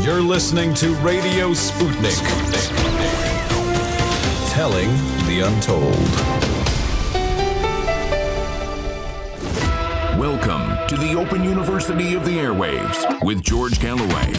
You're listening to Radio Sputnik. Telling the untold. Welcome to the Open University of the Airwaves with George Galloway.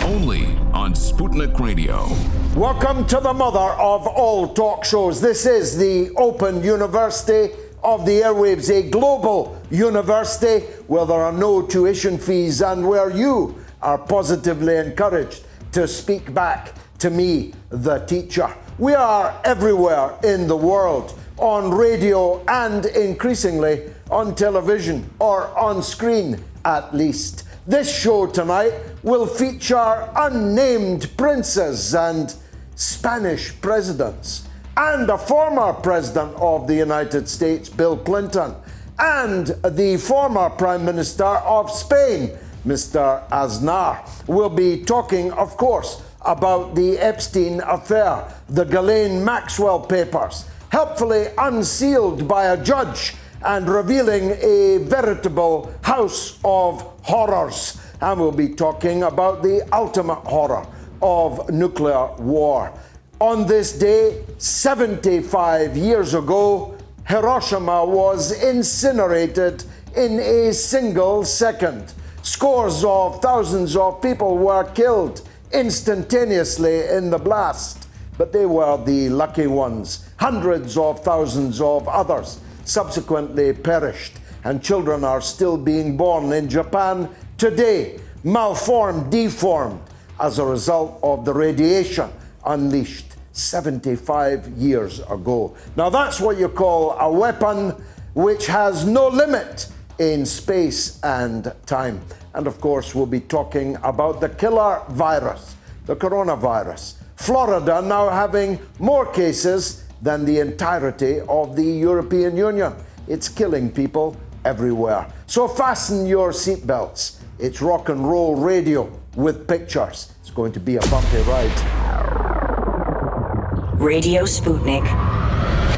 Only on Sputnik Radio. Welcome to the mother of all talk shows. This is the Open University of the Airwaves, a global university where there are no tuition fees and where you are positively encouraged to speak back to me, the teacher. We are everywhere in the world, on radio and increasingly on television, or on screen at least. This show tonight will feature unnamed princes and Spanish presidents, and a former president of the United States, Bill Clinton, and the former Prime Minister of Spain, Mr. Aznar. We'll be talking, of course, about the Epstein affair, the Ghislaine Maxwell papers, helpfully unsealed by a judge and revealing a veritable house of horrors. And we'll be talking about the ultimate horror of nuclear war. On this day, 75 years ago, Hiroshima was incinerated in a single second. Scores of thousands of people were killed instantaneously in the blast, but they were the lucky ones. Hundreds of thousands of others subsequently perished, and children are still being born in Japan today, malformed, deformed, as a result of the radiation unleashed 75 years ago. Now that's what you call a weapon which has no limit in space and time. And of course, we'll be talking about the killer virus, the coronavirus. Florida now having more cases than the entirety of the European Union. It's killing people everywhere. So fasten your seatbelts. It's rock and roll radio with pictures. It's going to be a bumpy ride. Radio Sputnik.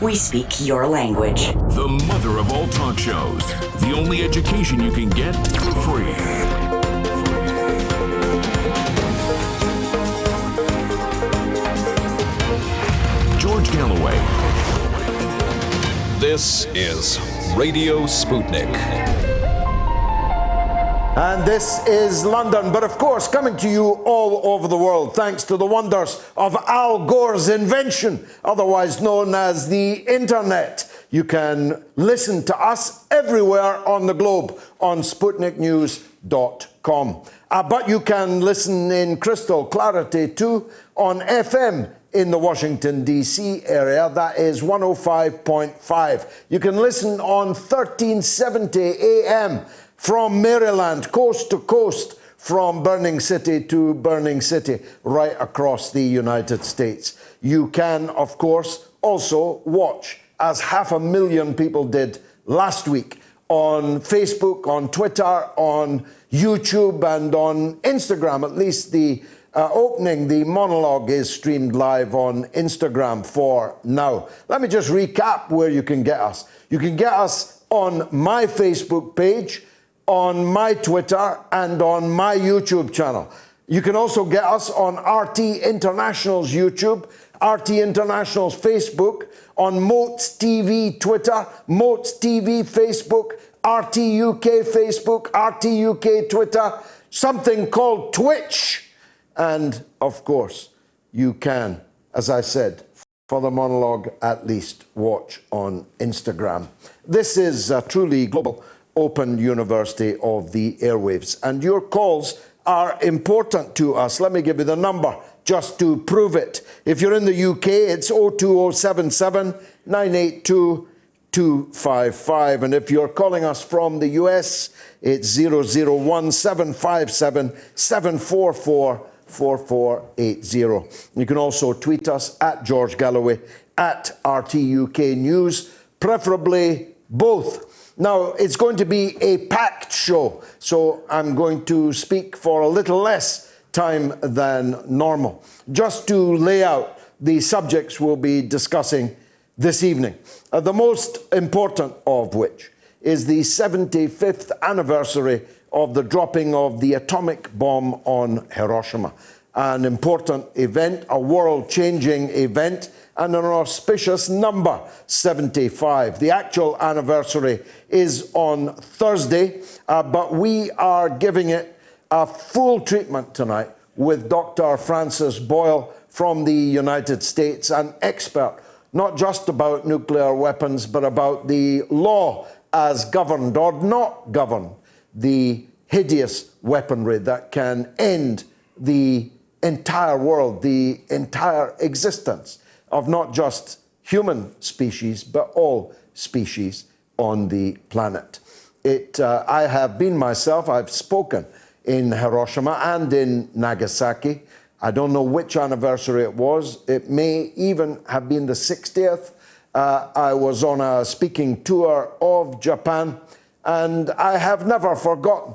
We speak your language. The mother of all talk shows. The only education you can get for free. George Galloway. This is Radio Sputnik. And this is London, but of course coming to you all over the world thanks to the wonders of Al Gore's invention, otherwise known as the internet. You can listen to us everywhere on the globe on SputnikNews.com. But you can listen in crystal clarity too on FM in the Washington, D.C. area. That is 105.5. You can listen on 1370 AM from Maryland, coast to coast, from Burning City to Burning City, right across the United States. You can, of course, also watch, as 500,000 people did last week, on Facebook, on Twitter, on YouTube, and on Instagram. At least the opening, the monologue, is streamed live on Instagram for now. Let me just recap where you can get us. You can get us on my Facebook page, on my Twitter, and on my YouTube channel. You can also get us on RT International's YouTube, RT International's Facebook, on Moats TV Twitter, Moats TV Facebook, RT UK Facebook, RT UK Twitter, something called Twitch. And of course, you can, as I said, for the monologue, at least watch on Instagram. This is a truly global Open University of the Airwaves, and your calls are important to us. Let me give you the number just to prove it. If you're in the UK, it's 02077 982 255, and if you're calling us from the US, it's 001 757 744 4480. You can also tweet us at George Galloway, at RTUK News, preferably both. Now, it's going to be a packed show, so I'm going to speak for a little less time than normal, just to lay out the subjects we'll be discussing this evening, the most important of which is the 75th anniversary of the dropping of the atomic bomb on Hiroshima. An important event, a world-changing event, and an auspicious number, 75. The actual anniversary is on Thursday, but we are giving it a full treatment tonight with Dr. Francis Boyle from the United States, an expert not just about nuclear weapons, but about the law as governed or not governed, the hideous weaponry that can end the entire world, the entire existence of not just human species, but all species on the planet. I have been myself, I've spoken in Hiroshima and in Nagasaki. I don't know which anniversary it was. It may even have been the 60th. I was on a speaking tour of Japan, and I have never forgotten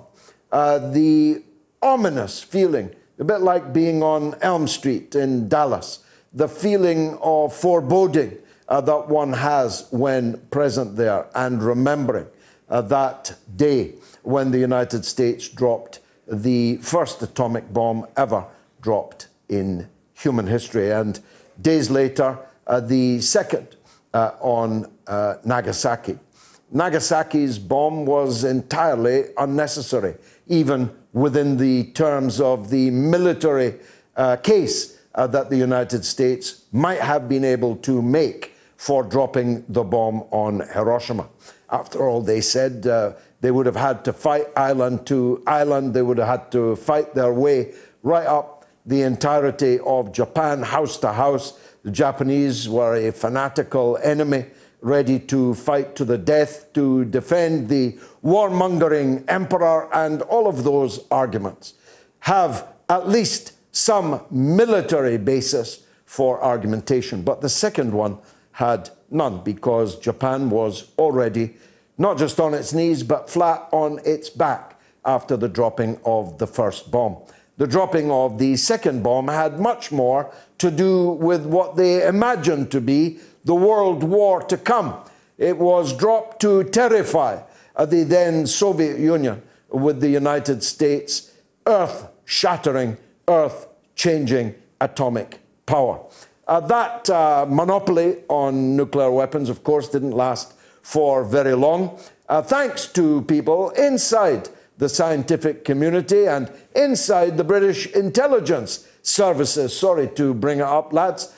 the ominous feeling, a bit like being on Elm Street in Dallas, the feeling of foreboding that one has when present there and remembering that day when the United States dropped the first atomic bomb ever dropped in human history. And days later, the second on Nagasaki. Nagasaki's bomb was entirely unnecessary, even within the terms of the military case that the United States might have been able to make for dropping the bomb on Hiroshima. After all, they said they would have had to fight island to island. They would have had to fight their way right up the entirety of Japan, house to house. The Japanese were a fanatical enemy, ready to fight to the death to defend the warmongering emperor, and all of those arguments have at least some military basis for argumentation. But the second one had none, because Japan was already not just on its knees, but flat on its back after the dropping of the first bomb. The dropping of the second bomb had much more to do with what they imagined to be the world war to come. It was dropped to terrify the then Soviet Union with the United States' earth-shattering, earth-changing atomic power. That monopoly on nuclear weapons, of course, didn't last for very long, thanks to people inside the scientific community and inside the British intelligence services, sorry to bring it up, lads,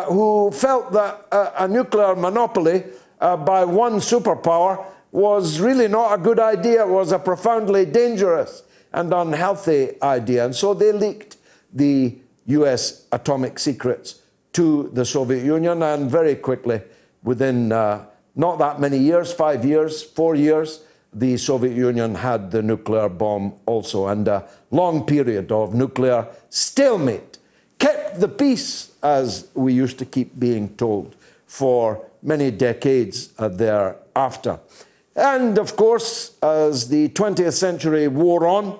who felt that a nuclear monopoly by one superpower was really not a good idea. It was a profoundly dangerous and unhealthy idea. And so they leaked the US atomic secrets to the Soviet Union, and very quickly, within not that many years, 5 years, 4 years, the Soviet Union had the nuclear bomb also, and a long period of nuclear stalemate kept the peace, as we used to keep being told, for many decades thereafter. And of course, as the 20th century wore on,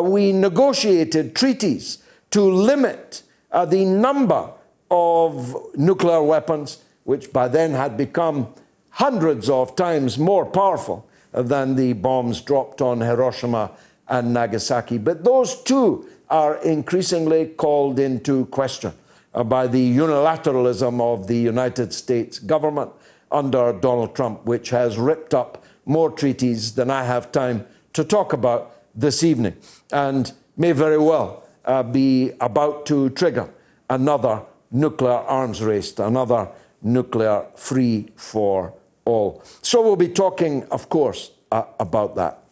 we negotiated treaties to limit the number of nuclear weapons, which by then had become hundreds of times more powerful than the bombs dropped on Hiroshima and Nagasaki. But those too are increasingly called into question by the unilateralism of the United States government under Donald Trump, which has ripped up more treaties than I have time to talk about this evening, and may very well be about to trigger another nuclear arms race, another nuclear free for all. So we'll be talking, of course, about that.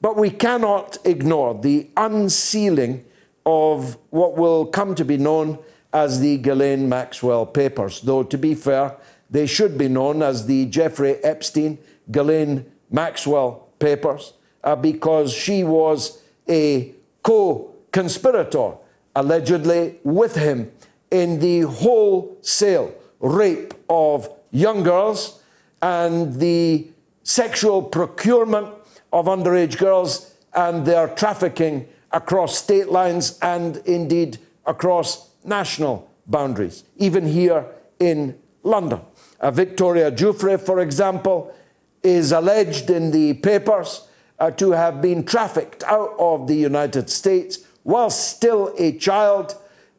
But we cannot ignore the unsealing of what will come to be known as the Ghislaine Maxwell papers, though to be fair, they should be known as the Jeffrey Epstein Ghislaine Maxwell papers, because she was a co-conspirator, allegedly, with him in the wholesale rape of young girls and the sexual procurement of underage girls and their trafficking across state lines and indeed across national boundaries, even here in London. Victoria Giuffre, for example, is alleged in the papers to have been trafficked out of the United States while still a child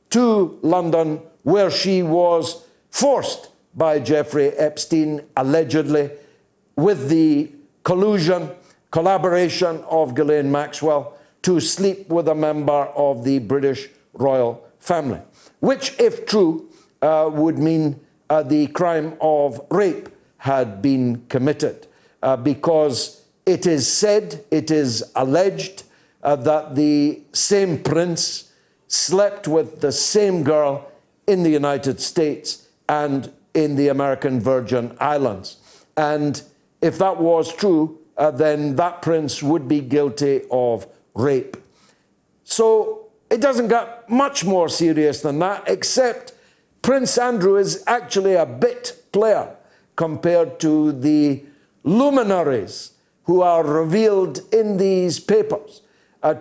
to London, where she was forced by Jeffrey Epstein, allegedly, with the collaboration of Ghislaine Maxwell, to sleep with a member of the British royal family, which, if true, would mean the crime of rape had been committed, because it is said, it is alleged, that the same prince slept with the same girl in the United States and in the American Virgin Islands. And if that was true, then that prince would be guilty of rape. So it doesn't get much more serious than that, except Prince Andrew is actually a bit player compared to the luminaries who are revealed in these papers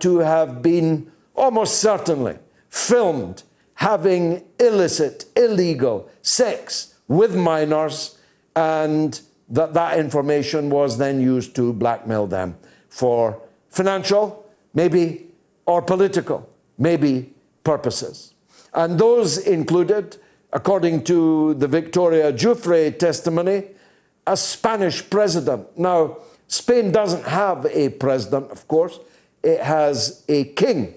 to have been almost certainly filmed having illicit, illegal sex with minors, and that information was then used to blackmail them for financial, maybe, or political, maybe, purposes. And those included, according to the Victoria Giuffre testimony, a Spanish president. Now, Spain doesn't have a president, of course. It has a king.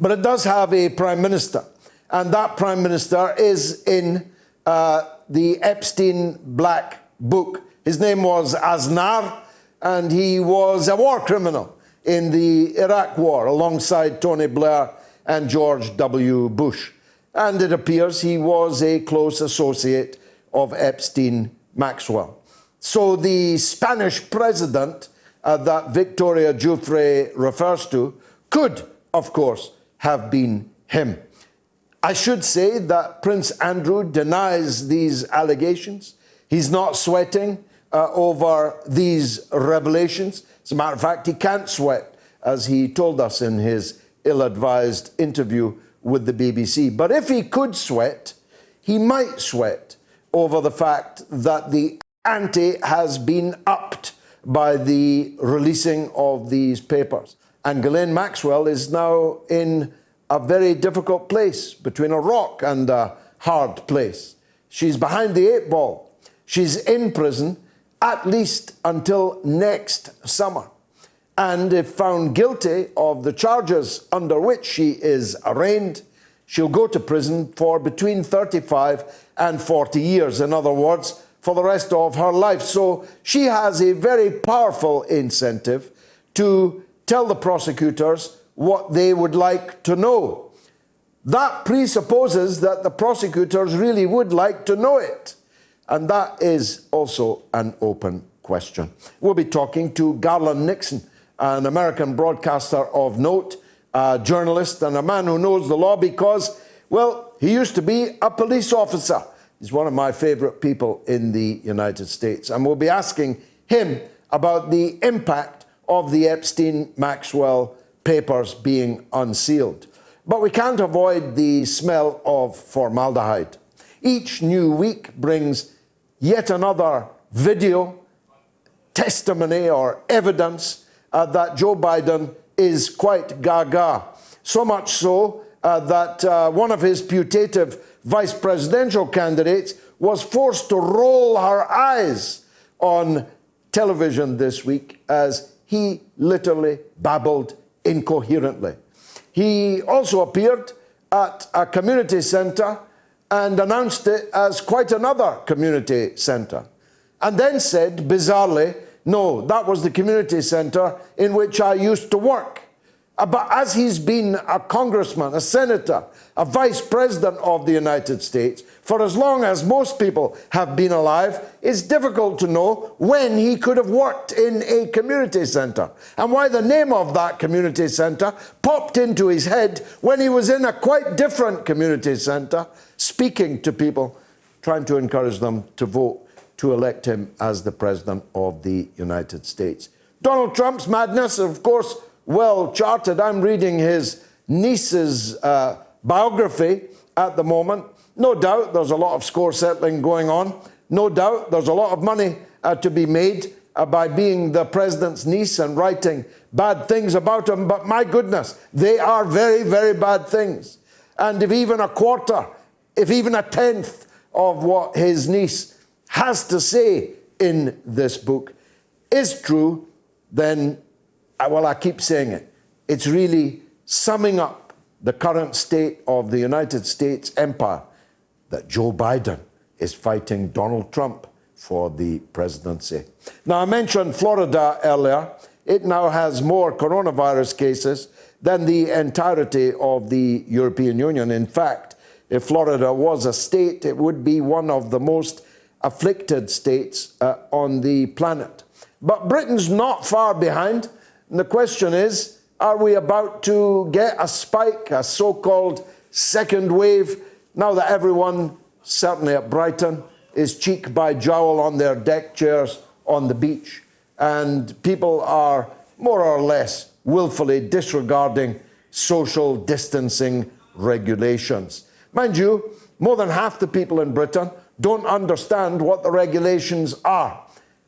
But it does have a prime minister. And that prime minister is in the Epstein Black Book. His name was Aznar, and he was a war criminal in the Iraq War alongside Tony Blair and George W. Bush. And it appears he was a close associate of Epstein Maxwell. So the Spanish president that Victoria Giuffre refers to could, of course, have been him. I should say that Prince Andrew denies these allegations. He's not sweating over these revelations. As a matter of fact, he can't sweat, as he told us in his ill-advised interview with the BBC. But if he could sweat, he might sweat over the fact that the ante has been upped by the releasing of these papers. And Ghislaine Maxwell is now in a very difficult place, between a rock and a hard place. She's behind the 8 ball. She's in prison at least until next summer. And if found guilty of the charges under which she is arraigned, she'll go to prison for between 35 and 40 years. In other words, for the rest of her life. So she has a very powerful incentive to tell the prosecutors what they would like to know. That presupposes that the prosecutors really would like to know it. And that is also an open question. We'll be talking to Garland Nixon, an American broadcaster of note, a journalist and a man who knows the law because, well, he used to be a police officer. He's one of my favorite people in the United States. And we'll be asking him about the impact of the Epstein-Maxwell papers being unsealed. But we can't avoid the smell of formaldehyde. Each new week brings yet another video, testimony or evidence that Joe Biden is quite gaga. So much so that one of his putative vice presidential candidates was forced to roll her eyes on television this week as he literally babbled incoherently. He also appeared at a community centre and announced it as quite another community centre, and then said, bizarrely, no, that was the community centre in which I used to work. But as he's been a congressman, a senator, a vice president of the United States, for as long as most people have been alive, it's difficult to know when he could have worked in a community centre and why the name of that community centre popped into his head when he was in a quite different community centre, speaking to people, trying to encourage them to vote to elect him as the President of the United States. Donald Trump's madness, of course, well charted. I'm reading his niece's biography at the moment. No doubt there's a lot of score settling going on. No doubt there's a lot of money to be made by being the president's niece and writing bad things about him, but my goodness, they are very, very bad things. And if even a quarter, if even a tenth of what his niece has to say in this book is true, then, well, I keep saying it, it's really summing up the current state of the United States empire, that Joe Biden is fighting Donald Trump for the presidency. Now, I mentioned Florida earlier. It now has more coronavirus cases than the entirety of the European Union. In fact, if Florida was a state, it would be one of the most afflicted states on the planet. But Britain's not far behind. And the question is, are we about to get a spike, a so-called second wave, now that everyone, certainly at Brighton, is cheek by jowl on their deck chairs on the beach, and people are more or less willfully disregarding social distancing regulations? Mind you, more than half the people in Britain don't understand what the regulations are,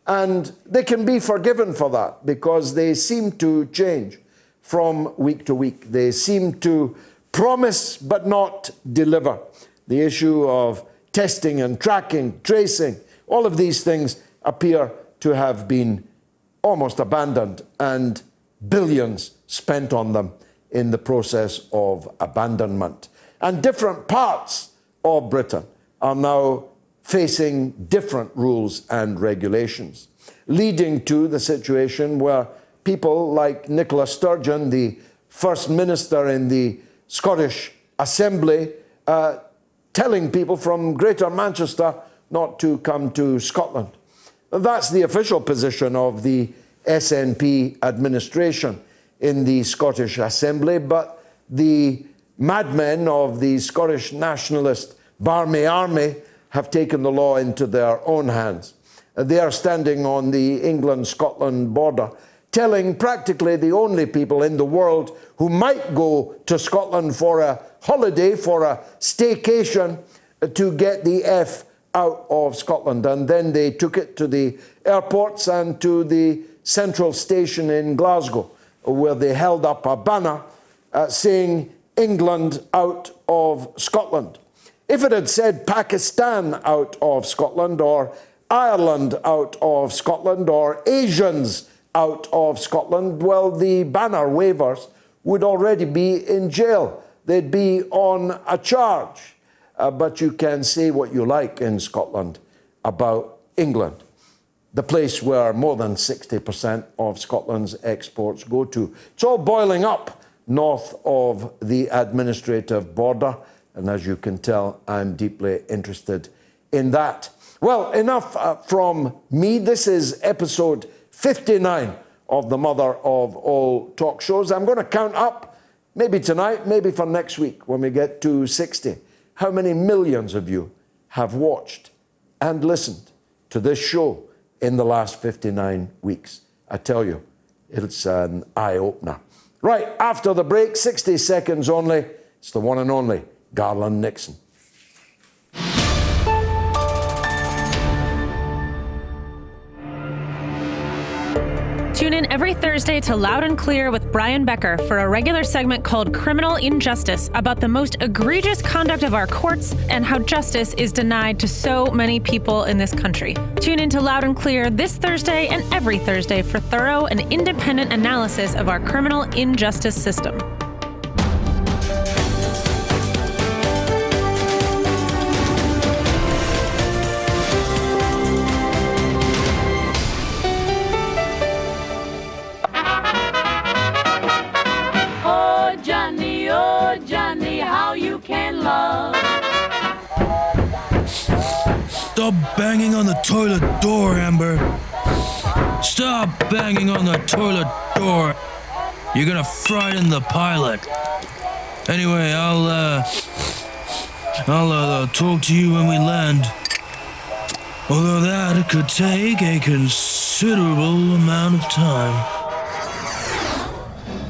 and they can be forgiven for that because they seem to change from week to week. They seem to promise but not deliver. The issue of testing and tracking, tracing, all of these things appear to have been almost abandoned, and billions spent on them in the process of abandonment. And different parts of Britain are now facing different rules and regulations, leading to the situation where people like Nicola Sturgeon, the First Minister in the Scottish Assembly, telling people from Greater Manchester not to come to Scotland. That's the official position of the SNP administration in the Scottish Assembly, but the madmen of the Scottish nationalist Barmy Army have taken the law into their own hands. They are standing on the England-Scotland border, telling practically the only people in the world who might go to Scotland for a holiday, for a staycation, to get the F out of Scotland. And then they took it to the airports and to the central station in Glasgow, where they held up a banner saying England out of Scotland. If it had said Pakistan out of Scotland, or Ireland out of Scotland, or Asians out of Scotland, well, the banner wavers would already be in jail. They'd be on a charge. But you can say what you like in Scotland about England, the place where more than 60% of Scotland's exports go to. It's all boiling up north of the administrative border, and as you can tell, I'm deeply interested in that. Well, enough from me. This is episode 59 of the mother of all talk shows. I'm going to count up, maybe tonight, maybe for next week when we get to 60, how many millions of you have watched and listened to this show in the last 59 weeks. I tell you, it's an eye-opener. Right, after the break, 60 seconds only, it's the one and only Garland Nixon. Tune in every Thursday to Loud and Clear with Brian Becker for a regular segment called Criminal Injustice about the most egregious conduct of our courts and how justice is denied to so many people in this country. Tune in to Loud and Clear this Thursday and every Thursday for thorough and independent analysis of our criminal injustice system. Stop banging on the toilet door, Amber. Stop banging on the toilet door. You're gonna frighten the pilot. Anyway, I'll talk to you when we land. Although that could take a considerable amount of time.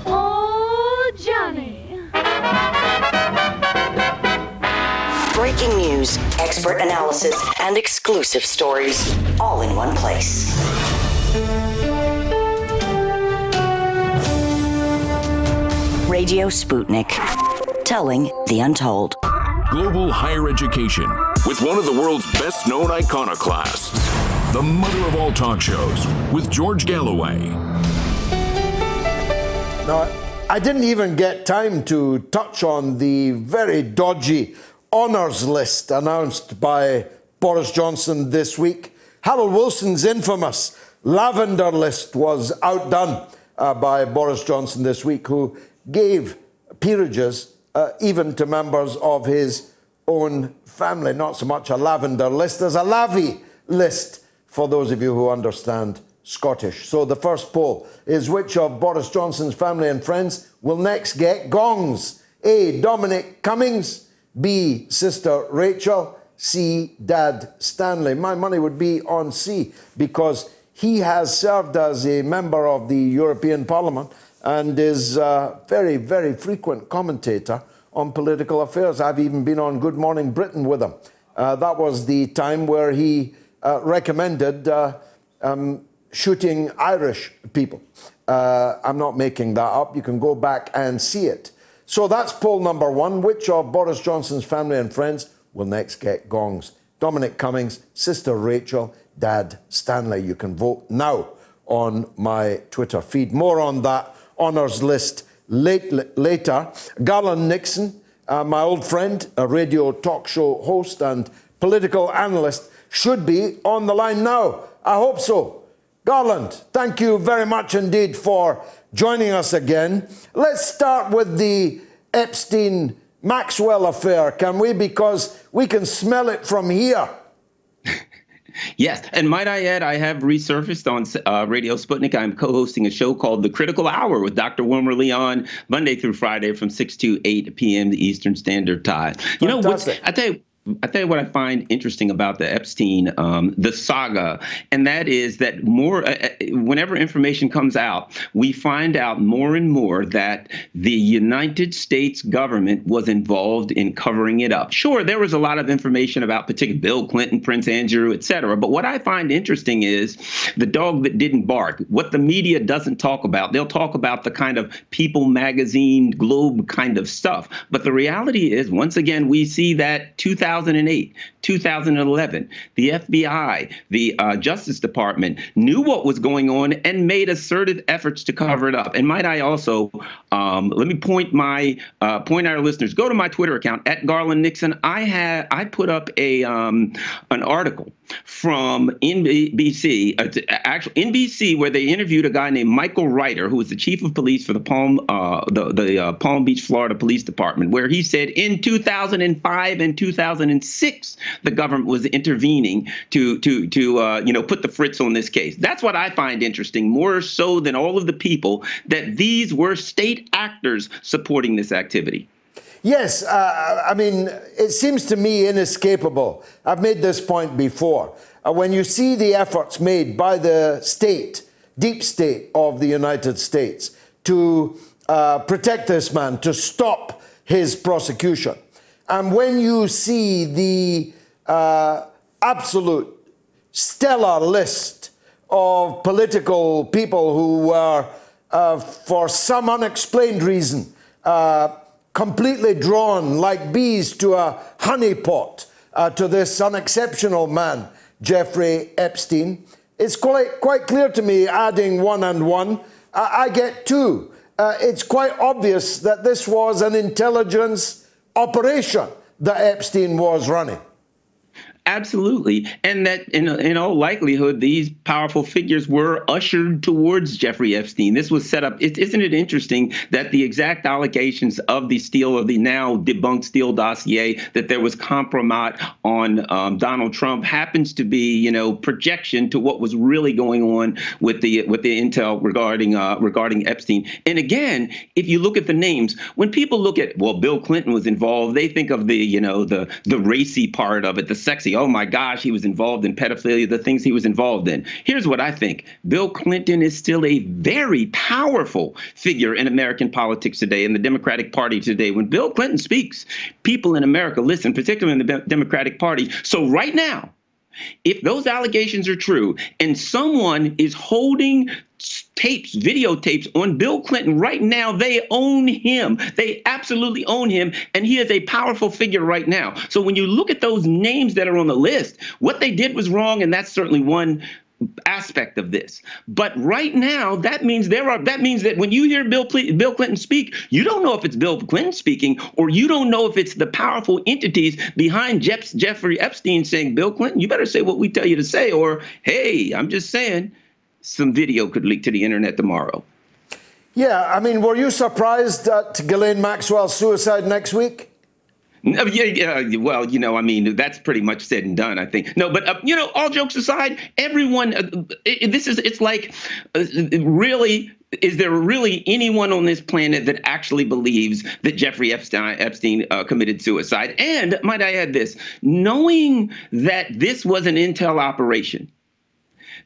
Oh, Johnny. Breaking news, expert analysis, and exclusive stories, all in one place. Radio Sputnik, telling the untold. Global higher education with one of the world's best-known iconoclasts. The mother of all talk shows with George Galloway. Now, I didn't even get time to touch on the very dodgy honours list announced by Boris Johnson this week. Harold Wilson's infamous lavender list was outdone by Boris Johnson this week, who gave peerages even to members of his own family. Not so much a lavender list as a lavy list, for those of you who understand Scottish. So the first poll is, which of Boris Johnson's family and friends will next get gongs? A, Dominic Cummings. B, Sister Rachel. C, Dad Stanley. My money would be on C, because he has served as a member of the European Parliament and is a very, very frequent commentator on political affairs. I've even been on Good Morning Britain with him. That was the time where he recommended shooting Irish people. I'm not making that up. You can go back and see it. So that's poll number one. Which of Boris Johnson's family and friends will next get gongs? Dominic Cummings, Sister Rachel, Dad Stanley. You can vote now on my Twitter feed. More on that honours list later. Garland Nixon, my old friend, a radio talk show host and political analyst, should be on the line now. I hope so. Garland, thank you very much indeed for joining us again. Let's start with the Epstein Maxwell affair, can we? Because we can smell it from here. Yes, and might I add, I have resurfaced on Radio Sputnik. I'm co-hosting a show called The Critical Hour with Dr. Wilmer Leon, Monday through Friday from 6 to 8 p.m. the Eastern Standard Time. You know, I tell you what I find interesting about the Epstein, the saga, and that is that whenever information comes out, we find out more and more that the United States government was involved in covering it up. Sure, there was a lot of information about particularly Bill Clinton, Prince Andrew, et cetera. But what I find interesting is the dog that didn't bark, what the media doesn't talk about. They'll talk about the kind of People magazine, Globe kind of stuff. But the reality is, once again, we see that 2008, 2011, the FBI, the Justice Department knew what was going on and made assertive efforts to cover it up. And might I also, let me point our listeners, go to my Twitter account at Garland Nixon. I put up an article from NBC, NBC, where they interviewed a guy named Michael Reiter, who was the chief of police for the Palm Beach, Florida Police Department, where he said in 2005 and 2006, the government was intervening to put the fritz on this case. That's what I find interesting, more so than all of the people, that these were state actors supporting this activity. Yes, I mean, it seems to me inescapable. I've made this point before. When you see the efforts made by the state, deep state of the United States to protect this man, to stop his prosecution, and when you see the absolute stellar list of political people who were, for some unexplained reason, completely drawn like bees to a honeypot to this unexceptional man, Jeffrey Epstein, it's quite clear to me, adding one and one, I get two. It's quite obvious that this was an intelligence operation that Epstein was running. Absolutely. And that in all likelihood, these powerful figures were ushered towards Jeffrey Epstein. This was set up. Isn't it interesting that the exact allegations of the now debunked Steele dossier, that there was compromise on Donald Trump, happens to be, projection to what was really going on with the intel regarding Epstein. And again, if you look at the names, when people look at, well, Bill Clinton was involved, they think of the racy part of it, the sexy. Oh my gosh, he was involved in pedophilia, the things he was involved in. Here's what I think. Bill Clinton is still a very powerful figure in American politics today, in the Democratic Party today. When Bill Clinton speaks, people in America listen, particularly in the Democratic Party. So right now, If those allegations are true and someone is holding tapes, videotapes on Bill Clinton right now, they own him. They absolutely own him. And he is a powerful figure right now. So when you look at those names that are on the list, what they did was wrong. And that's certainly one aspect of this. But right now, that means that when you hear Bill Clinton speak, you don't know if it's Bill Clinton speaking, or you don't know if it's the powerful entities behind Jeffrey Epstein saying, Bill Clinton, you better say what we tell you to say, or, hey, I'm just saying, some video could leak to the internet tomorrow. Yeah, I mean, were you surprised at Ghislaine Maxwell's suicide next week? Yeah, well, I mean, that's pretty much said and done, I think. No, but, all jokes aside, everyone, it's like, really, is there really anyone on this planet that actually believes that Jeffrey Epstein committed suicide? And might I add this, knowing that this was an intel operation,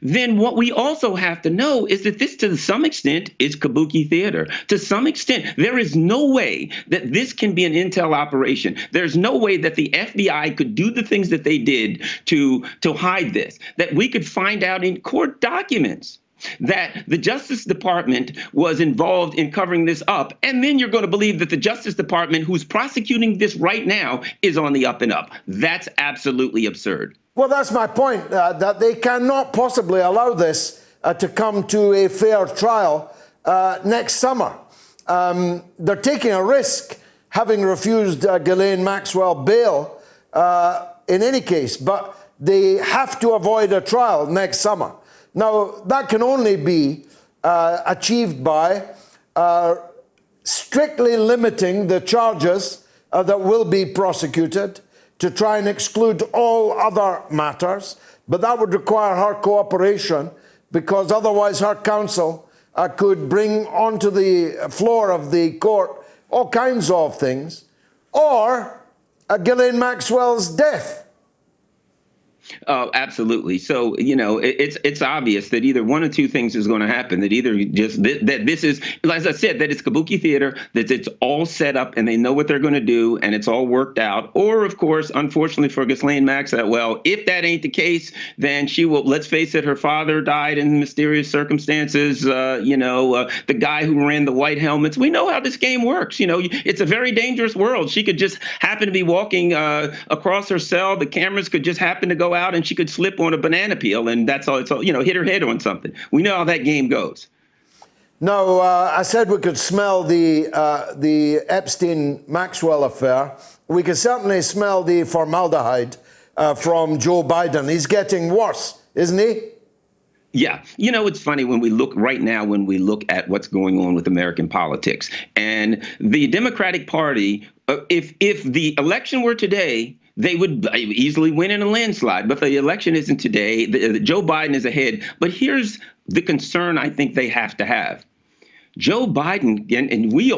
then what we also have to know is that this, to some extent, is kabuki theater. To some extent, there is no way that this can be an intel operation. There's no way that the FBI could do the things that they did to hide this, that we could find out in court documents that the Justice Department was involved in covering this up. And then you're going to believe that the Justice Department, who's prosecuting this right now, is on the up and up. That's absolutely absurd. Well, that's my point, that they cannot possibly allow this to come to a fair trial next summer. They're taking a risk, having refused Ghislaine Maxwell bail in any case, but they have to avoid a trial next summer. Now, that can only be achieved by strictly limiting the charges that will be prosecuted, to try and exclude all other matters, but that would require her cooperation, because otherwise her counsel could bring onto the floor of the court all kinds of things, or Ghislaine Maxwell's death. Oh, absolutely. So, it's obvious that either one or two things is going to happen, that either just that this is, as I said, that it's kabuki theater, that it's all set up and they know what they're going to do and it's all worked out. Or, of course, unfortunately for Ghislaine Maxwell, well, if that ain't the case, then she will, let's face it, her father died in mysterious circumstances. The guy who ran the white helmets, we know how this game works. It's a very dangerous world. She could just happen to be walking across her cell. The cameras could just happen to go out and she could slip on a banana peel, and that's all. It's all, hit her head on something. We know how that game goes. No, I said we could smell the Epstein-Maxwell affair. We could certainly smell the formaldehyde from Joe Biden. He's getting worse, isn't he? Yeah. It's funny when we look at what's going on with American politics and the Democratic Party, if the election were today, they would easily win in a landslide. But the election isn't today. Joe Biden is ahead. But here's the concern I think they have to have. Joe Biden, and we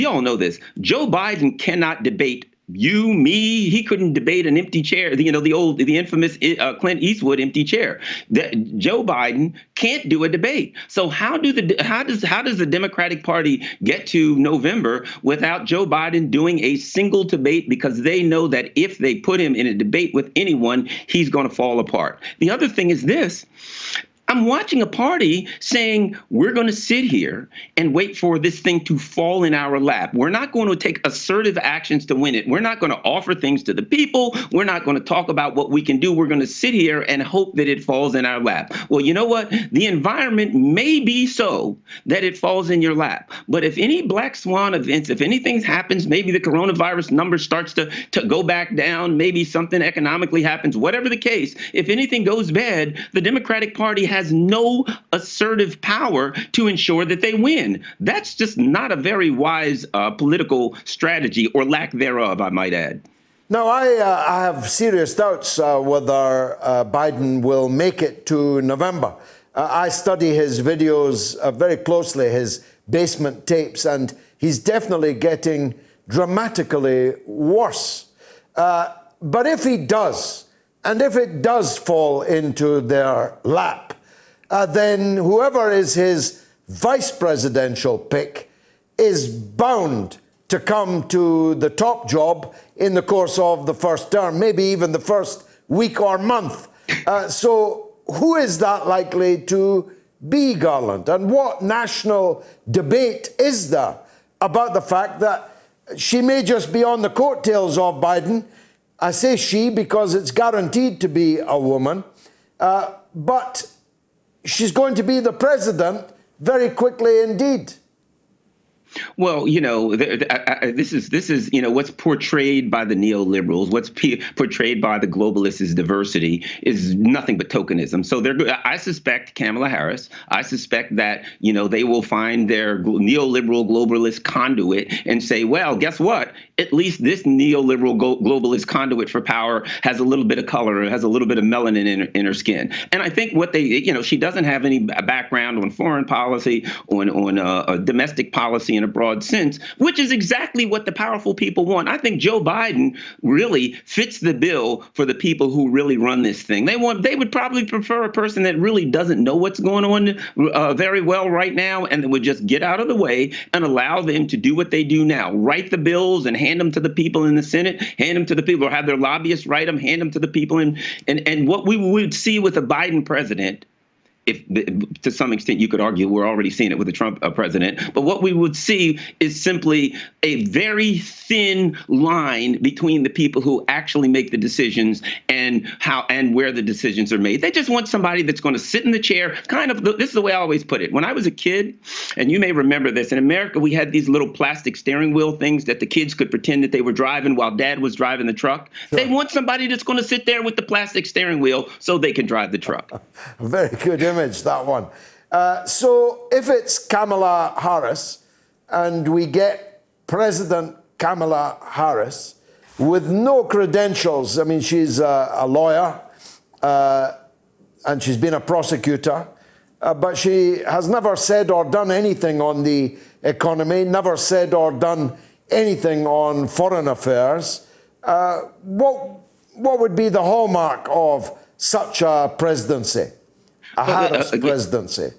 all know this, Joe Biden cannot debate you, me. He couldn't debate an empty chair, the infamous Clint Eastwood empty chair. Joe Biden can't do a debate. So how does the Democratic Party get to November without Joe Biden doing a single debate? Because they know that if they put him in a debate with anyone, he's going to fall apart. The other thing is this. I'm watching a party saying we're going to sit here and wait for this thing to fall in our lap. We're not going to take assertive actions to win it. We're not going to offer things to the people. We're not going to talk about what we can do. We're going to sit here and hope that it falls in our lap. Well, you know what? The environment may be so that it falls in your lap. But if any black swan events, if anything happens, maybe the coronavirus number starts to go back down, maybe something economically happens, whatever the case, if anything goes bad, the Democratic Party has no assertive power to ensure that they win. That's just not a very wise political strategy, or lack thereof, I might add. No, I have serious doubts whether Biden will make it to November. I study his videos very closely, his basement tapes, and he's definitely getting dramatically worse. But if he does, and if it does fall into their lap, then whoever is his vice presidential pick is bound to come to the top job in the course of the first term, maybe even the first week or month So who is that likely to be, Garland? And what national debate is there about the fact that she may just be on the coattails of Biden? I say she because it's guaranteed to be a woman, but she's going to be the president very quickly indeed. Well, this is what's portrayed by the neoliberals, what's portrayed by the globalists as diversity is nothing but tokenism. So I suspect Kamala Harris, I suspect that, they will find their neoliberal globalist conduit and say, well, guess what? At least this neoliberal globalist conduit for power has a little bit of color, has a little bit of melanin in her skin. And I think what she doesn't have any background on foreign policy, on domestic policy in a broad sense, which is exactly what the powerful people want. I think Joe Biden really fits the bill for the people who really run this thing. They would probably prefer a person that really doesn't know what's going on very well right now, and that would just get out of the way and allow them to do what they do now, write the bills and hand them to the people in the Senate, hand them to the people, or have their lobbyists write them, hand them to the people. And what we would see with a Biden president, if to some extent you could argue we're already seeing it with the Trump president, but what we would see is simply a very thin line between the people who actually make the decisions and how and where the decisions are made. They just want somebody that's going to sit in the chair. This is the way I always put it. When I was a kid, and you may remember this, in America we had these little plastic steering wheel things that the kids could pretend that they were driving while dad was driving the truck. Sure. They want somebody that's going to sit there with the plastic steering wheel so they can drive the truck. Very good image, that one. So if it's Kamala Harris and we get President Kamala Harris with no credentials, I mean, she's a lawyer and she's been a prosecutor, but she has never said or done anything on the economy, never said or done anything on foreign affairs. What would be the hallmark of such a presidency? A Harris presidency.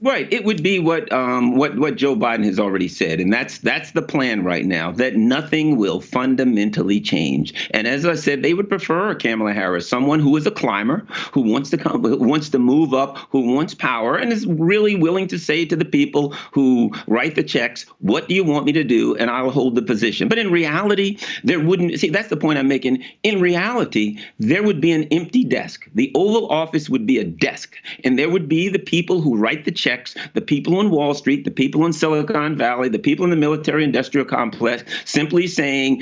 Right. It would be what Joe Biden has already said. And that's the plan right now, that nothing will fundamentally change. And as I said, they would prefer Kamala Harris, someone who is a climber, who wants to move up, who wants power, and is really willing to say to the people who write the checks, what do you want me to do? And I'll hold the position. But in reality, there wouldn't. See, that's the point I'm making. In reality, there would be an empty desk. The Oval Office would be a desk, and there would be the people who write the checks, the people on Wall Street, the people in Silicon Valley, the people in the military industrial complex, simply saying,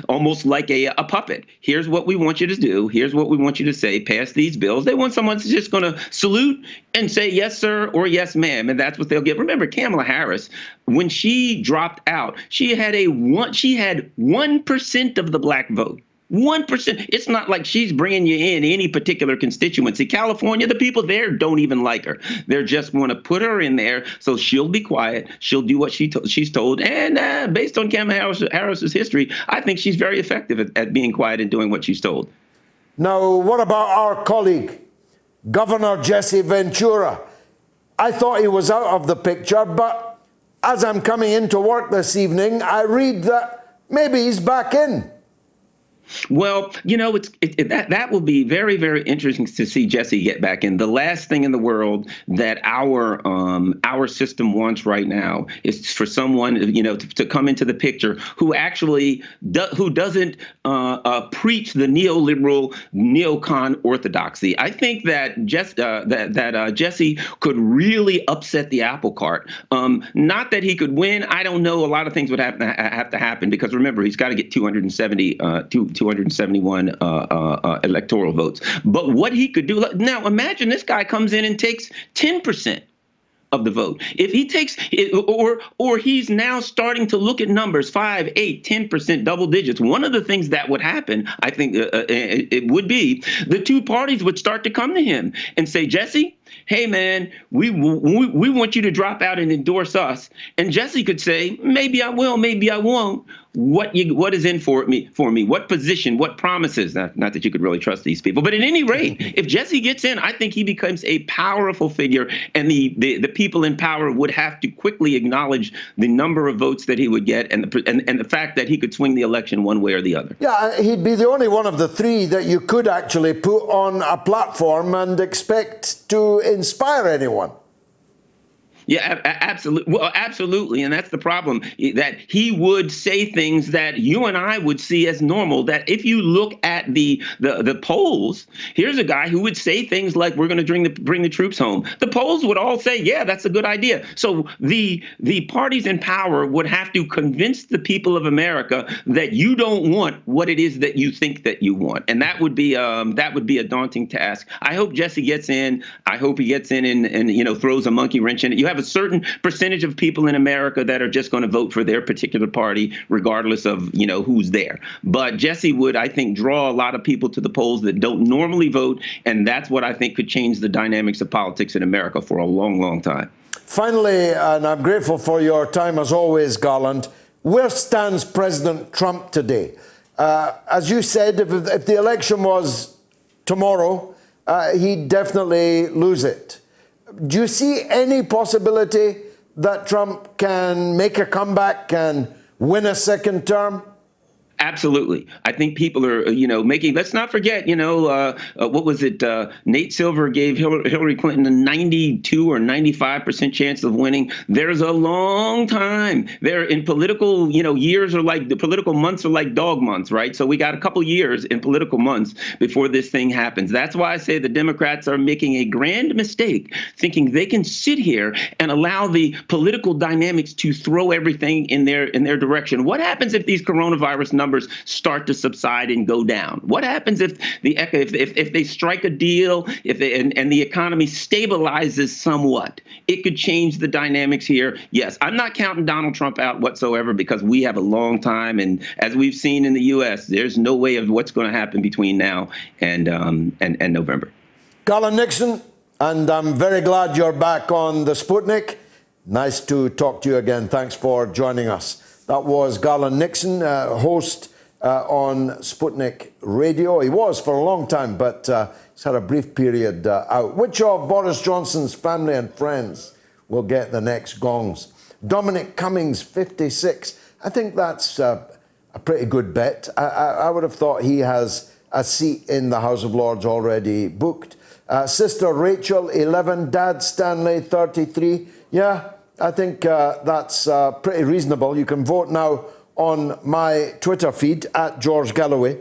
almost like a puppet. Here's what we want you to do. Here's what we want you to say. Pass these bills. They want someone who's just going to salute and say, yes, sir, or yes, ma'am. And that's what they'll get. Remember, Kamala Harris, when she dropped out, she had 1% of the black vote. 1%. It's not like she's bringing you in any particular constituency. California, the people there don't even like her. They just want to put her in there so she'll be quiet. She'll do what she's told. And based on Kamala Harris's history, I think she's very effective at being quiet and doing what she's told. Now, what about our colleague, Governor Jesse Ventura? I thought he was out of the picture, but as I'm coming into work this evening, I read that maybe he's back in. Well, that will be very, very interesting to see Jesse get back in. The last thing in the world that our system wants right now is for someone, to come into the picture who actually who doesn't preach the neoliberal neocon orthodoxy. I think that Jesse could really upset the apple cart. Not that he could win. I don't know. A lot of things would have to happen because remember, he's got to get 271 electoral votes. But what he could do now, imagine this guy comes in and takes 10% of the vote. If he takes it, or he's now starting to look at numbers 5, 8, 10%, double digits. One of the things that would happen, I think, it would be the two parties would start to come to him and say, Jesse, hey, man, we want you to drop out and endorse us. And Jesse could say, maybe I will, maybe I won't. What is in for me? What position? What promises? Not that you could really trust these people, but at any rate, if Jesse gets in, I think he becomes a powerful figure, and the people in power would have to quickly acknowledge the number of votes that he would get, and the fact that he could swing the election one way or the other. Yeah, he'd be the only one of the three that you could actually put on a platform and expect to inspire anyone. Yeah, absolutely. Well, absolutely. And that's the problem, that he would say things that you and I would see as normal, that if you look at the polls, here's a guy who would say things like, we're going to bring the troops home. The polls would all say, yeah, that's a good idea. So the parties in power would have to convince the people of America that you don't want what it is that you think that you want. And that would be a daunting task. I hope Jesse gets in. I hope he gets in and throws a monkey wrench in it. You have a certain percentage of people in America that are just going to vote for their particular party, regardless of, who's there. But Jesse would, I think, draw a lot of people to the polls that don't normally vote. And that's what I think could change the dynamics of politics in America for a long, long time. Finally, and I'm grateful for your time as always, Garland, where stands President Trump today? As you said, if the election was tomorrow, he'd definitely lose it. Do you see any possibility that Trump can make a comeback, can win a second term? Absolutely. I think people are, making, let's not forget, what was it? Nate Silver gave Hillary Clinton a 92 or 95% chance of winning. There's a long time there in political, years are like, the political months are like dog months, right? So we got a couple years in political months before this thing happens. That's why I say the Democrats are making a grand mistake, thinking they can sit here and allow the political dynamics to throw everything in their direction. What happens if these coronavirus numbers start to subside and go down? What happens if they strike a deal, and the economy stabilizes somewhat? It could change the dynamics here. Yes, I'm not counting Donald Trump out whatsoever, because we have a long time, and as we've seen in the U.S., there's no way of what's going to happen between now and November. Garland Nixon, and I'm very glad you're back on the Sputnik. Nice to talk to you again. Thanks for joining us. That was Garland Nixon, host on Sputnik Radio. He was for a long time, but he's had a brief period out. Which of Boris Johnson's family and friends will get the next gongs? Dominic Cummings, 56. I think that's a pretty good bet. I would have thought he has a seat in the House of Lords already booked. Sister Rachel, 11. Dad Stanley, 33. Yeah. I think that's pretty reasonable. You can vote now on my Twitter feed, at George Galloway.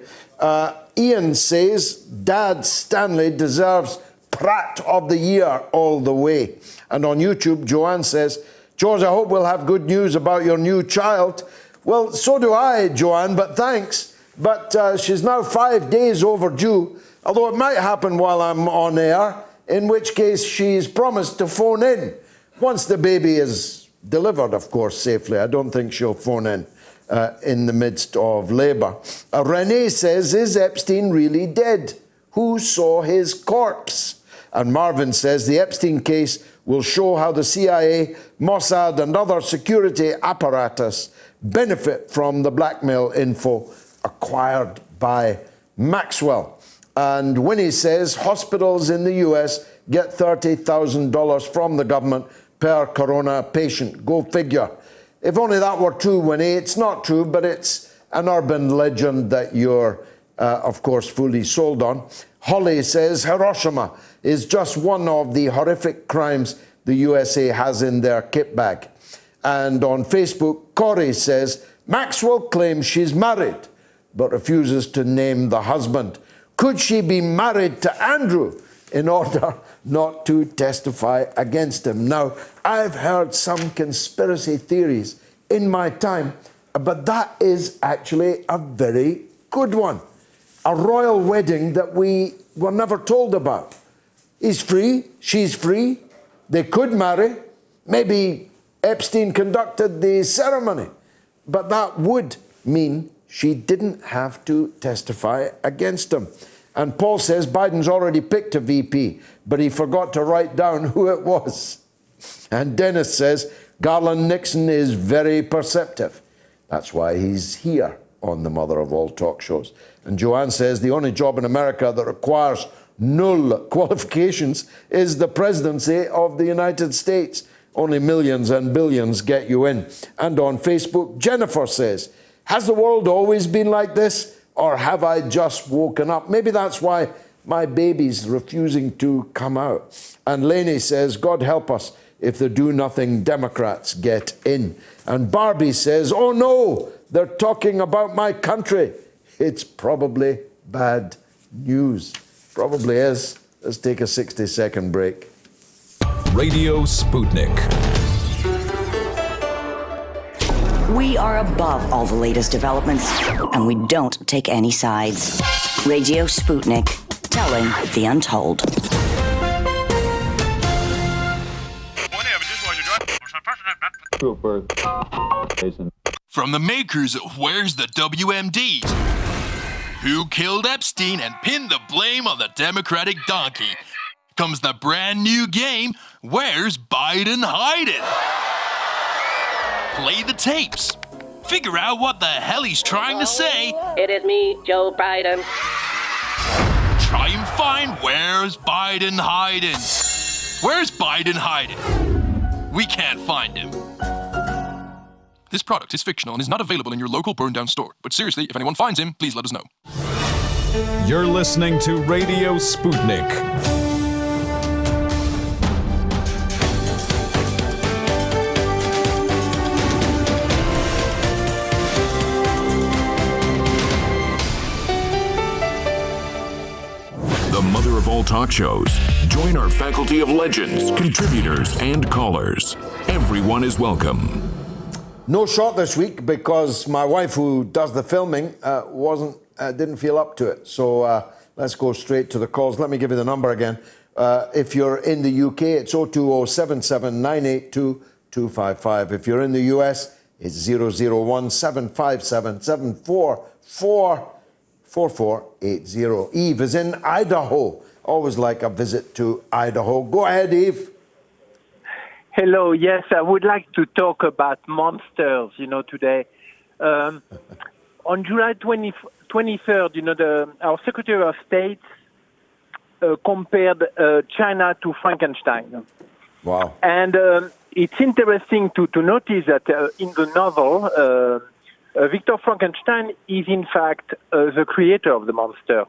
Ian says, Dad Stanley deserves Pratt of the Year all the way. And on YouTube, Joanne says, George, I hope we'll have good news about your new child. Well, so do I, Joanne, but thanks. But she's now 5 days overdue, although it might happen while I'm on air, in which case she's promised to phone in. Once the baby is delivered, of course, safely. I don't think she'll phone in the midst of labour. Renee says, is Epstein really dead? Who saw his corpse? And Marvin says, the Epstein case will show how the CIA, Mossad and other security apparatus benefit from the blackmail info acquired by Maxwell. And Winnie says, hospitals in the US get $30,000 from the government per corona patient. Go figure. If only that were true, Winnie. It's not true, but it's an urban legend that you're, of course, fully sold on. Holly says Hiroshima is just one of the horrific crimes the USA has in their kit bag. And on Facebook, Corey says Maxwell claims she's married, but refuses to name the husband. Could she be married to Andrew in order not to testify against him? Now, I've heard some conspiracy theories in my time, but that is actually a very good one. A royal wedding that we were never told about. He's free, she's free, they could marry. Maybe Epstein conducted the ceremony, but that would mean she didn't have to testify against him. And Paul says Biden's already picked a VP, but he forgot to write down who it was. And Dennis says Garland Nixon is very perceptive. That's why he's here on the mother of all talk shows. And Joanne says the only job in America that requires null qualifications is the presidency of the United States. Only millions and billions get you in. And on Facebook, Jennifer says, has the world always been like this, or have I just woken up? Maybe that's why my baby's refusing to come out. And Lainey says, God help us if the do-nothing Democrats get in. And Barbie says, oh no, they're talking about my country. It's probably bad news. Probably is. Let's take a 60-second break. Radio Sputnik. We are above all the latest developments, and we don't take any sides. Radio Sputnik, telling the untold. From the makers of Where's the WMDs? Who killed Epstein and pinned the blame on the Democratic donkey? Comes the brand new game, Where's Biden Hiding? Play the tapes. Figure out what the hell he's trying to say. It is me, Joe Biden. Try and find Where's Biden Hiding? Where's Biden hiding? We can't find him. This product is fictional and is not available in your local burn-down store. But seriously, if anyone finds him, please let us know. You're listening to Radio Sputnik. The mother of all talk shows. Join our faculty of legends, contributors, and callers. Everyone is welcome. No shot this week because my wife, who does the filming, didn't feel up to it. So let's go straight to the calls. Let me give you the number again. If you're in the UK, it's 020-77982-255. If you're in the US, it's 001-757-744-4480. Eve is in Idaho. Always like a visit to Idaho. Go ahead, Eve. Hello. Yes, I would like to talk about monsters, today. On July 23rd, our Secretary of State compared China to Frankenstein. Wow. And it's interesting to notice that in the novel, Victor Frankenstein is in fact the creator of the monster.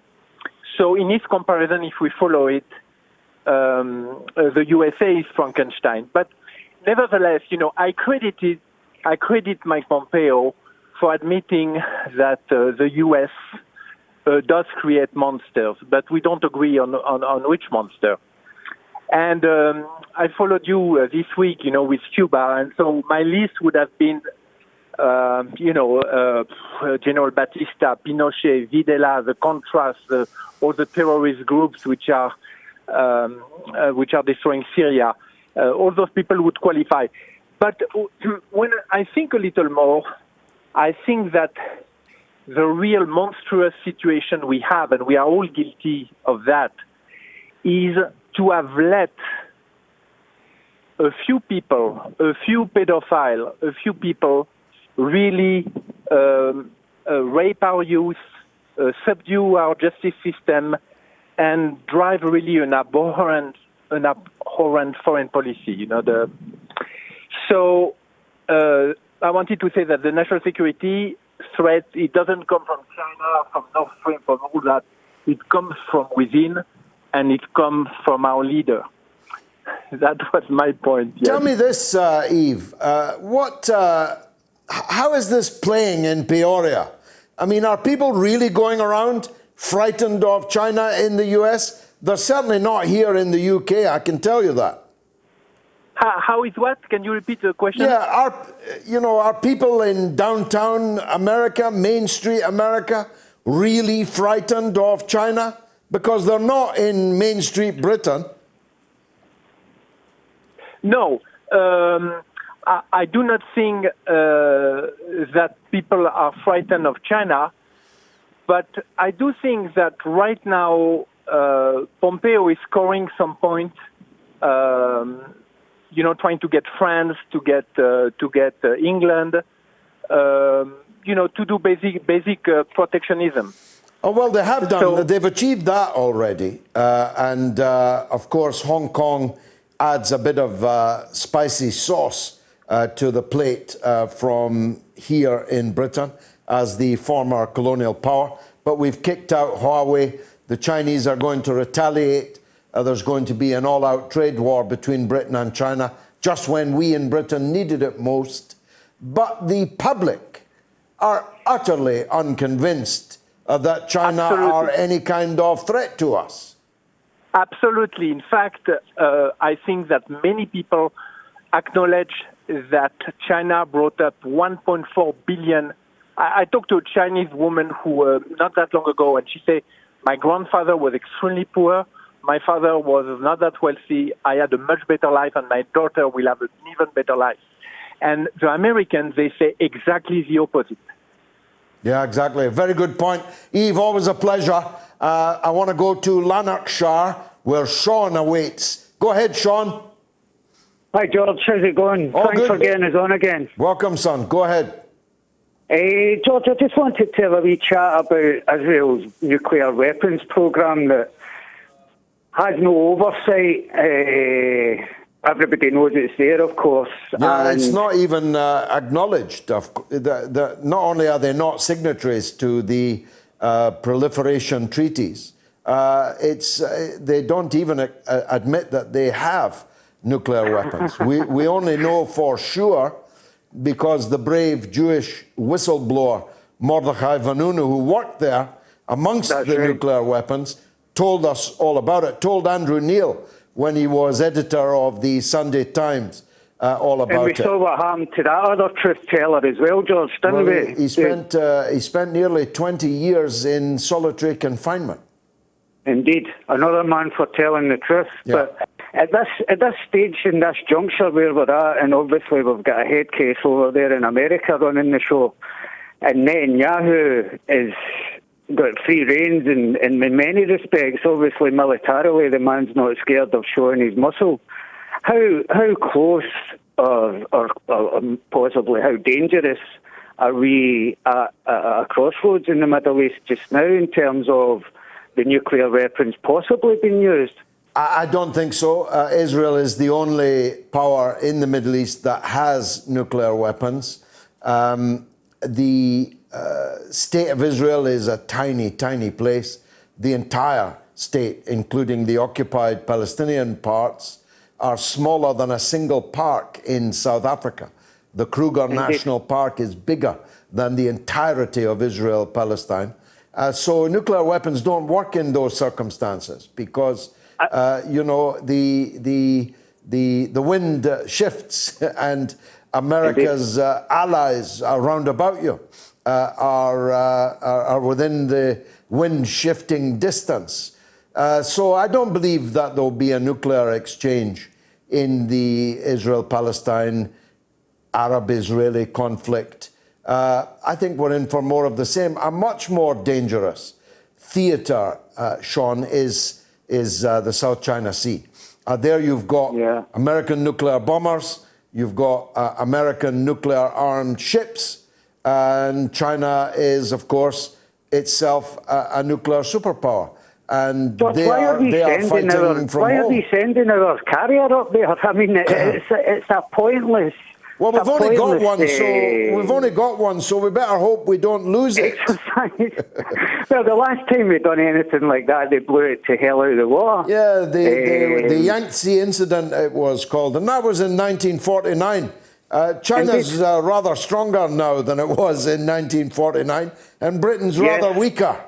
So in his comparison, if we follow it, the USA is Frankenstein. But nevertheless, I credit Mike Pompeo for admitting that the US does create monsters, but we don't agree on which monster. And I followed you this week, with Cuba, and so my list would have been, General Batista, Pinochet, Videla, the Contras, all the terrorist groups which are destroying Syria. All those people would qualify. But when I think a little more, I think that the real monstrous situation we have, and we are all guilty of that, is to have let a few people, a few pedophiles, a few people really rape our youth, subdue our justice system, and drive really an abhorrent foreign policy. So I wanted to say that the national security threat, it doesn't come from China, from Nord Stream, from all that. It comes from within, and it comes from our leader. That was my point. Yes. Tell me this, Eve. How is this playing in Peoria? I mean, are people really going around frightened of China in the US? They're certainly not here in the UK, I can tell you that. How is what? Can you repeat the question? Yeah, are people in downtown America, Main Street America, really frightened of China? Because they're not in Main Street Britain. No. I do not think that people are frightened of China. But I do think that right now Pompeo is scoring some points. Trying to get France, to get England, to do basic protectionism. Oh, well, they have done. They've achieved that already. And, of course, Hong Kong adds a bit of spicy sauce to the plate from here in Britain as the former colonial power. But we've kicked out Huawei. The Chinese are going to retaliate. There's going to be an all-out trade war between Britain and China, just when we in Britain needed it most. But the public are utterly unconvinced that China are any kind of threat to us. Absolutely. In fact, I think that many people acknowledge that China brought up 1.4 billion. I talked to a Chinese woman who, not that long ago, and she said, my grandfather was extremely poor. My father was not that wealthy. I had a much better life, and my daughter will have an even better life. And the Americans, they say exactly the opposite. Yeah, exactly. Very good point. Eve, always a pleasure. I want to go to Lanarkshire, where Sean awaits. Go ahead, Sean. Hi, George. How's it going? Thanks for getting us on again. Welcome, son. Go ahead. George, I just wanted to have a wee chat about Israel's nuclear weapons programme that has no oversight. Everybody knows it's there, of course. Yeah, it's not even acknowledged. Not only are they not signatories to the proliferation treaties, they don't even admit that they have nuclear weapons. We only know for sure because the brave Jewish whistleblower Mordechai Vanunu, who worked there amongst nuclear weapons, told us all about it, told Andrew Neil when he was editor of the Sunday Times all about it. And we saw what happened to that other truth teller as well, George, didn't we? He spent nearly 20 years in solitary confinement. Indeed, another man for telling the truth. Yeah. But at this stage, in this juncture where we're at, and obviously we've got a head case over there in America running the show, and Netanyahu is got free reins in many respects. Obviously, militarily, the man's not scared of showing his muscle. How close or possibly how dangerous are we at a crossroads in the Middle East just now in terms of the nuclear weapons possibly being used? I don't think so. Israel is the only power in the Middle East that has nuclear weapons. The state of Israel is a tiny, tiny place. The entire state, including the occupied Palestinian parts, are smaller than a single park in South Africa. The Kruger National Park is bigger than the entirety of Israel-Palestine. So nuclear weapons don't work in those circumstances because, the wind shifts and America's allies around about you are within the wind-shifting distance. So I don't believe that there'll be a nuclear exchange in the Israel-Palestine, Arab-Israeli conflict. I think we're in for more of the same. A much more dangerous theater, Sean, is the South China Sea. There you've got American nuclear bombers, you've got American nuclear-armed ships, and China is, of course, itself a nuclear superpower. And they are fighting from home. Why are we sending our carrier up there? I mean, it's a pointless... Well, we've only got one, so we better hope we don't lose it. Well, the last time we done anything like that, they blew it to hell out of the water. Yeah, the Yangtze incident, it was called, and that was in 1949. China's rather stronger now than it was in 1949, and Britain's rather weaker.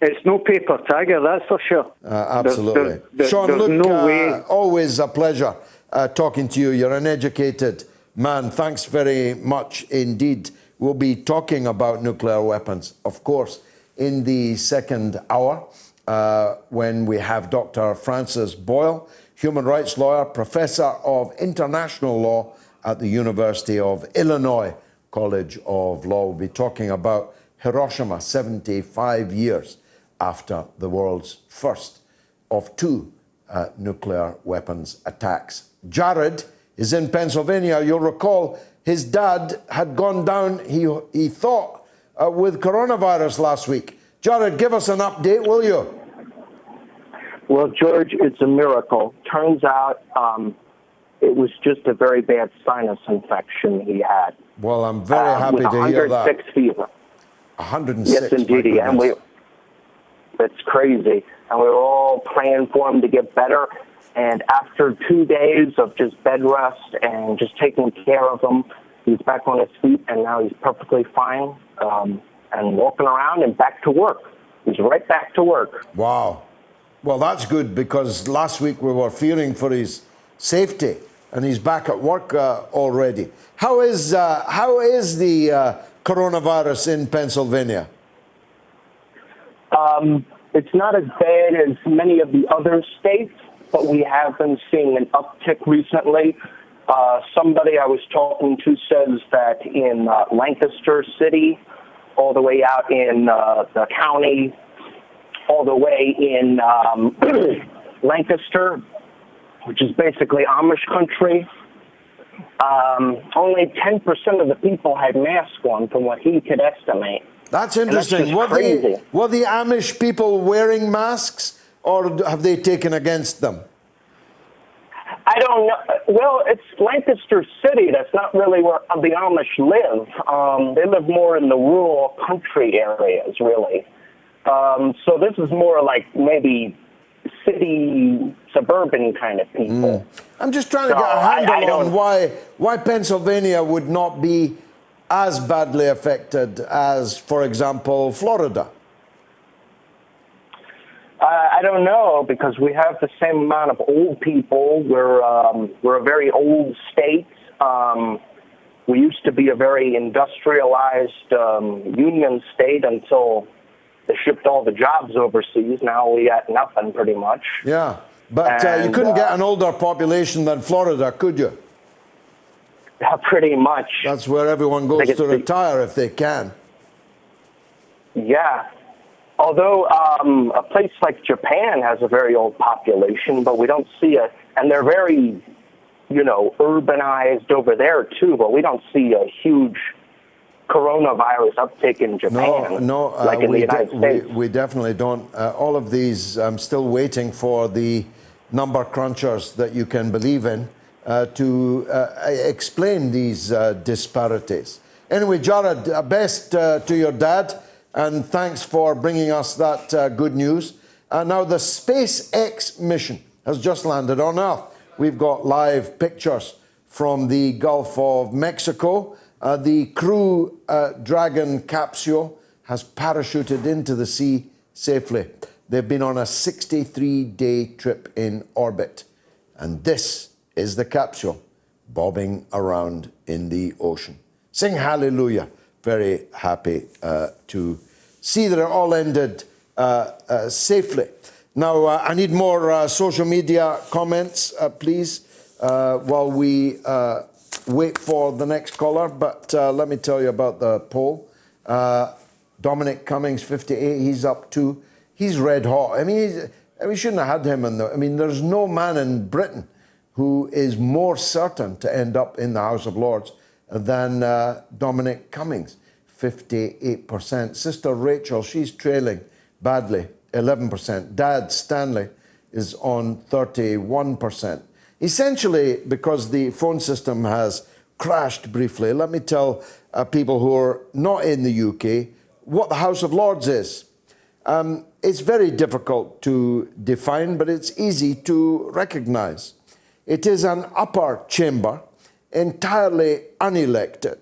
It's no paper tiger, that's for sure. Absolutely. Sean, look, no way. Always a pleasure talking to you. You're an educated man. Thanks very much indeed. We'll be talking about nuclear weapons, of course, in the second hour when we have Dr. Francis Boyle, human rights lawyer, professor of international law at the University of Illinois College of Law. We'll be talking about Hiroshima, 75 years after the world's first of two nuclear weapons attacks. Jared is in Pennsylvania. You'll recall his dad had gone down, he thought, with coronavirus last week. Jared, give us an update, will you? Well, George, it's a miracle. Turns out it was just a very bad sinus infection he had. Well, I'm very happy to hear that. 106 fever. 106. Yes, indeed. And it's crazy. And we were all praying for him to get better. And after 2 days of just bed rest and just taking care of him, he's back on his feet, and now he's perfectly fine and walking around and back to work. He's right back to work. Wow. Well, that's good, because last week we were fearing for his safety, and he's back at work already. How is the coronavirus in Pennsylvania? It's not as bad as many of the other states, but we have been seeing an uptick recently. Somebody I was talking to says that in Lancaster City, all the way out in the county, all the way in Lancaster, which is basically Amish country, only 10% of the people had masks on, from what he could estimate. That's interesting. Were the Amish people wearing masks, or have they taken against them? I don't know. Well, it's Lancaster City. That's not really where the Amish live. They live more in the rural country areas, really. So this is more like maybe city, suburban kind of people. I'm just trying to get a handle on why Pennsylvania would not be as badly affected as, for example, Florida. I don't know, because we have the same amount of old people. We're a very old state. We used to be a very industrialized union state until they shipped all the jobs overseas. Now we got nothing, pretty much. Yeah, but you couldn't get an older population than Florida, could you? Yeah, pretty much. That's where everyone goes to retire if they can. Yeah. Although a place like Japan has a very old population, but we don't see it, and they're very, urbanized over there too, but we don't see a huge coronavirus uptick in Japan, like in the United States. We definitely don't. All of these, I'm still waiting for the number crunchers that you can believe in to explain these disparities. Anyway, Jared, best to your dad, and thanks for bringing us that good news. Now, the SpaceX mission has just landed on Earth. We've got live pictures from the Gulf of Mexico. The Crew Dragon capsule has parachuted into the sea safely. They've been on a 63-day trip in orbit. And this is the capsule bobbing around in the ocean. Sing hallelujah. Very happy to see that it all ended safely. Now, I need more social media comments, please, while we wait for the next caller. But let me tell you about the poll. Dominic Cummings, 58, he's up too. He's red hot. I mean, we shouldn't have had him in the... I mean, there's no man in Britain who is more certain to end up in the House of Lords than Dominic Cummings, 58%. Sister Rachel, she's trailing badly, 11%. Dad Stanley is on 31%. Essentially, because the phone system has crashed briefly, let me tell people who are not in the UK what the House of Lords is. It's very difficult to define, but it's easy to recognise. It is an upper chamber, entirely unelected,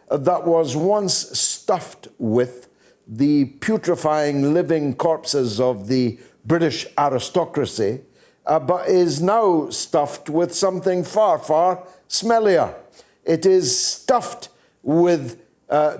that was once stuffed with the putrefying living corpses of the British aristocracy, but is now stuffed with something far, far smellier. It is stuffed with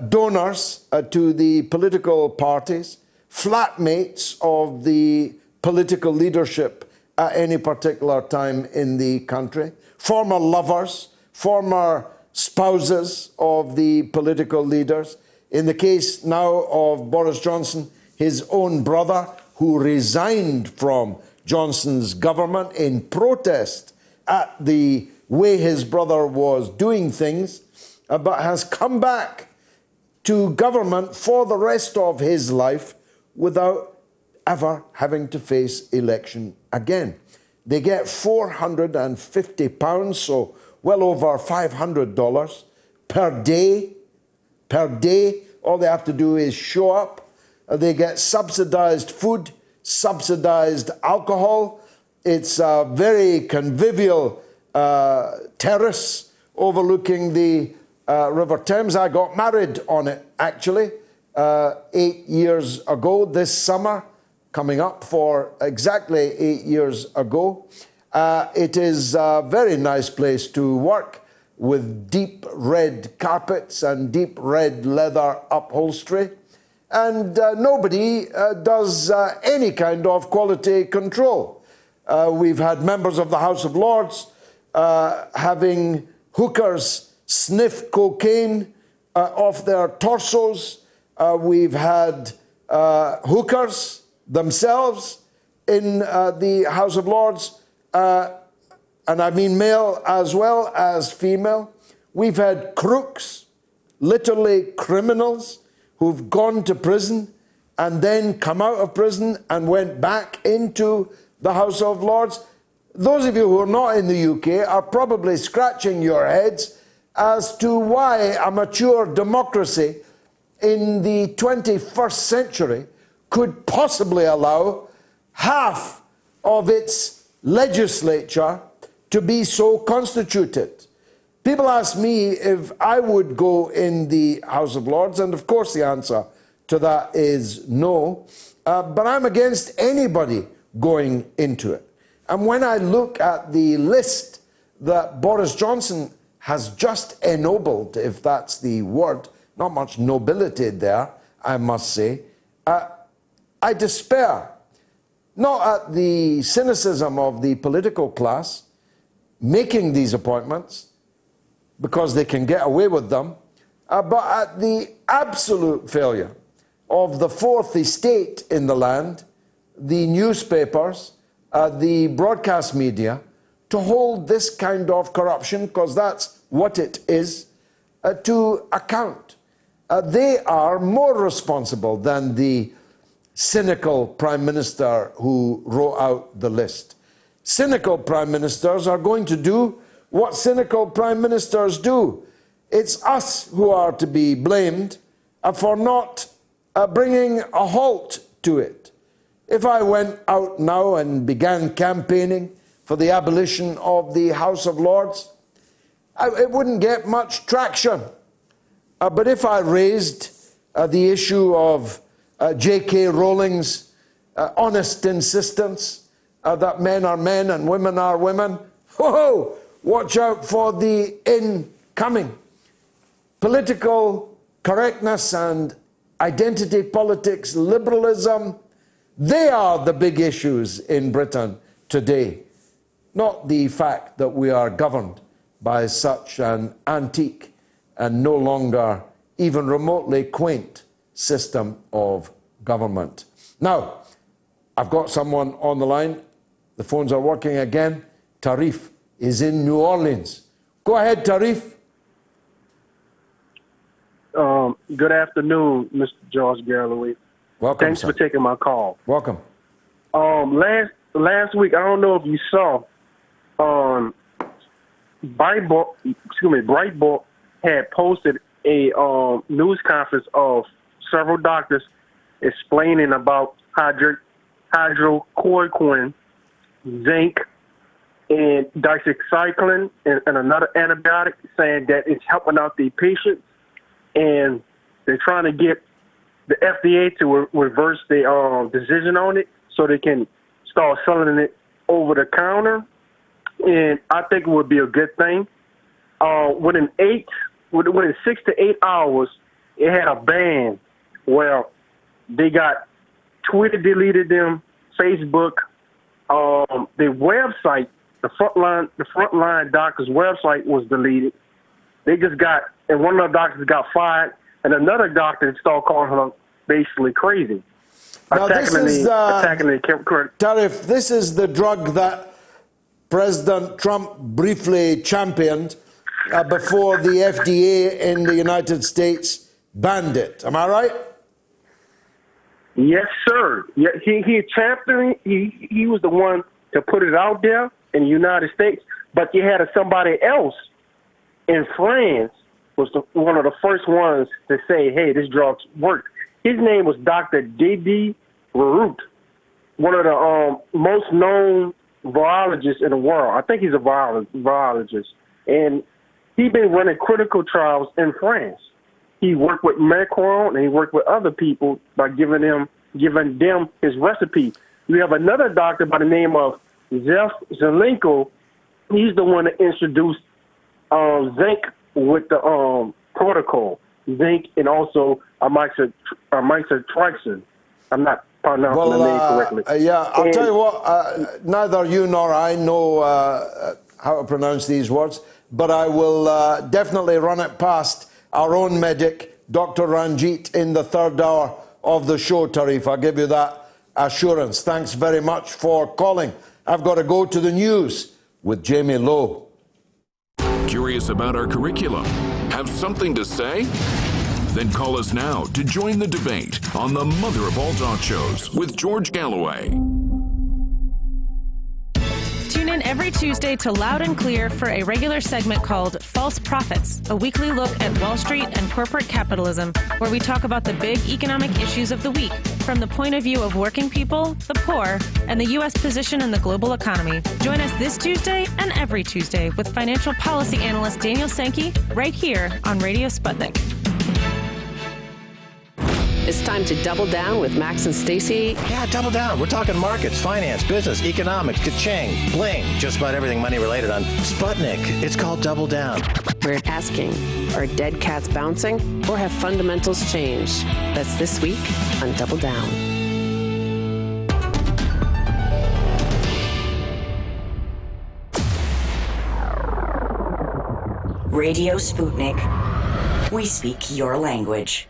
donors to the political parties, flatmates of the political leadership at any particular time in the country, former lovers, former spouses of the political leaders. In the case now of Boris Johnson, his own brother, who resigned from Johnson's government in protest at the way his brother was doing things, but has come back to government for the rest of his life without ever having to face election again. They get £450, so well over $500 per day. Per day, all they have to do is show up. They get subsidized food, subsidized alcohol. It's a very convivial terrace overlooking the River Thames. I got married on it, actually, 8 years ago this summer, coming up for exactly 8 years ago. It is a very nice place to work with deep red carpets and deep red leather upholstery. And nobody does any kind of quality control. We've had members of the House of Lords having hookers sniff cocaine off their torsos. We've had hookers themselves in the House of Lords, and I mean male as well as female. We've had crooks, literally criminals, who've gone to prison and then come out of prison and went back into the House of Lords. Those of you who are not in the UK are probably scratching your heads as to why a mature democracy in the 21st century could possibly allow half of its legislature to be so constituted. People ask me if I would go in the House of Lords, and of course the answer to that is no, but I'm against anybody going into it. And when I look at the list that Boris Johnson has just ennobled, if that's the word, not much nobility there, I must say, I despair, not at the cynicism of the political class making these appointments because they can get away with them, but at the absolute failure of the fourth estate in the land, the newspapers, the broadcast media, to hold this kind of corruption, because that's what it is, to account. They are more responsible than the cynical Prime Minister who wrote out the list. Cynical Prime Ministers are going to do what cynical Prime Ministers do. It's us who are to be blamed for not bringing a halt to it. If I went out now and began campaigning for the abolition of the House of Lords, it wouldn't get much traction. But if I raised the issue of J.K. Rowling's honest insistence that men are men and women are women, whoa, watch out for the incoming. Political correctness and identity politics, liberalism, they are the big issues in Britain today, not the fact that we are governed by such an antique and no longer even remotely quaint system of government. Now, I've got someone on the line. The phones are working again. Tarif is in New Orleans. Go ahead, Tarif. Good afternoon, Mr. George Galloway. Welcome, Thanks sir. for taking my call. Welcome. Last week, I don't know if you saw, Breitbart had posted a news conference of several doctors explaining about hydrochloroquine, zinc, and doxycycline, and another antibiotic, saying that it's helping out the patients, and they're trying to get the FDA to reverse the decision on it so they can start selling it over the counter. And I think it would be a good thing. Within 6 to 8 hours, it had a ban where they got Twitter deleted them, Facebook, the website, the frontline doctor's website was deleted. They just got, and one of the doctors got fired and another doctor started calling her basically crazy. Now, this is Tariff, this is the drug that President Trump briefly championed before the FDA in the United States banned it. Am I right? Yes, sir. Yeah, he championed. He was the one to put it out there in the United States. But you had somebody else in France was one of the first ones to say, "Hey, this drug worked." His name was Dr. Didier Raoult, one of the most known virologists in the world. I think he's a virologist, and he's been running critical trials in France. He worked with Macron and he worked with other people by giving them his recipe. We have another doctor by the name of Zelenko. He's the one that introduced zinc with the protocol, zinc and also amitriptyline. I'm not pronouncing the name correctly. I'll tell you what, neither you nor I know how to pronounce these words, but I will definitely run it past our own medic, Dr. Ranjeet, in the third hour of the show, Tarif. I'll give you that assurance. Thanks very much for calling. I've got to go to the news with Jamie Lowe. Curious about our curriculum? Have something to say? Then call us now to join the debate on the mother of all talk shows with George Galloway. Tune in every Tuesday to Loud and Clear for a regular segment called False Prophets, a weekly look at Wall Street and corporate capitalism, where we talk about the big economic issues of the week from the point of view of working people, the poor, and the U.S. position in the global economy. Join us this Tuesday and every Tuesday with financial policy analyst Daniel Sankey right here on Radio Sputnik. It's time to double down with Max and Stacy. Yeah, double down. We're talking markets, finance, business, economics, ka-ching, bling, just about everything money related on Sputnik. It's called Double Down. We're asking, are dead cats bouncing or have fundamentals changed? That's this week on Double Down. Radio Sputnik. We speak your language.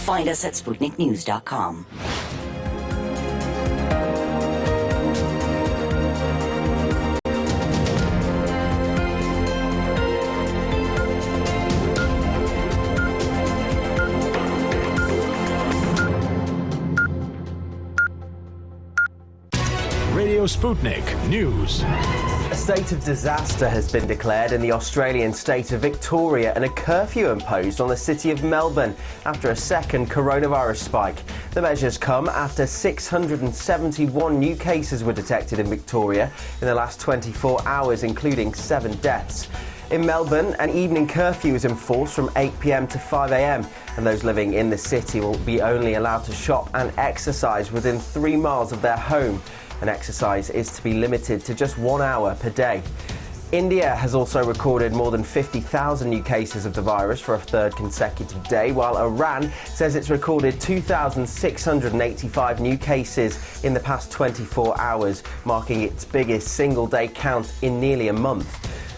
Find us at SputnikNews.com. Radio Sputnik News. A state of disaster has been declared in the Australian state of Victoria and a curfew imposed on the city of Melbourne after a second coronavirus spike. The measures come after 671 new cases were detected in Victoria in the last 24 hours, including 7 deaths. In Melbourne, an evening curfew is enforced from 8 p.m. to 5 a.m. and those living in the city will be only allowed to shop and exercise within 3 miles of their home. And exercise is to be limited to just 1 hour per day. India has also recorded more than 50,000 new cases of the virus for a third consecutive day, while Iran says it's recorded 2,685 new cases in the past 24 hours, marking its biggest single-day count in nearly a month.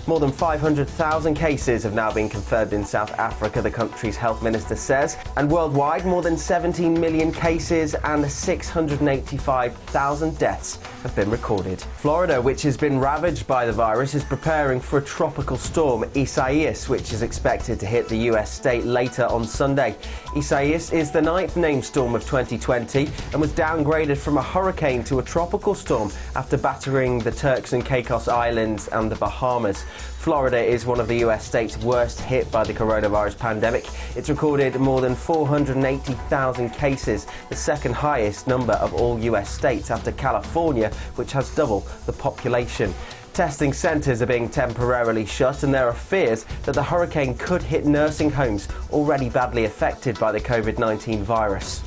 More than 500,000 cases have now been confirmed in South Africa, the country's health minister says. And worldwide, more than 17 million cases and 685,000 deaths have been recorded. Florida, which has been ravaged by the virus, is preparing for a tropical storm, Isaias, which is expected to hit the US state later on Sunday. Isaias is the 9th named storm of 2020 and was downgraded from a hurricane to a tropical storm after battering the Turks and Caicos Islands and the Bahamas. Florida is one of the US states worst hit by the coronavirus pandemic. It's recorded more than 480,000 cases, the second highest number of all US states after California, which has double the population. Testing centres are being temporarily shut, and there are fears that the hurricane could hit nursing homes already badly affected by the COVID-19 virus.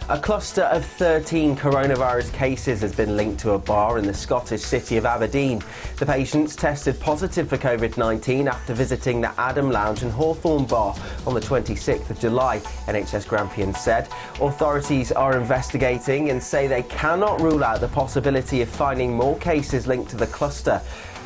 A cluster of 13 coronavirus cases has been linked to a bar in the Scottish city of Aberdeen. The patients tested positive for COVID-19 after visiting the Adam Lounge and Hawthorne Bar on the 26th of July, NHS Grampian said. Authorities are investigating and say they cannot rule out the possibility of finding more cases linked to the cluster.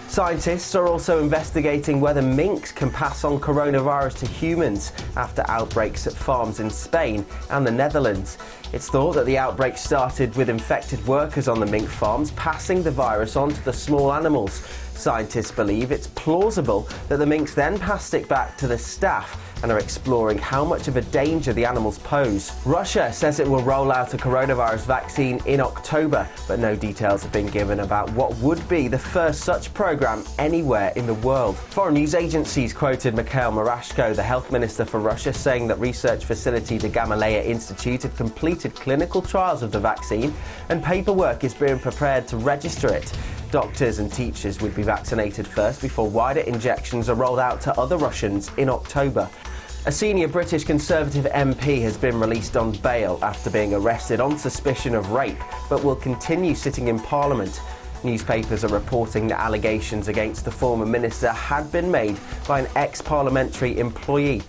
Scientists are also investigating whether minks can pass on coronavirus to humans after outbreaks at farms in Spain and the Netherlands. It's thought that the outbreak started with infected workers on the mink farms passing the virus on to the small animals. Scientists believe it's plausible that the minks then passed it back to the staff and are exploring how much of a danger the animals pose. Russia says it will roll out a coronavirus vaccine in October, but no details have been given about what would be the first such program anywhere in the world. Foreign news agencies quoted Mikhail Murashko, the health minister for Russia, saying that research facility the Gamaleya Institute had completed clinical trials of the vaccine and paperwork is being prepared to register it. Doctors and teachers would be vaccinated first before wider injections are rolled out to other Russians in October. A senior British Conservative MP has been released on bail after being arrested on suspicion of rape, but will continue sitting in Parliament. Newspapers are reporting that allegations against the former minister had been made by an ex-parliamentary employee.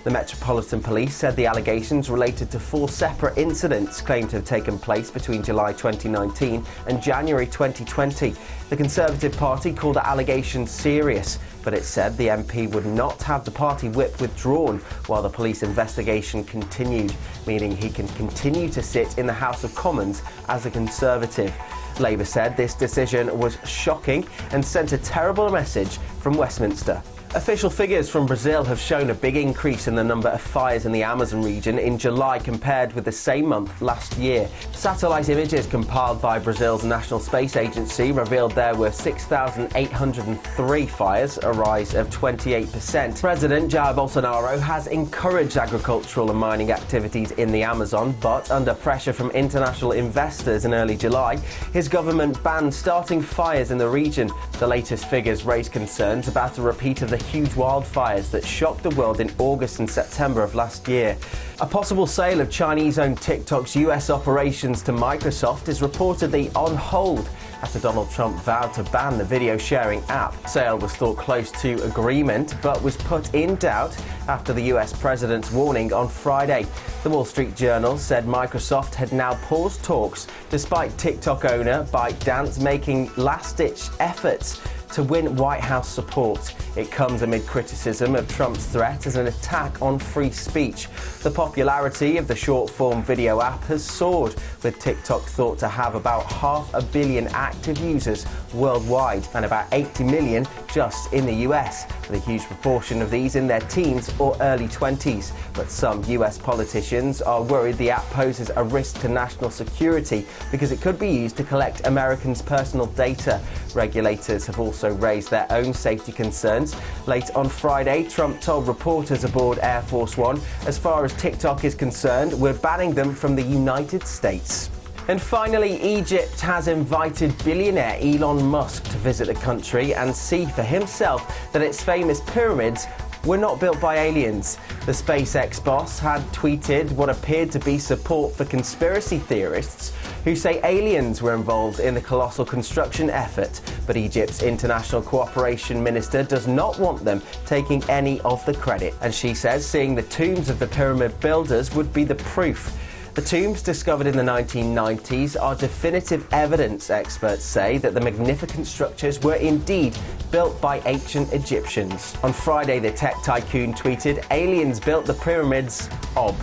The Metropolitan Police said the allegations related to 4 separate incidents claimed to have taken place between July 2019 and January 2020. The Conservative Party called the allegations serious, but it said the MP would not have the party whip withdrawn while the police investigation continued, meaning he can continue to sit in the House of Commons as a Conservative. Labour said this decision was shocking and sent a terrible message from Westminster. Official figures from Brazil have shown a big increase in the number of fires in the Amazon region in July compared with the same month last year. Satellite images compiled by Brazil's National Space Agency revealed there were 6,803 fires, a rise of 28%. President Jair Bolsonaro has encouraged agricultural and mining activities in the Amazon, but under pressure from international investors in early July, his government banned starting fires in the region. The latest figures raise concerns about a repeat of the huge wildfires that shocked the world in August and September of last year. A possible sale of Chinese-owned TikTok's US operations to Microsoft is reportedly on hold after Donald Trump vowed to ban the video-sharing app. Sale was thought close to agreement, but was put in doubt after the US president's warning on Friday. The Wall Street Journal said Microsoft had now paused talks despite TikTok owner ByteDance making last-ditch efforts to win White House support. It comes amid criticism of Trump's threat as an attack on free speech. The popularity of the short-form video app has soared, with TikTok thought to have about 500 million active users worldwide and about 80 million just in the US, with a huge proportion of these in their teens or early 20s. But some US politicians are worried the app poses a risk to national security because it could be used to collect Americans' personal data. Regulators have also raised their own safety concerns. Late on Friday, Trump told reporters aboard Air Force One, as far as TikTok is concerned, we're banning them from the United States. And finally, Egypt has invited billionaire Elon Musk to visit the country and see for himself that its famous pyramids were not built by aliens. The SpaceX boss had tweeted what appeared to be support for conspiracy theorists who say aliens were involved in the colossal construction effort, but Egypt's international cooperation minister does not want them taking any of the credit, and she says seeing the tombs of the pyramid builders would be the proof. The tombs discovered in the 1990s are definitive evidence, experts say, that the magnificent structures were indeed built by ancient Egyptians. On Friday, the tech tycoon tweeted, "Aliens built the pyramids of,"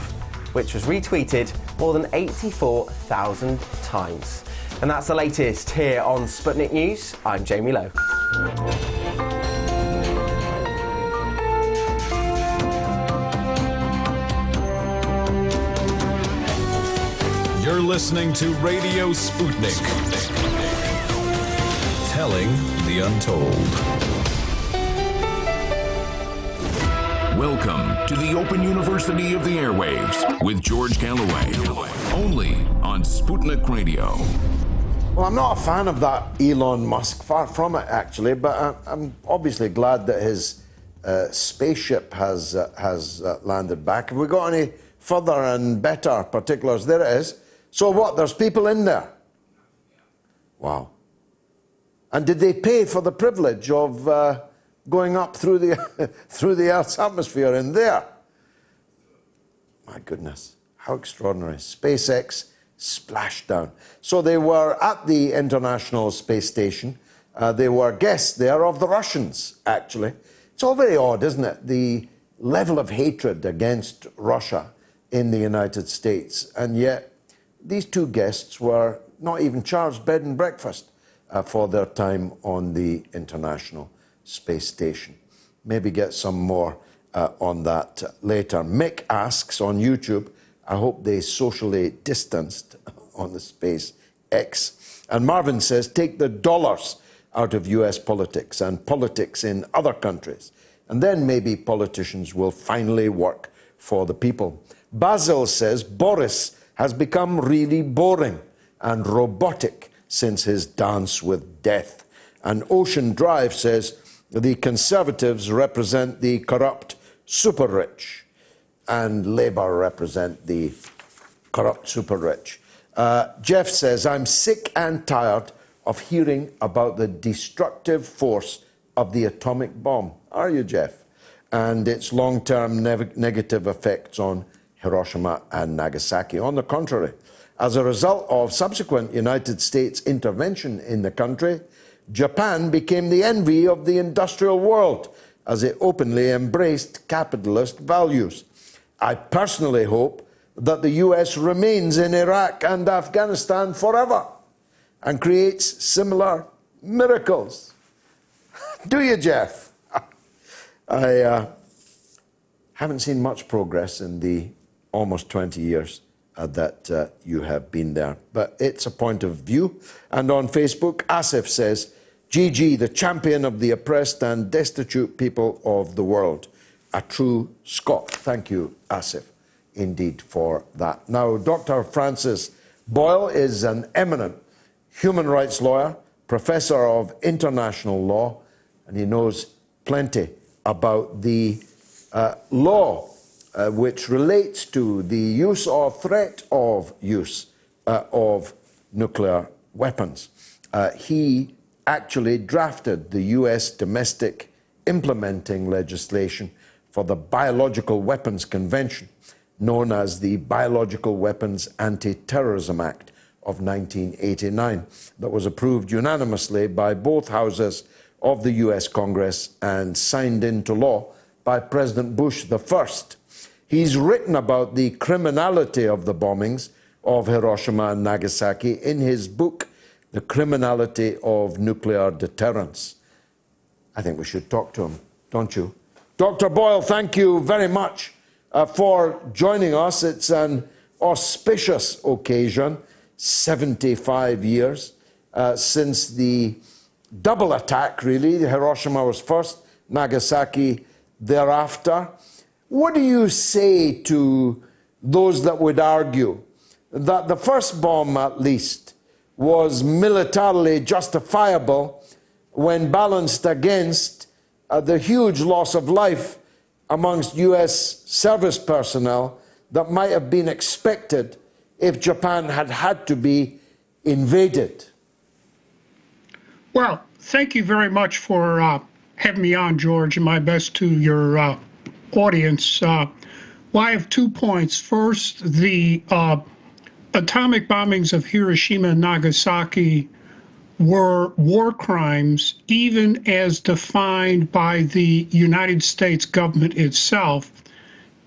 which was retweeted more than 84,000 times. And that's the latest here on Sputnik News. I'm Jamie Lowe. You're listening to Radio Sputnik. Telling the untold. Welcome to the Open University of the Airwaves with George Galloway. Only on Sputnik Radio. Well, I'm not a fan of that Elon Musk, far from it actually, but I'm obviously glad that his spaceship has landed back. Have we got any further and better particulars? There it is. So what, there's people in there? Wow. And did they pay for the privilege of going up through the through the Earth's atmosphere in there? My goodness, how extraordinary. SpaceX splashdown. So they were at the International Space Station They were guests there of the Russians, actually. It's all very odd, isn't it? The level of hatred against Russia in the United States. And yet, these two guests were not even charged bed and breakfast for their time on the International Space Station. Maybe get some more on that later. Mick asks on YouTube, I hope they socially distanced on the SpaceX. And Marvin says, take the dollars out of US politics and politics in other countries. And then maybe politicians will finally work for the people. Basil says, Boris has become really boring and robotic since his dance with death. And Ocean Drive says, the Conservatives represent the corrupt super rich, and Labour represent the corrupt super rich. Jeff says, I'm sick and tired of hearing about the destructive force of the atomic bomb. Are you, Jeff? And its long-term negative effects on Hiroshima and Nagasaki. On the contrary, as a result of subsequent United States intervention in the country, Japan became the envy of the industrial world as it openly embraced capitalist values. I personally hope that the US remains in Iraq and Afghanistan forever and creates similar miracles. Do you, Jeff? I haven't seen much progress in the almost 20 years that you have been there, but it's a point of view. And on Facebook, Asif says, GG, the champion of the oppressed and destitute people of the world. A true Scot. Thank you, Asif, indeed, for that. Now, Dr. Francis Boyle is an eminent human rights lawyer, professor of international law, and he knows plenty about the law which relates to the use or threat of use of nuclear weapons. He actually drafted the US domestic implementing legislation for the Biological Weapons Convention, known as the Biological Weapons Anti-Terrorism Act of 1989, that was approved unanimously by both houses of the US Congress and signed into law by President Bush the First. He's written about the criminality of the bombings of Hiroshima and Nagasaki in his book, The Criminality of Nuclear Deterrence. I think we should talk to him, don't you? Dr. Boyle, thank you very much for joining us. It's an auspicious occasion, 75 years since the double attack, really. Hiroshima was first, Nagasaki thereafter. What do you say to those that would argue that the first bomb, at least, was militarily justifiable when balanced against the huge loss of life amongst US service personnel that might have been expected if Japan had had to be invaded? Well, thank you very much for having me on, George, and my best to your audience. Well, I have 2 points. First, the atomic bombings of Hiroshima and Nagasaki were war crimes, even as defined by the United States government itself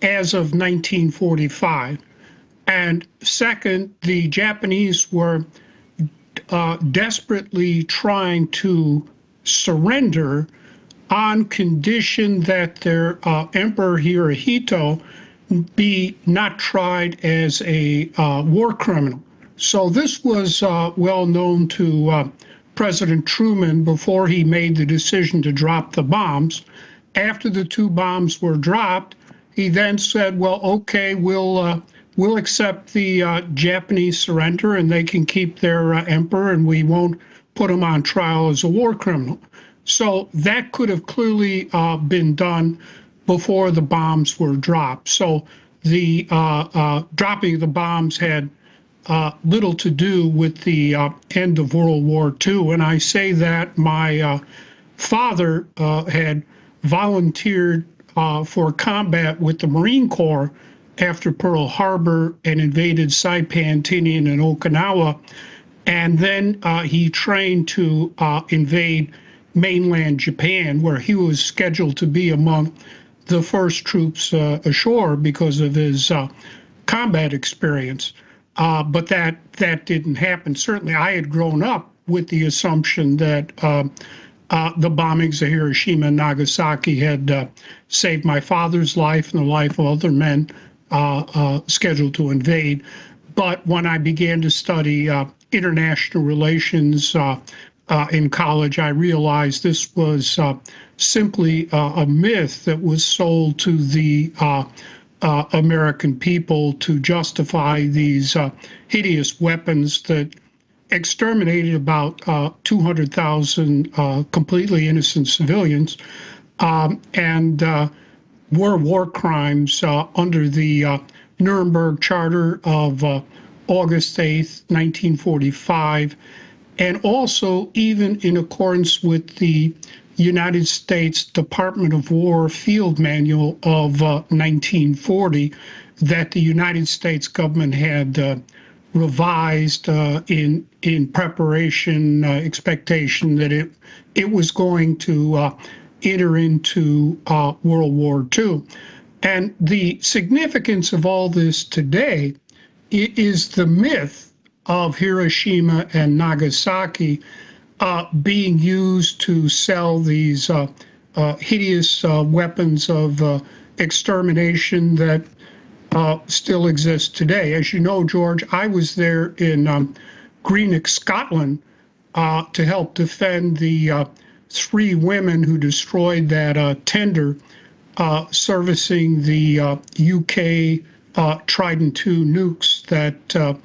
as of 1945. And second, the Japanese were desperately trying to surrender on condition that their Emperor Hirohito be not tried as a war criminal. So this was well known to President Truman before he made the decision to drop the bombs. After the 2 bombs were dropped, he then said, well, okay, we'll accept the Japanese surrender and they can keep their emperor and we won't put him on trial as a war criminal. So that could have clearly been done before the bombs were dropped. So the dropping of the bombs had little to do with the end of World War II. And I say that my father had volunteered for combat with the Marine Corps after Pearl Harbor and invaded Saipan, Tinian, and Okinawa. And then he trained to invade mainland Japan, where he was scheduled to be among the first troops ashore because of his combat experience. But that didn't happen. Certainly, I had grown up with the assumption that the bombings of Hiroshima and Nagasaki had saved my father's life and the life of other men scheduled to invade. But when I began to study international relations in college, I realized this was simply a myth that was sold to the American people to justify these hideous weapons that exterminated about 200,000 completely innocent civilians and were war crimes under the Nuremberg Charter of August 8th, 1945, and also even in accordance with the United States Department of War Field Manual of 1940 that the United States government had revised in preparation, expectation that it was going to enter into World War II. And the significance of all this today is the myth of Hiroshima and Nagasaki being used to sell these hideous weapons of extermination that still exist today. As you know, George, I was there in Greenock, Scotland, to help defend the 3 women who destroyed that tender servicing the UK Trident II nukes that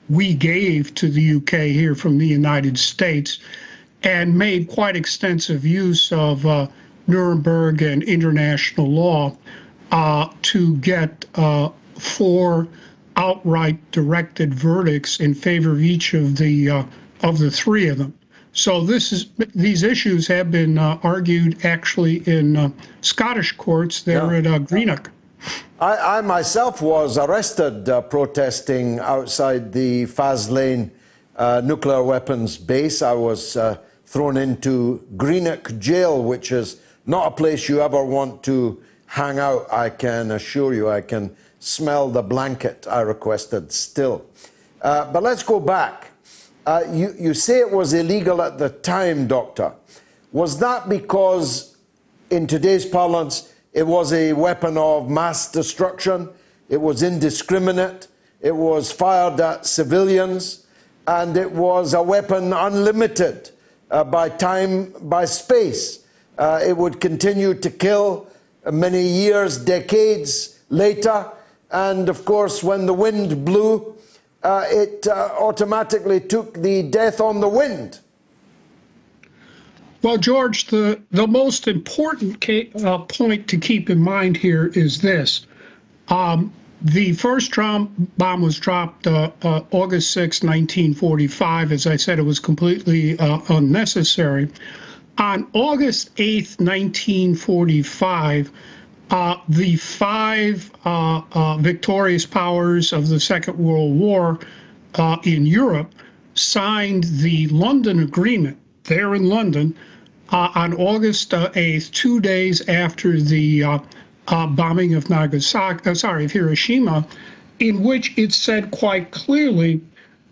we gave to the UK here from the United States, and made quite extensive use of Nuremberg and international law to get 4 outright directed verdicts in favor of each of the 3 of them. So these issues have been argued actually in Scottish courts there at Greenock. I myself was arrested protesting outside the Faslane nuclear weapons base. I was thrown into Greenock jail, which is not a place you ever want to hang out, I can assure you. I can smell the blanket I requested still. But let's go back. You say it was illegal at the time, Doctor. Was that because, in today's parlance, it was a weapon of mass destruction, it was indiscriminate, it was fired at civilians, and it was a weapon unlimited by time, by space? It would continue to kill many years, decades later, and of course when the wind blew, it automatically took the death on the wind. Well, George, the most important point to keep in mind here is this. The first bomb was dropped August 6, 1945. As I said, it was completely unnecessary. On August 8, 1945, the 5 victorious powers of the Second World War in Europe signed the London Agreement there in London on August 8th, 2 days after the bombing of Hiroshima, in which it said quite clearly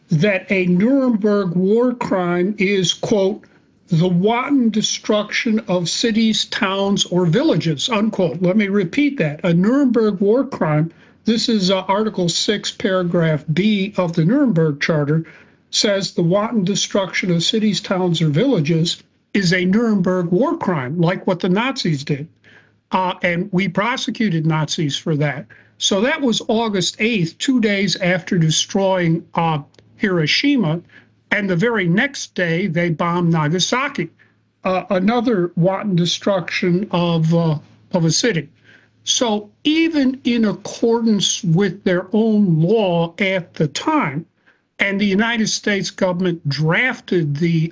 that a Nuremberg war crime is, quote, the wanton destruction of cities, towns, or villages, unquote. Let me repeat that. A Nuremberg war crime, this is Article 6, Paragraph B of the Nuremberg Charter, says the wanton destruction of cities, towns, or villages is a Nuremberg war crime, like what the Nazis did. And we prosecuted Nazis for that. So that was August 8th, 2 days after destroying Hiroshima. And the very next day, they bombed Nagasaki, another wanton destruction of a city. So even in accordance with their own law at the time, and the United States government drafted the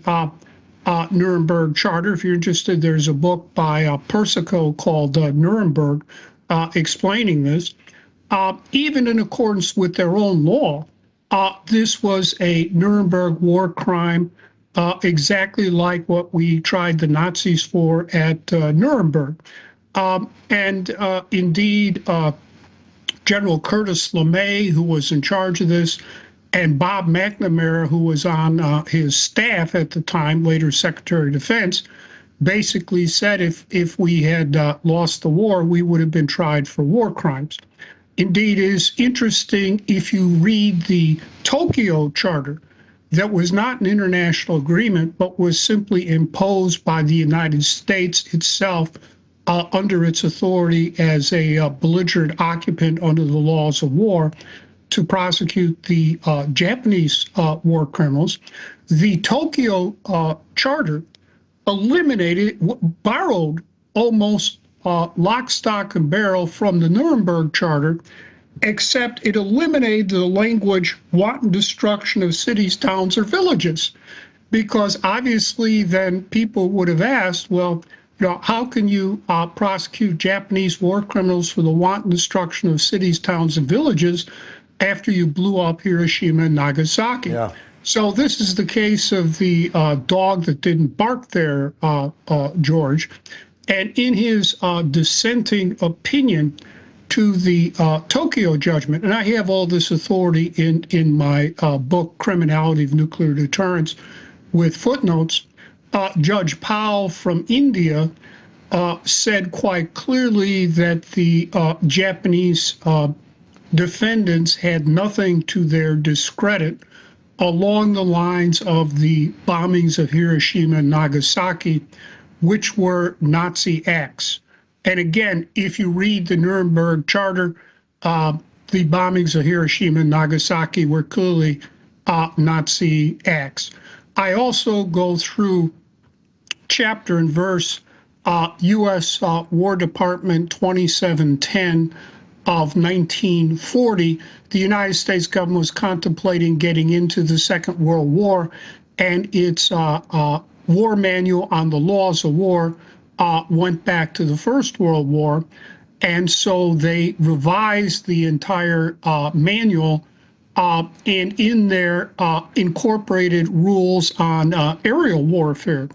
Nuremberg Charter. If you're interested, there's a book by Persico called Nuremberg explaining this. Even in accordance with their own law, This was a Nuremberg war crime, exactly like what we tried the Nazis for at Nuremberg. Indeed, General Curtis LeMay, who was in charge of this, and Bob McNamara, who was on his staff at the time, later Secretary of Defense, basically said if we had lost the war, we would have been tried for war crimes. Indeed, it is interesting if you read the Tokyo Charter, that was not an international agreement, but was simply imposed by the United States itself under its authority as a belligerent occupant under the laws of war to prosecute the Japanese war criminals. The Tokyo Charter borrowed almost lock, stock, and barrel from the Nuremberg Charter, except it eliminated the language wanton destruction of cities, towns, or villages. Because obviously then people would have asked, well, how can you prosecute Japanese war criminals for the wanton destruction of cities, towns, and villages after you blew up Hiroshima and Nagasaki? Yeah. So this is the case of the dog that didn't bark there, George. And in his dissenting opinion to the Tokyo judgment, and I have all this authority in my book, Criminality of Nuclear Deterrence, with footnotes, Judge Powell from India said quite clearly that the Japanese defendants had nothing to their discredit along the lines of the bombings of Hiroshima and Nagasaki, which were Nazi acts. And again, if you read the Nuremberg Charter, the bombings of Hiroshima and Nagasaki were clearly Nazi acts. I also go through chapter and verse U.S. War Department 2710 of 1940. The United States government was contemplating getting into the Second World War, and its war manual on the laws of war went back to the First World War, and so they revised the entire manual and in there incorporated rules on aerial warfare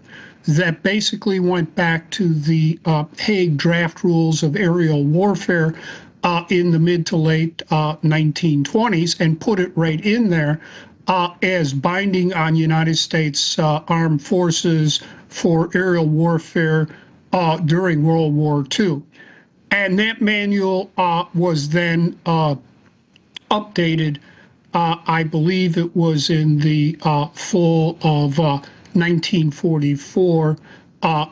that basically went back to the Hague draft rules of aerial warfare in the mid to late 1920s and put it right in there as binding on United States armed forces for aerial warfare during World War II. And that manual was then updated. I believe it was in the fall of 1944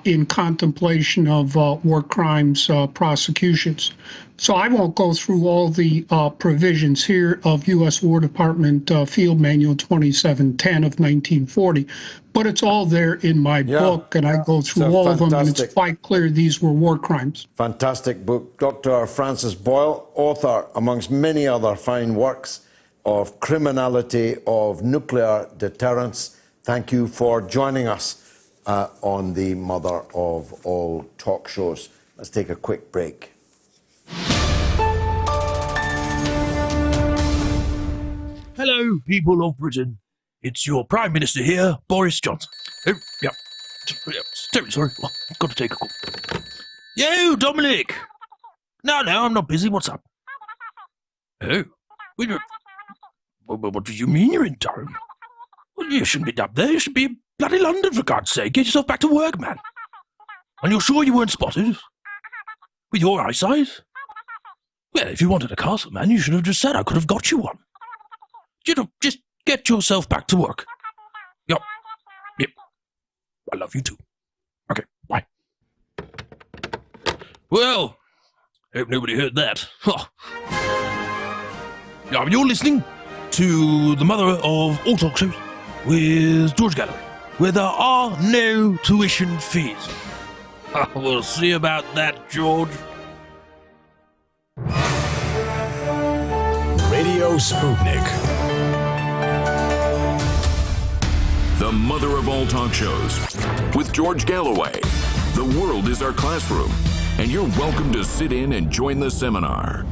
in contemplation of war crimes prosecutions. So I won't go through all the provisions here of U.S. War Department Field Manual 2710 of 1940, but it's all there in my book, and I go through all of them, and it's quite clear these were war crimes. Fantastic book. Dr. Francis Boyle, author, amongst many other fine works, of Criminality of Nuclear Deterrence. Thank you for joining us on the mother of all talk shows. Let's take a quick break. Hello, people of Britain. It's your Prime Minister here, Boris Johnson. Oh, yeah. Sorry, I've got to take a call. Yo, Dominic! No, I'm not busy. What's up? Oh, what do you mean you're in Durham? Well, you shouldn't be up there. You should be in bloody London, for God's sake. Get yourself back to work, man. And you're sure you weren't spotted? With your eyesight? Well, if you wanted a castle, man, you should have just said I could have got you one. Just get yourself back to work. Yep. I love you too. Okay, bye. Well, hope nobody heard that. Now, you're listening to the mother of all talk shows with George Galloway, where there are no tuition fees. We'll see about that, George. Radio Sputnik. The mother of all talk shows with George Galloway. The world is our classroom, and you're welcome to sit in and join the seminar.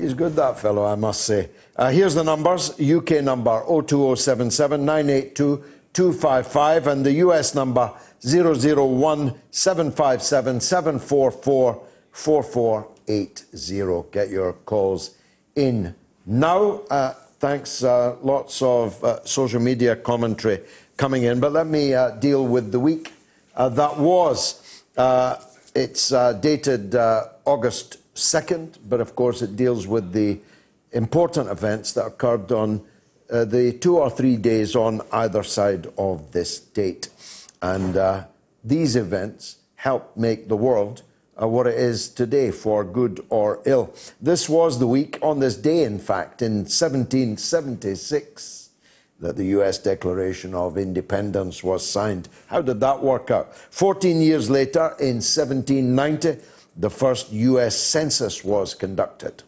He's good, that fellow, I must say. Here's the numbers. UK number 02077 982 255 and the US number 001 757 744 4480. Get your calls in now. Thanks, lots of social media commentary coming in, but let me deal with the week that was. It's dated August 2nd, but of course it deals with the important events that occurred on the 2 or 3 days on either side of this date. And these events helped make the world what it is today, for good or ill. This was the week, on this day, in fact, in 1776, that the US Declaration of Independence was signed. How did that work out? 14 years later, in 1790, the first US census was conducted.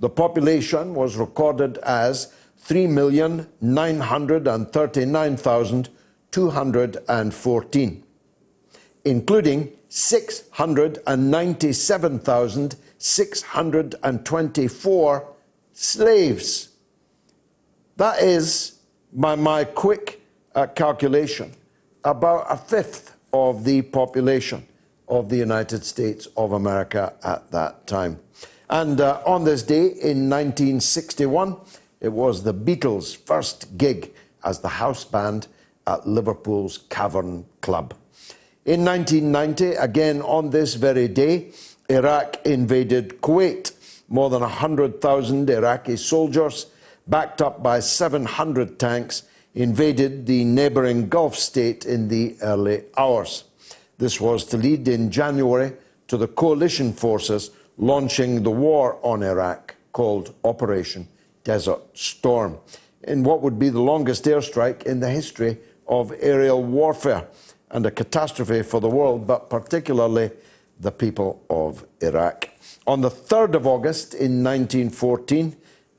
The population was recorded as 3,939,214, including 697,624 slaves. That is, by my quick calculation, about a fifth of the population of the United States of America at that time. And on this day in 1961, it was the Beatles' first gig as the house band at Liverpool's Cavern Club. In 1990, again on this very day, Iraq invaded Kuwait. More than 100,000 Iraqi soldiers, backed up by 700 tanks, invaded the neighboring Gulf state in the early hours. This was to lead in January to the coalition forces launching the war on Iraq, called Operation Desert Storm, in what would be the longest airstrike in the history of aerial warfare, and a catastrophe for the world, but particularly the people of Iraq. On the 3rd of August in 1914,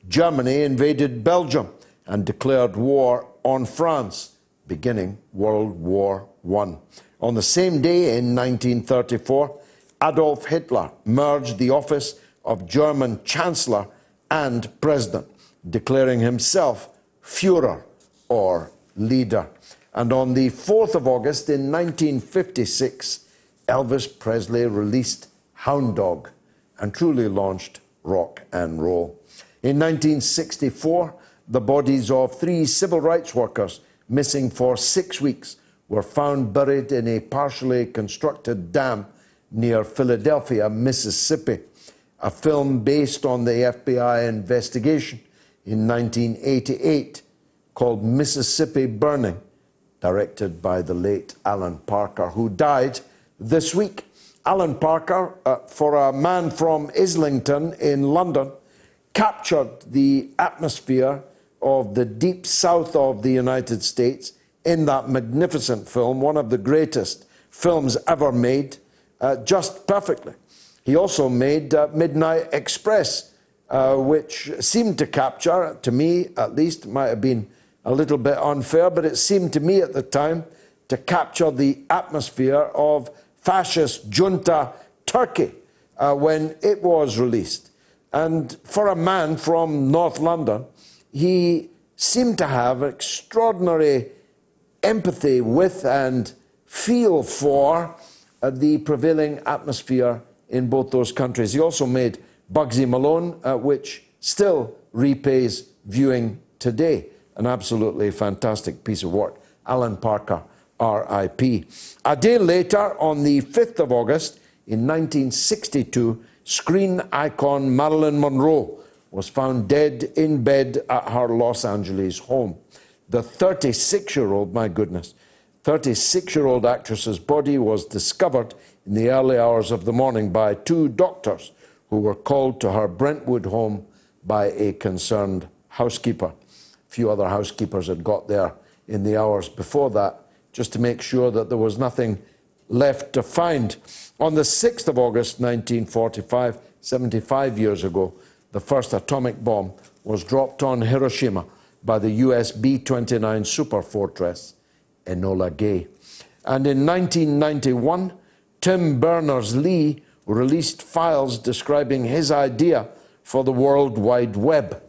Germany invaded Belgium and declared war on France, beginning World War I. On the same day in 1934, Adolf Hitler merged the office of German Chancellor and President, declaring himself Führer, or leader. And on the 4th of August in 1956, Elvis Presley released Hound Dog and truly launched rock and roll. In 1964, the bodies of 3 civil rights workers missing for 6 weeks were found buried in a partially constructed dam near Philadelphia, Mississippi. A film based on the FBI investigation in 1988 called Mississippi Burning, directed by the late Alan Parker, who died this week. Alan Parker, for a man from Islington in London, captured the atmosphere of the deep south of the United States in that magnificent film, one of the greatest films ever made, just perfectly. He also made Midnight Express, which seemed to capture, to me at least, might have been a little bit unfair, but it seemed to me at the time to capture the atmosphere of fascist junta Turkey when it was released. And for a man from North London, he seemed to have extraordinary empathy with and feel for the prevailing atmosphere in both those countries. He also made Bugsy Malone, which still repays viewing today. An absolutely fantastic piece of work. Alan Parker, R.I.P. A day later, on the 5th of August, in 1962, screen icon Marilyn Monroe was found dead in bed at her Los Angeles home. The 36-year-old, my goodness, 36-year-old actress's body was discovered in the early hours of the morning by 2 doctors who were called to her Brentwood home by a concerned housekeeper. A few other housekeepers had got there in the hours before that, just to make sure that there was nothing left to find. On the 6th of August 1945, 75 years ago, the first atomic bomb was dropped on Hiroshima by the US B-29 superfortress Enola Gay. And in 1991, Tim Berners-Lee released files describing his idea for the World Wide Web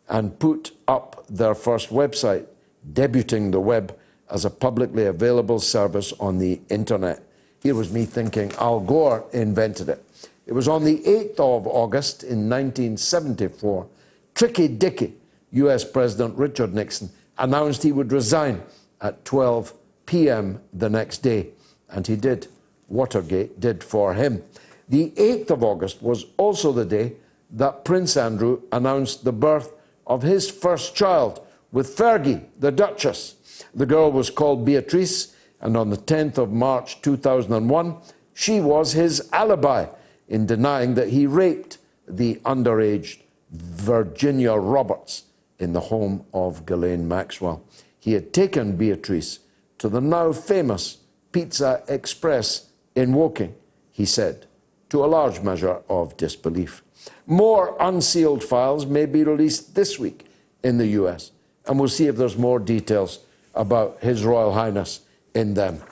and put up their first website, debuting the web as a publicly available service on the internet. Here was me thinking Al Gore invented it. It was on the 8th of August in 1974, Tricky Dicky, US President Richard Nixon, announced he would resign at 12 p.m. the next day, and he did. Watergate did for him. The 8th of August was also the day that Prince Andrew announced the birth of his first child with Fergie, the Duchess. The girl was called Beatrice, and on the 10th of March 2001, she was his alibi in denying that he raped the underage Virginia Roberts in the home of Ghislaine Maxwell. He had taken Beatrice to the now famous Pizza Express in Woking, he said, to a large measure of disbelief. More unsealed files may be released this week in the US, and we'll see if there's more details about His Royal Highness in them.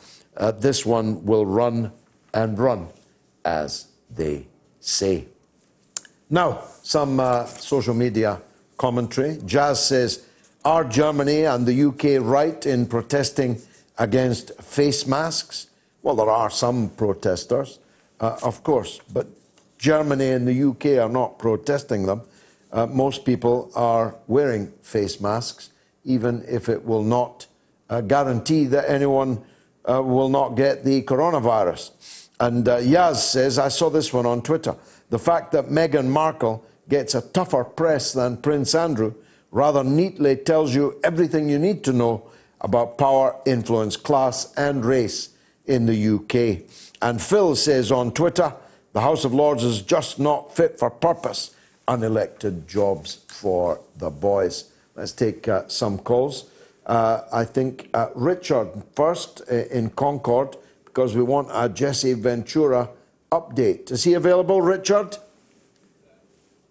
This one will run and run, as they say. Now, some social media commentary. Jazz says, are Germany and the UK right in protesting against face masks? Well, there are some protesters, of course, but Germany and the UK are not protesting them. Most people are wearing face masks, even if it will not guarantee that anyone will not get the coronavirus. And Yaz says, I saw this one on Twitter, the fact that Meghan Markle gets a tougher press than Prince Andrew rather neatly tells you everything you need to know about power, influence, class and race in the UK. And Phil says on Twitter, the House of Lords is just not fit for purpose. Unelected jobs for the boys. Let's take some calls. I think Richard first in Concord, because we want a Jesse Ventura update. Is he available, Richard?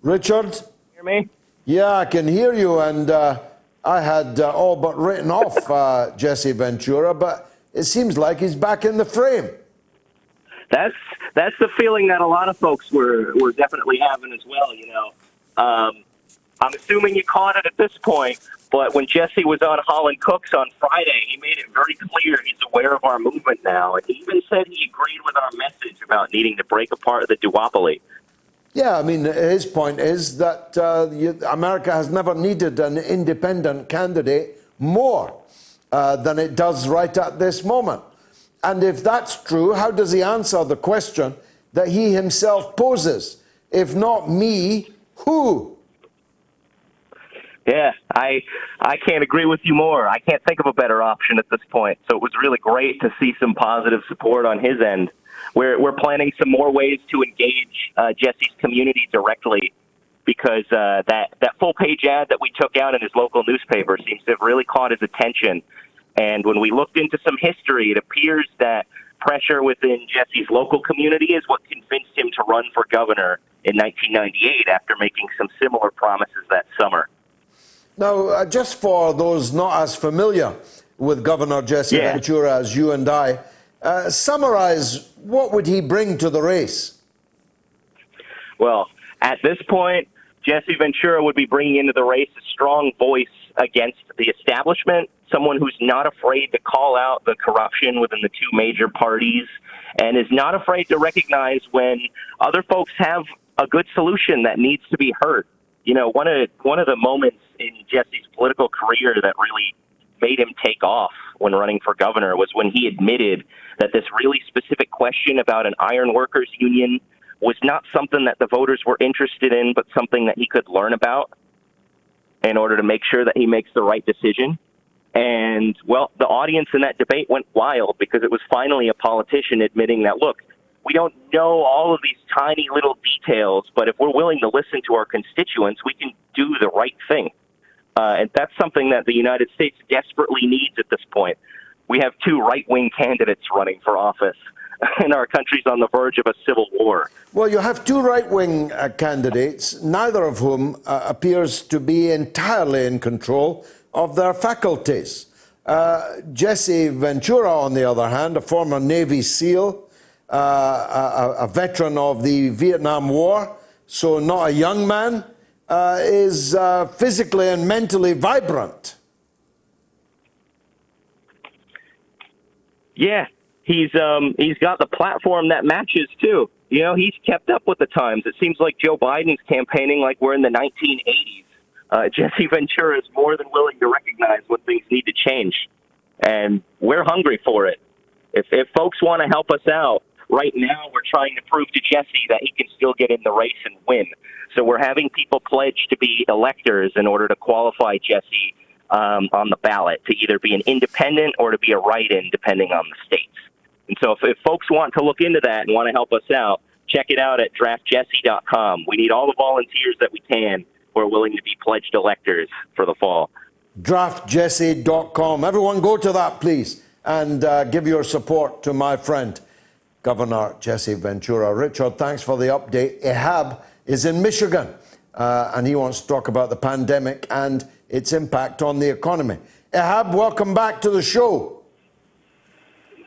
Richard? Hear me? Yeah, I can hear you, and I had all but written off Jesse Ventura, but it seems like he's back in the frame. That's the feeling that a lot of folks were definitely having as well, you know. I'm assuming you caught it at this point, but when Jesse was on Holland Cooks on Friday, he made it very clear he's aware of our movement now, and he even said he agreed with our message about needing to break apart the duopoly. Yeah, I mean, his point is that America has never needed an independent candidate more than it does right at this moment. And if that's true, how does he answer the question that he himself poses? If not me, who? Yeah, I can't agree with you more. I can't think of a better option at this point. So it was really great to see some positive support on his end. We're planning some more ways to engage Jesse's community directly, because that full-page ad that we took out in his local newspaper seems to have really caught his attention. And when we looked into some history, it appears that pressure within Jesse's local community is what convinced him to run for governor in 1998 after making some similar promises that summer. Now, just for those not as familiar with Governor Jesse Ventura as you and I, summarize, what would he bring to the race? Well, at this point, Jesse Ventura would be bringing into the race a strong voice against the establishment, someone who's not afraid to call out the corruption within the two major parties, and is not afraid to recognize when other folks have a good solution that needs to be heard. You know, one of the moments in Jesse's political career that really made him take off when running for governor was when he admitted that this really specific question about an iron workers union was not something that the voters were interested in, but something that he could learn about in order to make sure that he makes the right decision. And, well, the audience in that debate went wild because it was finally a politician admitting that, look, we don't know all of these tiny little details, but if we're willing to listen to our constituents, we can do the right thing. And that's something that the United States desperately needs at this point. We have two right-wing candidates running for office, and our country's on the verge of a civil war. Well, you have two right-wing candidates, neither of whom appears to be entirely in control of their faculties. Jesse Ventura, on the other hand, a former Navy SEAL, a veteran of the Vietnam War, so not a young man, is physically and mentally vibrant. Yeah, he's got the platform that matches too. You know, he's kept up with the times. It seems like Joe Biden's campaigning like we're in the 1980s. Jesse Ventura is more than willing to recognize when things need to change, and we're hungry for it. If folks want to help us out, right now we're trying to prove to Jesse that he can still get in the race and win. So we're having people pledge to be electors in order to qualify Jesse on the ballot to either be an independent or to be a write-in, depending on the states. And so if folks want to look into that and want to help us out, check it out at draftjesse.com. We need all the volunteers that we can who are willing to be pledged electors for the fall. Draftjesse.com. Everyone go to that, please, and give your support to my friend, Governor Jesse Ventura. Richard, thanks for the update. Ehab is in Michigan, and he wants to talk about the pandemic and its impact on the economy. Ehab, welcome back to the show.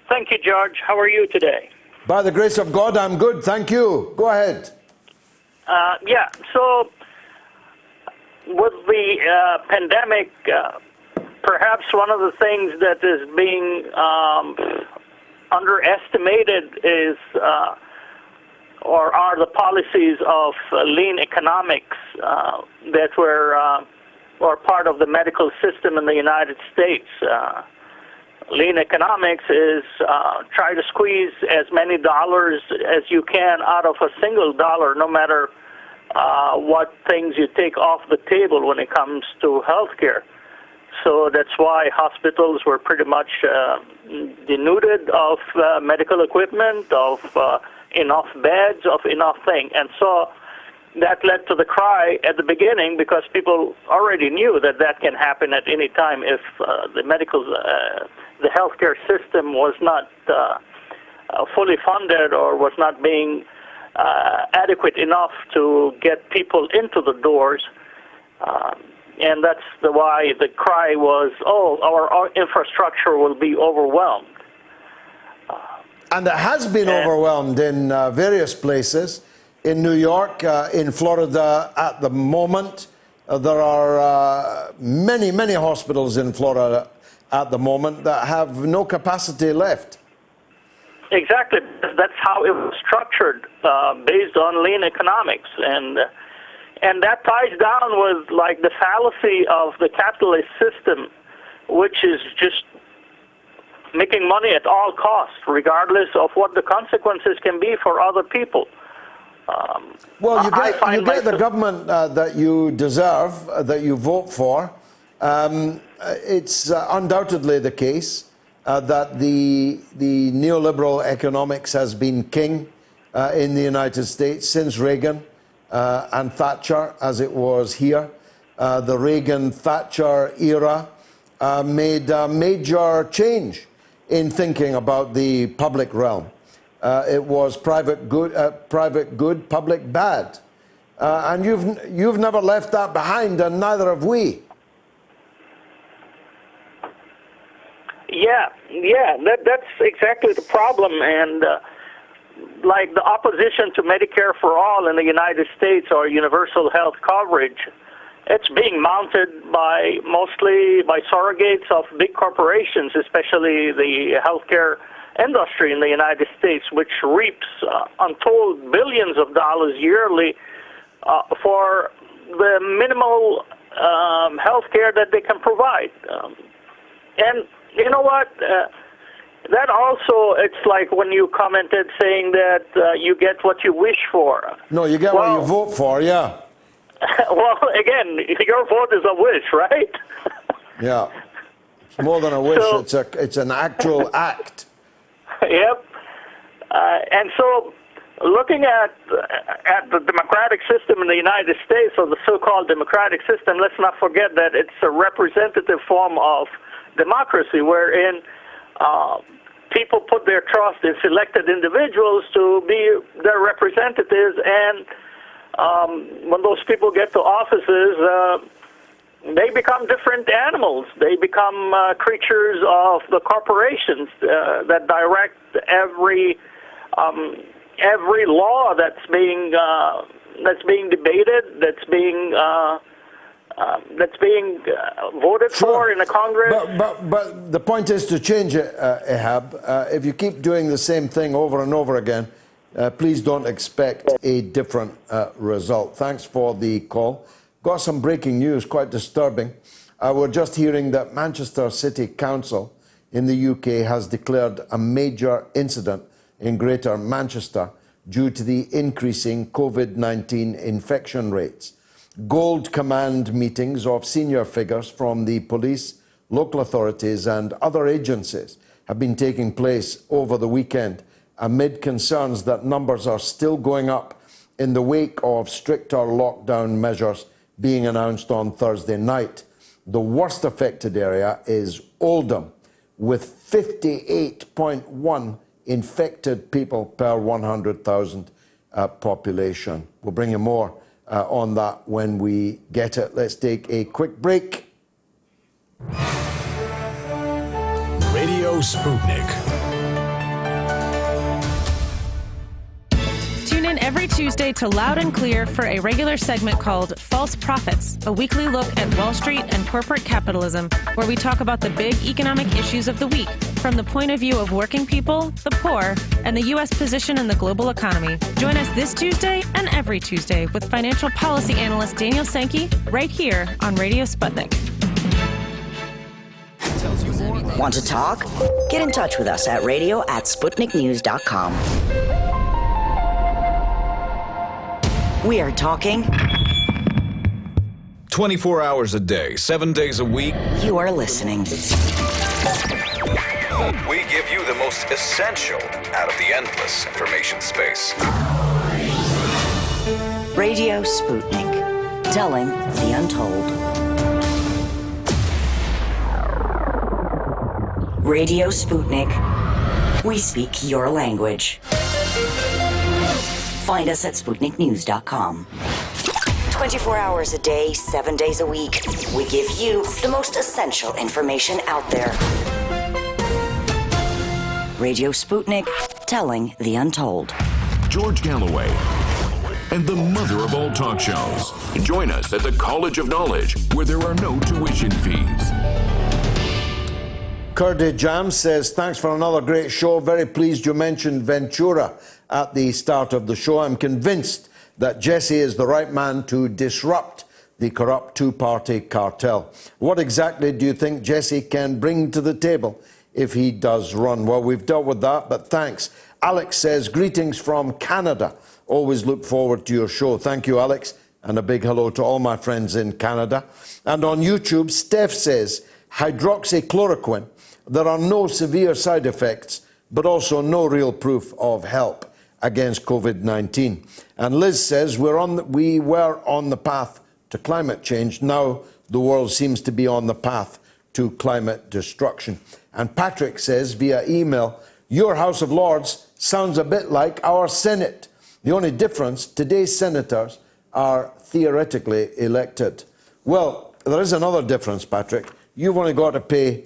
Thank you, George. How are you today? By the grace of God, I'm good. Thank you. Go ahead. So with the pandemic, perhaps one of the things that is being underestimated is or are the policies of lean economics that were part of the medical system in the United States. Lean economics is try to squeeze as many dollars as you can out of a single dollar, no matter what things you take off the table when it comes to healthcare. So that's why hospitals were pretty much denuded of medical equipment, of enough beds, of enough things. And so that led to the cry at the beginning, because people already knew that that can happen at any time if the healthcare system was not fully funded or was not being adequate enough to get people into the doors. And that's why the cry was, our infrastructure will be overwhelmed. And it has been overwhelmed in various places. In New York, in Florida at the moment, there are many, many hospitals in Florida at the moment that have no capacity left. Exactly. That's how it was structured, based on lean economics. And that ties down with like the fallacy of the capitalist system, which is just making money at all costs, regardless of what the consequences can be for other people. Well, you get the government that you deserve, that you vote for. It's undoubtedly the case that the neoliberal economics has been king in the United States since Reagan and Thatcher, as it was here. The Reagan-Thatcher era made a major change in thinking about the public realm. It was private good, public bad. And you've never left that behind, and neither have we. Yeah, that's exactly the problem. And like the opposition to Medicare for all in the United States, or universal health coverage, it's being mounted mostly by surrogates of big corporations, especially the healthcare industry in the United States, which reaps untold billions of dollars yearly for the minimal health care that they can provide. And you know what? That also, it's like when you commented saying that you get what you wish for. No, you get what you vote for, yeah. Well, again, your vote is a wish, right? Yeah. It's more than a wish, it's an actual act. Yep. And so looking at the democratic system in the United States, or the so-called democratic system, let's not forget that it's a representative form of democracy, wherein people put their trust in selected individuals to be their representatives, and when those people get to offices, they become different animals. They become creatures of the corporations that direct every law that's being being debated, that's being voted for in the Congress. But the point is to change it, Ahab. If you keep doing the same thing over and over again, please don't expect a different result. Thanks for the call. Got some breaking news, quite disturbing. We're just hearing that Manchester City Council in the UK has declared a major incident in Greater Manchester due to the increasing COVID-19 infection rates. Gold Command meetings of senior figures from the police, local authorities and other agencies have been taking place over the weekend amid concerns that numbers are still going up in the wake of stricter lockdown measures being announced on Thursday night. The worst affected area is Oldham, with 58.1 infected people per 100,000 population. We'll bring you more on that when we get it. Let's take a quick break. Radio Sputnik. Tune in every Tuesday to Loud and Clear for a regular segment called False Prophets, a weekly look at Wall Street and corporate capitalism, where we talk about the big economic issues of the week from the point of view of working people, the poor, and the U.S. position in the global economy. Join us this Tuesday and every Tuesday with financial policy analyst Daniel Sankey right here on Radio Sputnik. Want to talk? Get in touch with us at radio@sputniknews.com. We are talking 24 hours a day, 7 days a week. You are listening. We give you the most essential out of the endless information space. Radio Sputnik, telling the untold. Radio Sputnik, we speak your language. Find us at SputnikNews.com. 24 hours a day, 7 days a week, we give you the most essential information out there. Radio Sputnik, telling the untold. George Galloway and the mother of all talk shows. Join us at the College of Knowledge, where there are no tuition fees. Curdy Jam says, thanks for another great show. Very pleased you mentioned Ventura at the start of the show. I'm convinced that Jesse is the right man to disrupt the corrupt two-party cartel. What exactly do you think Jesse can bring to the table if he does run? Well, we've dealt with that, but thanks. Alex says, greetings from Canada. Always look forward to your show. Thank you, Alex, and a big hello to all my friends in Canada. And on YouTube, Steph says, hydroxychloroquine. There are no severe side effects, but also no real proof of help against COVID-19. And Liz says, we were on the path to climate change. Now the world seems to be on the path to climate destruction. And Patrick says via email, your House of Lords sounds a bit like our Senate. The only difference, today's senators are theoretically elected. Well, there is another difference, Patrick. You've only got to pay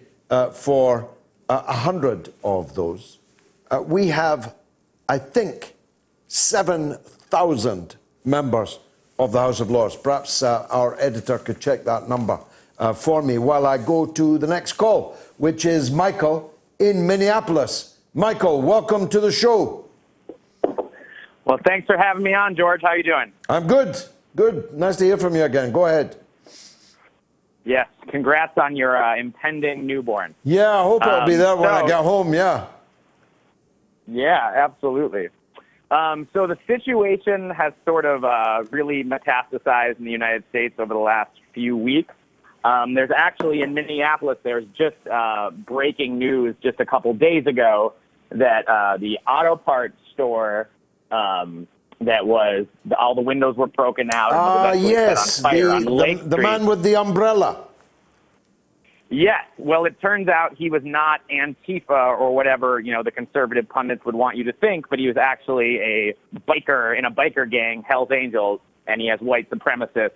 for 100 of those. We have, I think, 7,000 members of the House of Lords. Perhaps our editor could check that number for me while I go to the next call, which is Michael in Minneapolis. Michael, welcome to the show. Well, thanks for having me on, George. How are you doing? I'm good. Good. Nice to hear from you again. Go ahead. Yes. Congrats on your impending newborn. Yeah, I hope I'll be there when I get home, yeah. Yeah, absolutely. So the situation has sort of really metastasized in the United States over the last few weeks. There's actually in Minneapolis, there's just breaking news just a couple days ago that the auto parts store that was, all the windows were broken out. Yes, the man with the umbrella. Yes. Well, it turns out he was not Antifa or whatever, the conservative pundits would want you to think, but he was actually a biker in a biker gang, Hells Angels, and he has white supremacist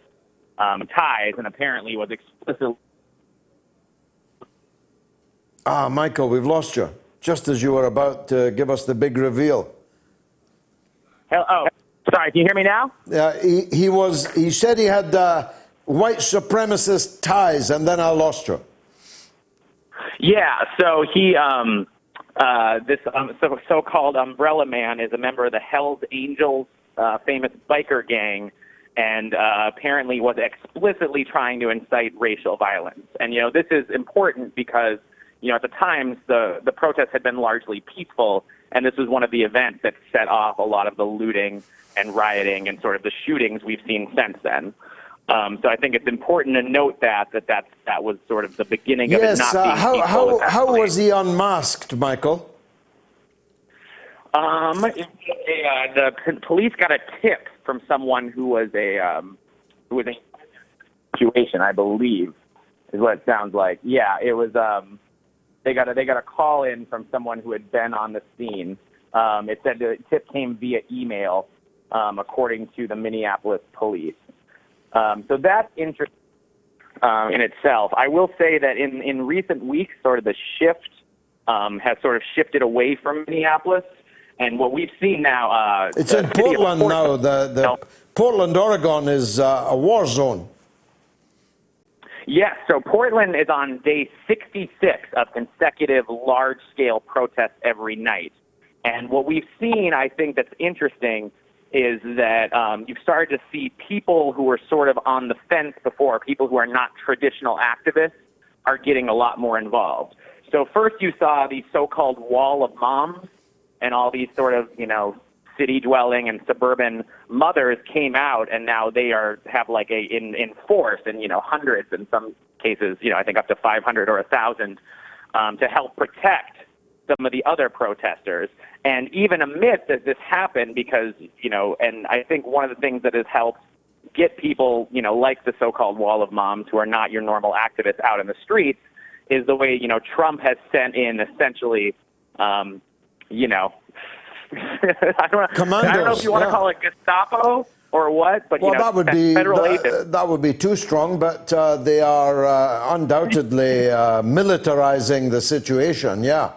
ties and apparently was explicitly... Michael, we've lost you, just as you were about to give us the big reveal. Sorry Sorry, can you hear me now? He said he had white supremacist ties, and then I lost you. Yeah, so he, this so-called Umbrella Man is a member of the Hells Angels, famous biker gang, and apparently was explicitly trying to incite racial violence. And, this is important because, at the time, the protests had been largely peaceful, and this was one of the events that set off a lot of the looting and rioting and sort of the shootings we've seen since then. So I think it's important to note that was sort of the beginning of it not being peaceful. How was he unmasked, Michael? The police got a tip from someone who was a situation, I believe, is what it sounds like. Yeah, it was. They got a call in from someone who had been on the scene. It said the tip came via email, according to the Minneapolis police. So that's interesting in itself. I will say that in recent weeks, sort of the shift has sort of shifted away from Minneapolis. And what we've seen now... it's in Portland now. The Portland, Oregon is a war zone. Yes, so Portland is on day 66 of consecutive large-scale protests every night. And what we've seen, I think that's interesting, is that you've started to see people who were sort of on the fence before, people who are not traditional activists, are getting a lot more involved. So first you saw the so-called wall of moms, and all these sort of, city-dwelling and suburban mothers came out, and now they have like in force, and hundreds in some cases, I think up to 500 or 1,000, to help protect some of the other protesters. And even amidst as this happened, because and I think one of the things that has helped get people, like the so-called wall of moms, who are not your normal activists out in the streets, is the way Trump has sent in essentially. I don't know if you want to call it Gestapo or what, but that would be federal agents. That would be too strong, but they are undoubtedly militarizing the situation. Yeah.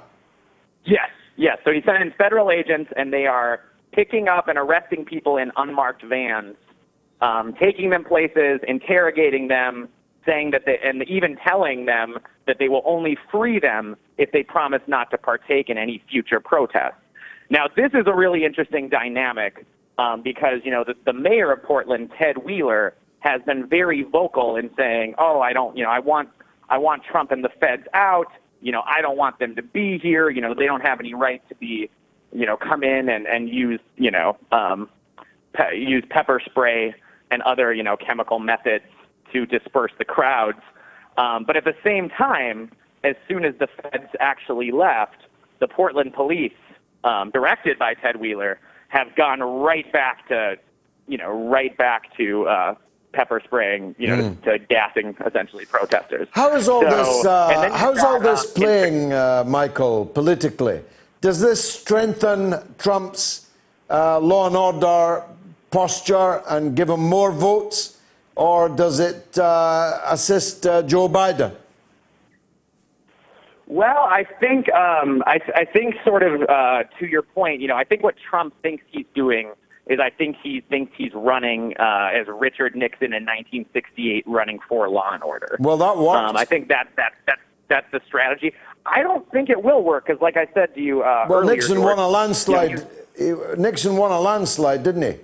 Yes. So he sent in federal agents, and they are picking up and arresting people in unmarked vans, taking them places, interrogating them, saying that and even telling them that they will only free them if they promise not to partake in any future protests. Now, this is a really interesting dynamic because, the mayor of Portland, Ted Wheeler, has been very vocal in saying, I want Trump and the feds out. I don't want them to be here. They don't have any right to be, come in and use, use pepper spray and other, chemical methods to disperse the crowds. But at the same time, as soon as the feds actually left, the Portland police, directed by Ted Wheeler, have gone right back to pepper spraying, to gassing essentially protesters. How is all this playing, Michael, politically? Does this strengthen Trump's law and order posture and give him more votes, or does it assist Joe Biden? Well, I think sort of to your point, I think what Trump thinks he's doing is I think he thinks he's running as Richard Nixon in 1968 running for law and order. Well, that worked. I think that's the strategy. I don't think it will work because, like I said to you earlier, Nixon won a landslide. Nixon won a landslide, didn't he?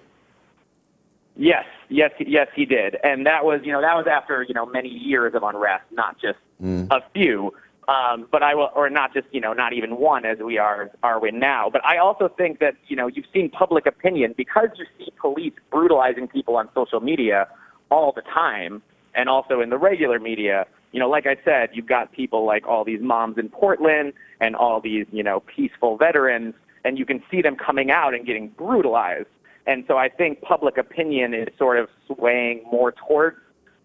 Yes, he did, and that was after many years of unrest, not just a few. But not just, not even one as we are in now. But I also think that, you've seen public opinion because you see police brutalizing people on social media all the time and also in the regular media. Like I said, you've got people like all these moms in Portland and all these, peaceful veterans, and you can see them coming out and getting brutalized. And so I think public opinion is sort of swaying more towards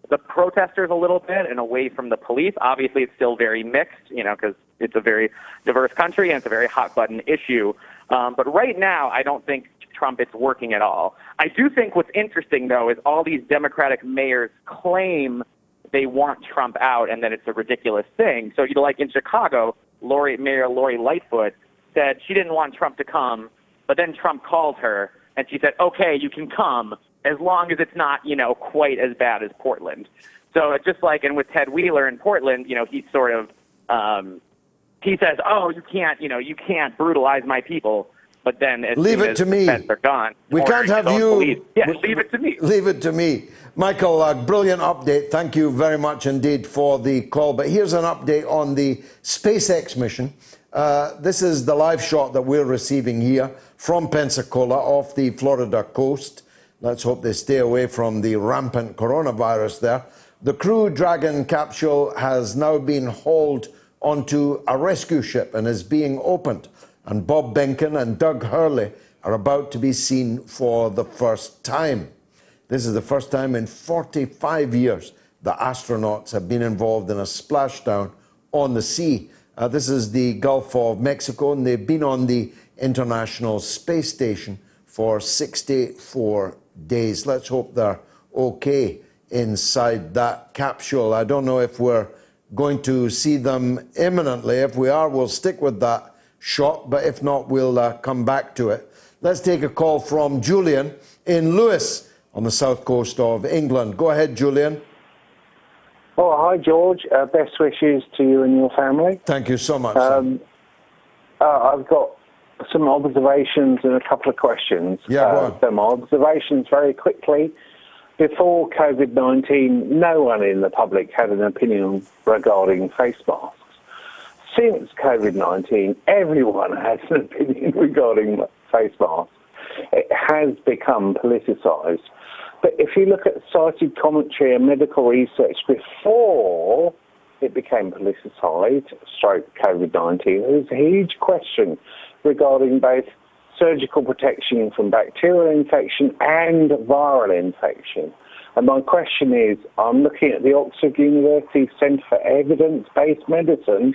the protesters a little bit and away from the police. Obviously, it's still very mixed, because it's a very diverse country and it's a very hot-button issue. But right now, I don't think Trump is working at all. I do think what's interesting, though, is all these Democratic mayors claim they want Trump out and that it's a ridiculous thing. So, like in Chicago, Mayor Lori Lightfoot said she didn't want Trump to come, but then Trump called her And she said, okay, you can come as long as it's not, quite as bad as Portland. So it's just like, and with Ted Wheeler in Portland, he sort of, he says, oh, you can't brutalize my people. But then as leave soon it as to the me. feds are gone, We can't have you. Leave it to me. Leave it to me. Michael, brilliant update. Thank you very much indeed for the call. But here's an update on the SpaceX mission. This is the live shot that we're receiving here from Pensacola off the Florida coast. Let's hope they stay away from the rampant coronavirus there. The Crew Dragon capsule has now been hauled onto a rescue ship and is being opened. And Bob Behnken and Doug Hurley are about to be seen for the first time. This is the first time in 45 years that astronauts have been involved in a splashdown on the sea. This is the Gulf of Mexico, and they've been on the International Space Station for 64 days. Let's hope they're okay inside that capsule. I don't know if we're going to see them imminently. If we are, we'll stick with that shot, but if not, we'll come back to it. Let's take a call from Julian in Lewis on the south coast of England. Go ahead, Julian. Oh, hi, George. Best wishes to you and your family. Thank you so much. I've got some observations and a couple of questions. Yeah, go on. Some observations very quickly. Before COVID-19, no one in the public had an opinion regarding face masks. Since COVID-19, everyone has an opinion regarding face masks. It has become politicised. But if you look at cited commentary and medical research before it became politicised, stroke COVID-19, there was a huge question regarding both surgical protection from bacterial infection and viral infection. And my question is, I'm looking at the Oxford University Centre for Evidence-Based Medicine,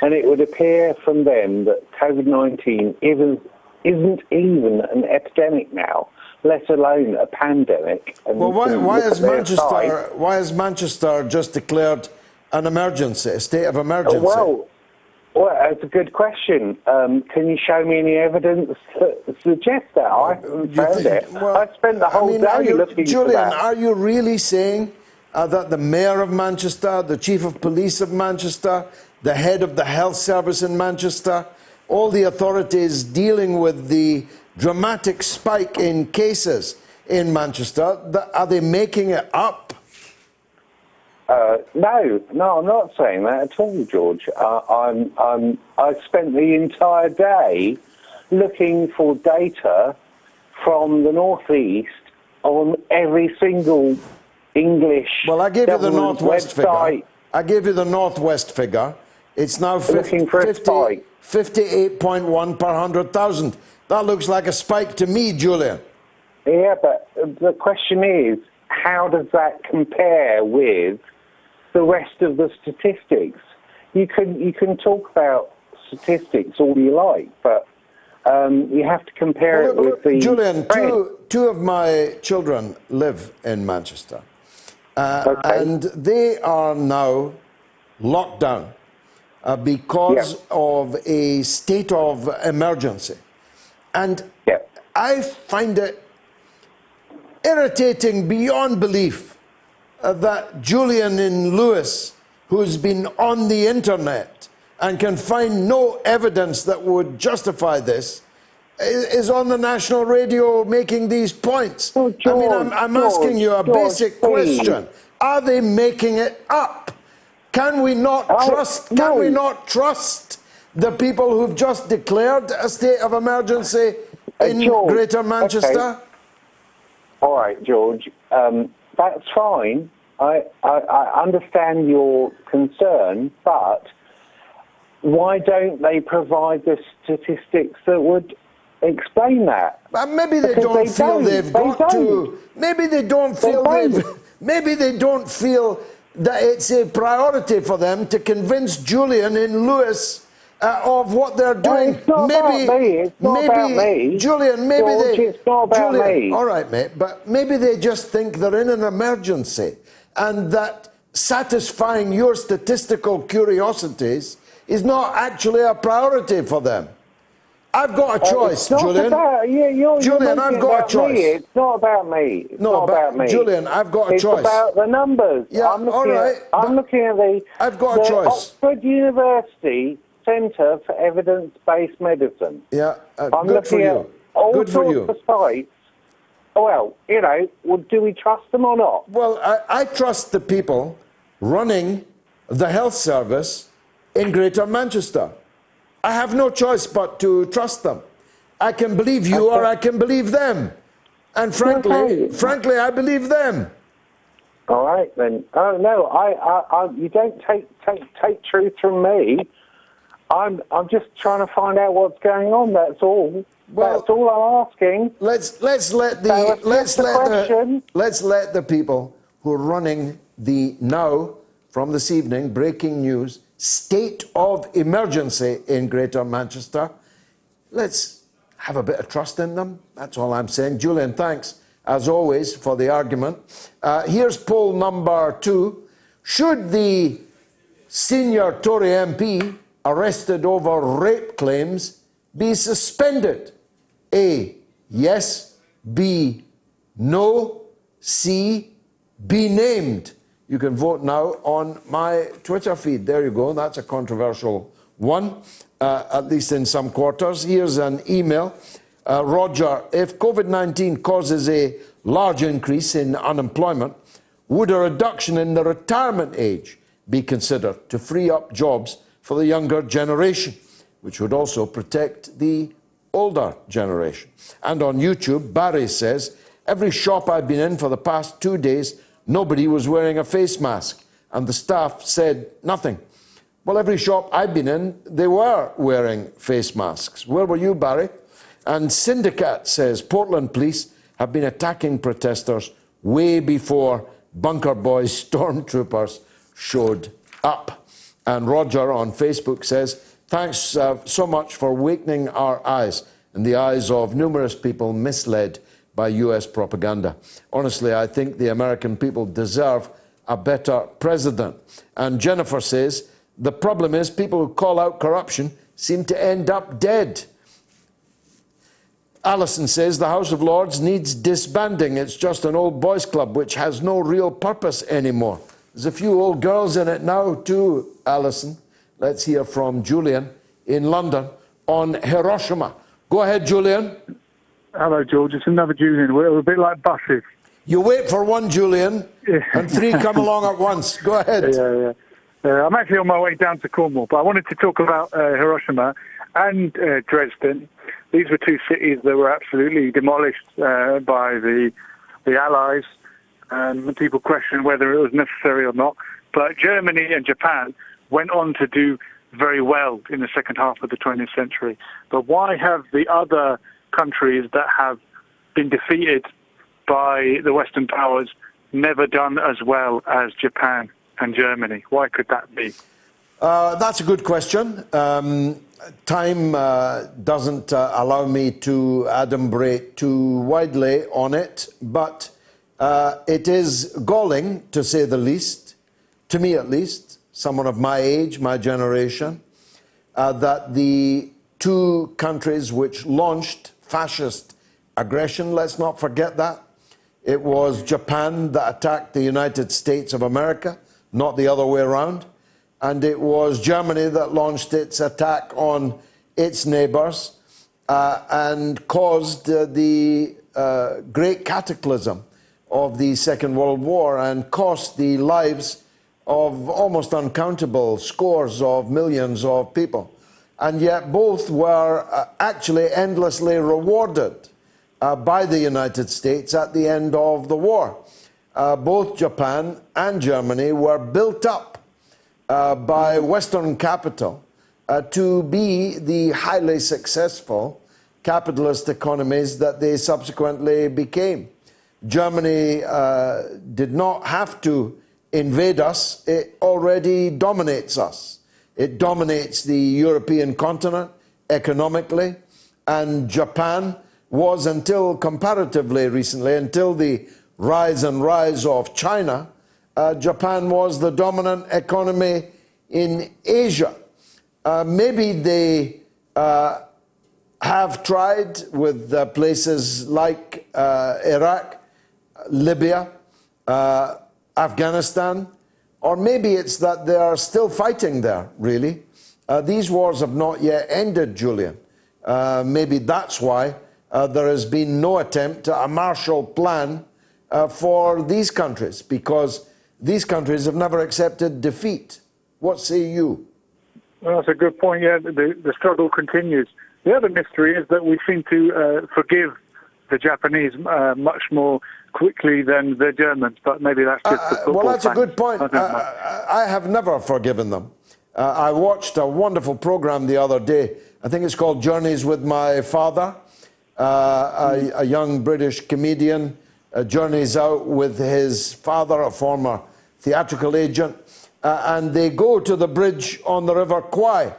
and it would appear from them that COVID-19 isn't even an epidemic now, let alone a pandemic. And well, why has Manchester just declared an emergency, a state of emergency? Well, that's a good question. Can you show me any evidence that suggests that? I haven't found it. Well, I spent the whole day looking for that. Julian, are you really saying that the mayor of Manchester, the chief of police of Manchester, the head of the health service in Manchester, all the authorities dealing with the dramatic spike in cases in Manchester, are they making it up? No, I'm not saying that at all, George. I spent the entire day looking for data from the northeast on every single English. Well, I gave you the northwest website. figure. I gave you the northwest figure. It's now 58.1 per 100,000. That looks like a spike to me, Julian. Yeah, but the question is, how does that compare with the rest of the statistics? You can talk about statistics all you like, but you have to compare it with the... Julian, two of my children live in Manchester, and they are now locked down because of a state of emergency. And I find it irritating beyond belief that Julian in Lewis, who's been on the internet and can find no evidence that would justify this, is on the national radio making these points. Oh, George, I'm asking you a basic question. Are they making it up? Can we not trust? Can we not trust the people who've just declared a state of emergency in George, Greater Manchester? Okay. All right, George. That's fine. I understand your concern, but why don't they provide the statistics that would explain that? Maybe they don't feel they've got to. Maybe they don't feel maybe they don't feel that it's a priority for them to convince Julian in Lewis of what they're doing. It's not about me. It's not about me. Julian, maybe George, it's not about me. All right, mate, but maybe they just think they're in an emergency and that satisfying your statistical curiosities is not actually a priority for them. I've got a choice, it's not Julian. Julian, I've got a choice. It's not about me. It's not about me. Julian, I've got a choice. It's about the numbers. Yeah, I'm looking at the. I've got a choice. Oxford University Centre for Evidence-Based Medicine. Yeah, I'm good for looking you. at all Good for you. sorts of sites. Well, do we trust them or not? Well, I trust the people running the health service in Greater Manchester. I have no choice but to trust them. I can believe you or I can believe them. And frankly, I believe them. All right, then. Oh, no, you don't take truth from me. I'm just trying to find out what's going on, that's all. Well, that's all I'm asking. Let's let the people who are running the now, from this evening, breaking news, state of emergency in Greater Manchester. Let's have a bit of trust in them. That's all I'm saying. Julian, thanks, as always, for the argument. Here's poll number 2. Should the senior Tory MP arrested over rape claims be suspended? A, yes. B, no. C, be named. You can vote now on my Twitter feed. There you go. That's a controversial one, at least in some quarters. Here's an email. Roger, if COVID-19 causes a large increase in unemployment, would a reduction in the retirement age be considered to free up jobs for the younger generation, which would also protect the older generation? And on YouTube, Barry says, every shop I've been in for the past 2 days, nobody was wearing a face mask, and the staff said nothing. Well, every shop I've been in, they were wearing face masks. Where were you, Barry? And Syndicate says, Portland police have been attacking protesters way before Bunker Boys stormtroopers showed up. And Roger on Facebook says, thanks so much for awakening our eyes and the eyes of numerous people misled by US propaganda. Honestly, I think the American people deserve a better president. And Jennifer says, the problem is people who call out corruption seem to end up dead. Alison says, the House of Lords needs disbanding. It's just an old boys club which has no real purpose anymore. There's a few old girls in it now too, Alison. Let's hear from Julian in London on Hiroshima. Go ahead, Julian. Hello, George. It's another Julian. We're a bit like buses. You wait for one Julian, and 3 come along at once. Go ahead. Yeah. I'm actually on my way down to Cornwall, but I wanted to talk about Hiroshima and Dresden. These were 2 cities that were absolutely demolished by the Allies, and people question whether it was necessary or not. But Germany and Japan went on to do very well in the second half of the 20th century. But why have the other countries that have been defeated by the Western powers never done as well as Japan and Germany? Why could that be? That's a good question. Time doesn't allow me to adumbrate too widely on it, but it is galling, to say the least, to me at least, someone of my age, my generation, that the 2 countries which launched fascist aggression, let's not forget that. It was Japan that attacked the United States of America, not the other way around. And it was Germany that launched its attack on its neighbours and caused the great cataclysm of the Second World War and cost the lives of almost uncountable scores of millions of people. And yet both were actually endlessly rewarded by the United States at the end of the war. Both Japan and Germany were built up by Western capital to be the highly successful capitalist economies that they subsequently became. Germany did not have to invade us. It already dominates us. It dominates the European continent economically, and Japan was, until comparatively recently, until the rise of China, Japan was the dominant economy in Asia. Maybe they have tried with places like Iraq, Libya, Afghanistan, or maybe it's that they are still fighting there, really. These wars have not yet ended, Julian. Maybe that's why there has been no attempt at a Marshall Plan for these countries, because these countries have never accepted defeat. What say you? Well, that's a good point. Yeah, the struggle continues. The other mystery is that we seem to forgive the Japanese much more quickly than the Germans, but maybe that's just the football well, that's fans. a good point. I have never forgiven them. I watched a wonderful program the other day. I think it's called Journeys with My Father. A young British comedian journeys out with his father, a former theatrical agent, and they go to the bridge on the River Kwai,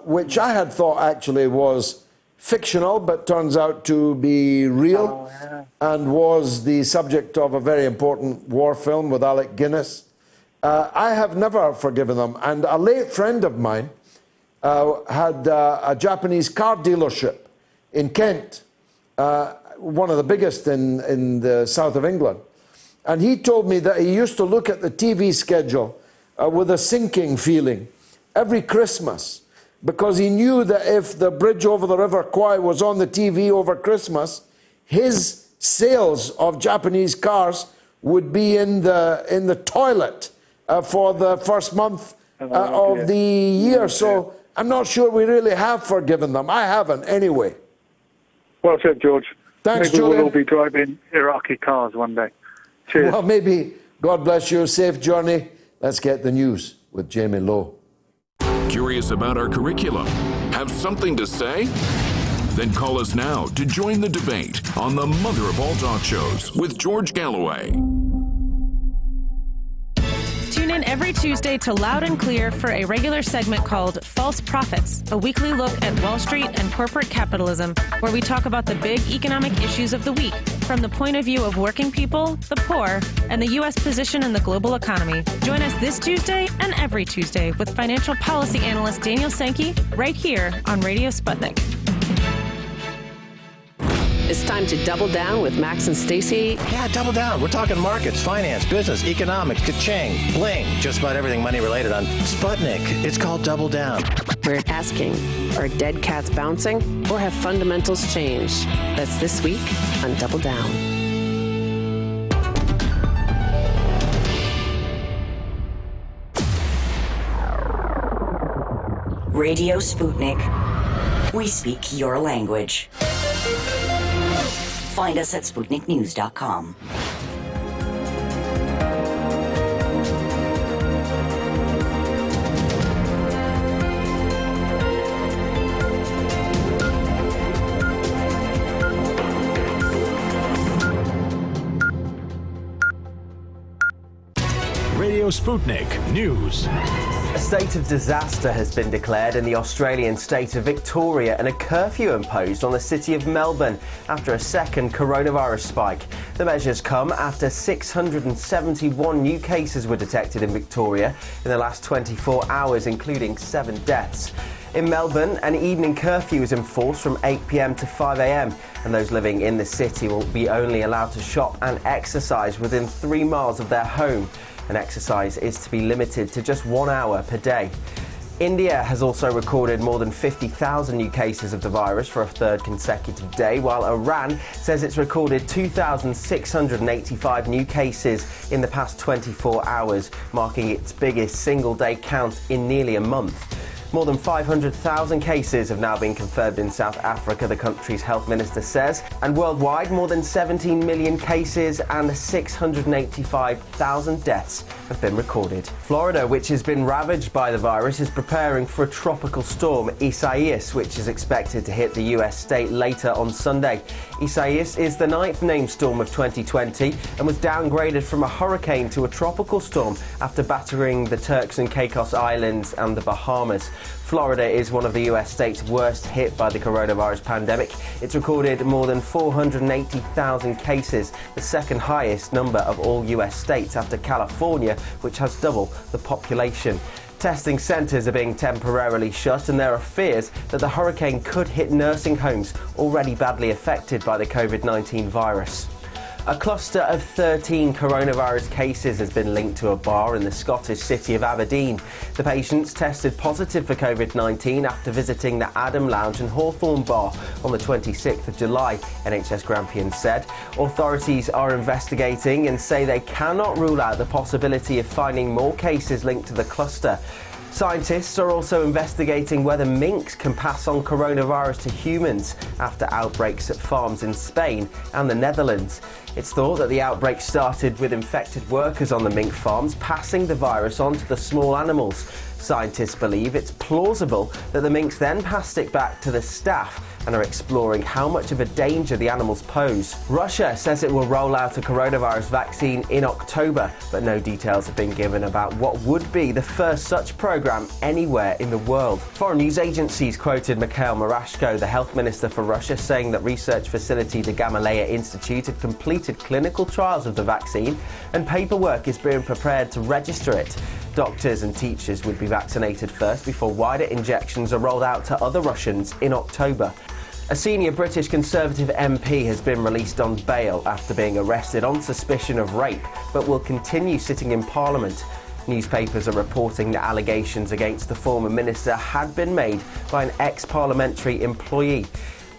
which I had thought actually was fictional, but turns out to be real, and was the subject of a very important war film with Alec Guinness. I have never forgiven them, and a late friend of mine had a Japanese car dealership in Kent, one of the biggest in the south of England. And he told me that he used to look at the TV schedule with a sinking feeling every Christmas, because he knew that if the bridge over the River Kwai was on the TV over Christmas, his sales of Japanese cars would be in the toilet for the first month of the year. So I'm not sure we really have forgiven them. I haven't, anyway. Well said, George. Thanks, maybe Julian. we'll all be driving Iraqi cars one day. Cheers. Well, maybe. God bless you. Safe journey. Let's get the news with Jamie Lowe. Curious about our curriculum? Have something to say? Then call us now to join the debate on the mother of all talk shows with George Galloway. Tune in every Tuesday to Loud and Clear for a regular segment called False Prophets, a weekly look at Wall Street and corporate capitalism, where we talk about the big economic issues of the week from the point of view of working people, the poor, and the U.S. position in the global economy. Join us this Tuesday and every Tuesday with financial policy analyst Daniel Sankey right here on Radio Sputnik. It's time to double down with Max and Stacy. Yeah, double down. We're talking markets, finance, business, economics, ka-ching, bling, just about everything money related on Sputnik. It's called Double Down. We're asking, are dead cats bouncing or have fundamentals changed? That's this week on Double Down. Radio Sputnik. We speak your language. Find us at SputnikNews.com. Radio Sputnik News. A state of disaster has been declared in the Australian state of Victoria and a curfew imposed on the city of Melbourne after a second coronavirus spike. The measures come after 671 new cases were detected in Victoria in the last 24 hours, including 7 deaths. In Melbourne, an evening curfew is enforced from 8 p.m. to 5 a.m. and those living in the city will be only allowed to shop and exercise within 3 miles of their home. And exercise is to be limited to just 1 hour per day. India has also recorded more than 50,000 new cases of the virus for a third consecutive day, while Iran says it's recorded 2,685 new cases in the past 24 hours, marking its biggest single-day count in nearly a month. More than 500,000 cases have now been confirmed in South Africa, the country's health minister says. And worldwide, more than 17 million cases and 685,000 deaths have been recorded. Florida, which has been ravaged by the virus, is preparing for a tropical storm, Isaias, which is expected to hit the US state later on Sunday. Isaias is the 9th named storm of 2020 and was downgraded from a hurricane to a tropical storm after battering the Turks and Caicos Islands and the Bahamas. Florida is one of the US states worst hit by the coronavirus pandemic. It's recorded more than 480,000 cases, the second highest number of all US states after California, which has double the population. Testing centres are being temporarily shut, and there are fears that the hurricane could hit nursing homes already badly affected by the COVID-19 virus. A cluster of 13 coronavirus cases has been linked to a bar in the Scottish city of Aberdeen. The patients tested positive for COVID-19 after visiting the Adam Lounge and Hawthorne Bar on the 26th of July, NHS Grampian said. Authorities are investigating and say they cannot rule out the possibility of finding more cases linked to the cluster. Scientists are also investigating whether minks can pass on coronavirus to humans after outbreaks at farms in Spain and the Netherlands. It's thought that the outbreak started with infected workers on the mink farms passing the virus on to the small animals. Scientists believe it's plausible that the minks then passed it back to the staff and are exploring how much of a danger the animals pose. Russia says it will roll out a coronavirus vaccine in October, but no details have been given about what would be the first such program anywhere in the world. Foreign news agencies quoted Mikhail Murashko, the health minister for Russia, saying that research facility the Gamaleya Institute had completed clinical trials of the vaccine and paperwork is being prepared to register it. Doctors and teachers would be vaccinated first before wider injections are rolled out to other Russians in October. A senior British Conservative MP has been released on bail after being arrested on suspicion of rape, but will continue sitting in Parliament. Newspapers are reporting that allegations against the former minister had been made by an ex-parliamentary employee.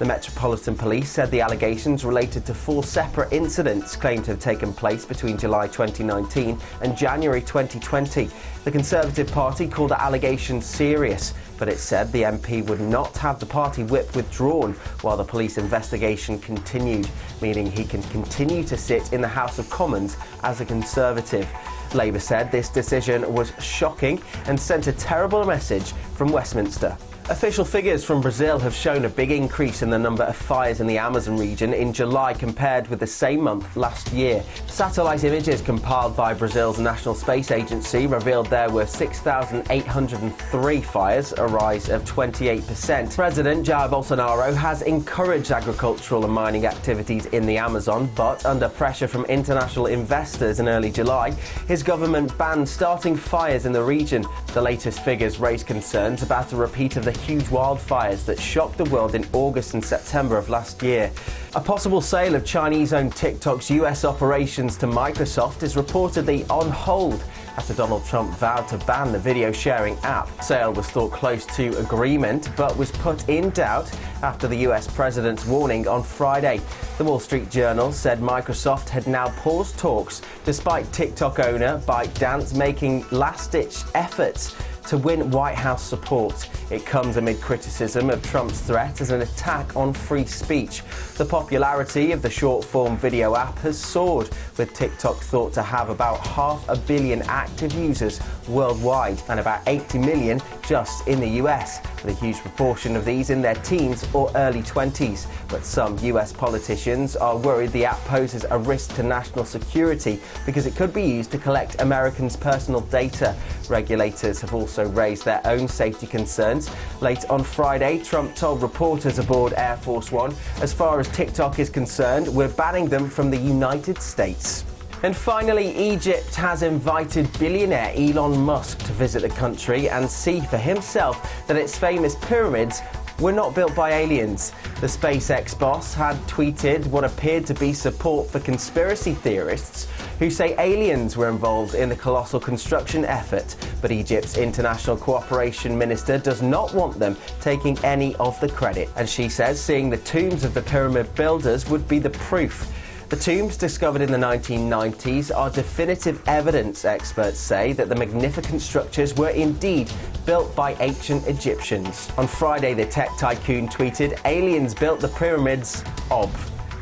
The Metropolitan Police said the allegations related to 4 separate incidents claimed to have taken place between July 2019 and January 2020. The Conservative Party called the allegations serious, but it said the MP would not have the party whip withdrawn while the police investigation continued, meaning he can continue to sit in the House of Commons as a Conservative. Labour said this decision was shocking and sent a terrible message from Westminster. Official figures from Brazil have shown a big increase in the number of fires in the Amazon region in July compared with the same month last year. Satellite images compiled by Brazil's National Space Agency revealed there were 6,803 fires, a rise of 28%. President Jair Bolsonaro has encouraged agricultural and mining activities in the Amazon, but under pressure from international investors in early July, his government banned starting fires in the region. The latest figures raise concerns about a repeat of the huge wildfires that shocked the world in August and September of last year. A possible sale of Chinese-owned TikTok's US operations to Microsoft is reportedly on hold after Donald Trump vowed to ban the video-sharing app. Sale was thought close to agreement, but was put in doubt after the US president's warning on Friday. The Wall Street Journal said Microsoft had now paused talks despite TikTok owner ByteDance making last-ditch efforts to win White House support. It comes amid criticism of Trump's threat as an attack on free speech. The popularity of the short-form video app has soared, with TikTok thought to have about 500 million active users worldwide and about 80 million just in the US, with a huge proportion of these in their teens or early 20s. But some US politicians are worried the app poses a risk to national security because it could be used to collect Americans' personal data. Regulators have also raised their own safety concerns. Late on Friday, Trump told reporters aboard Air Force One, as far as TikTok is concerned, we're banning them from the United States. And finally, Egypt has invited billionaire Elon Musk to visit the country and see for himself that its famous pyramids were not built by aliens. The SpaceX boss had tweeted what appeared to be support for conspiracy theorists who say aliens were involved in the colossal construction effort, but Egypt's international cooperation minister does not want them taking any of the credit, and she says seeing the tombs of the pyramid builders would be the proof. The tombs discovered in the 1990s are definitive evidence, experts say, that the magnificent structures were indeed built by ancient Egyptians. On Friday, the tech tycoon tweeted, "Aliens built the pyramids of,"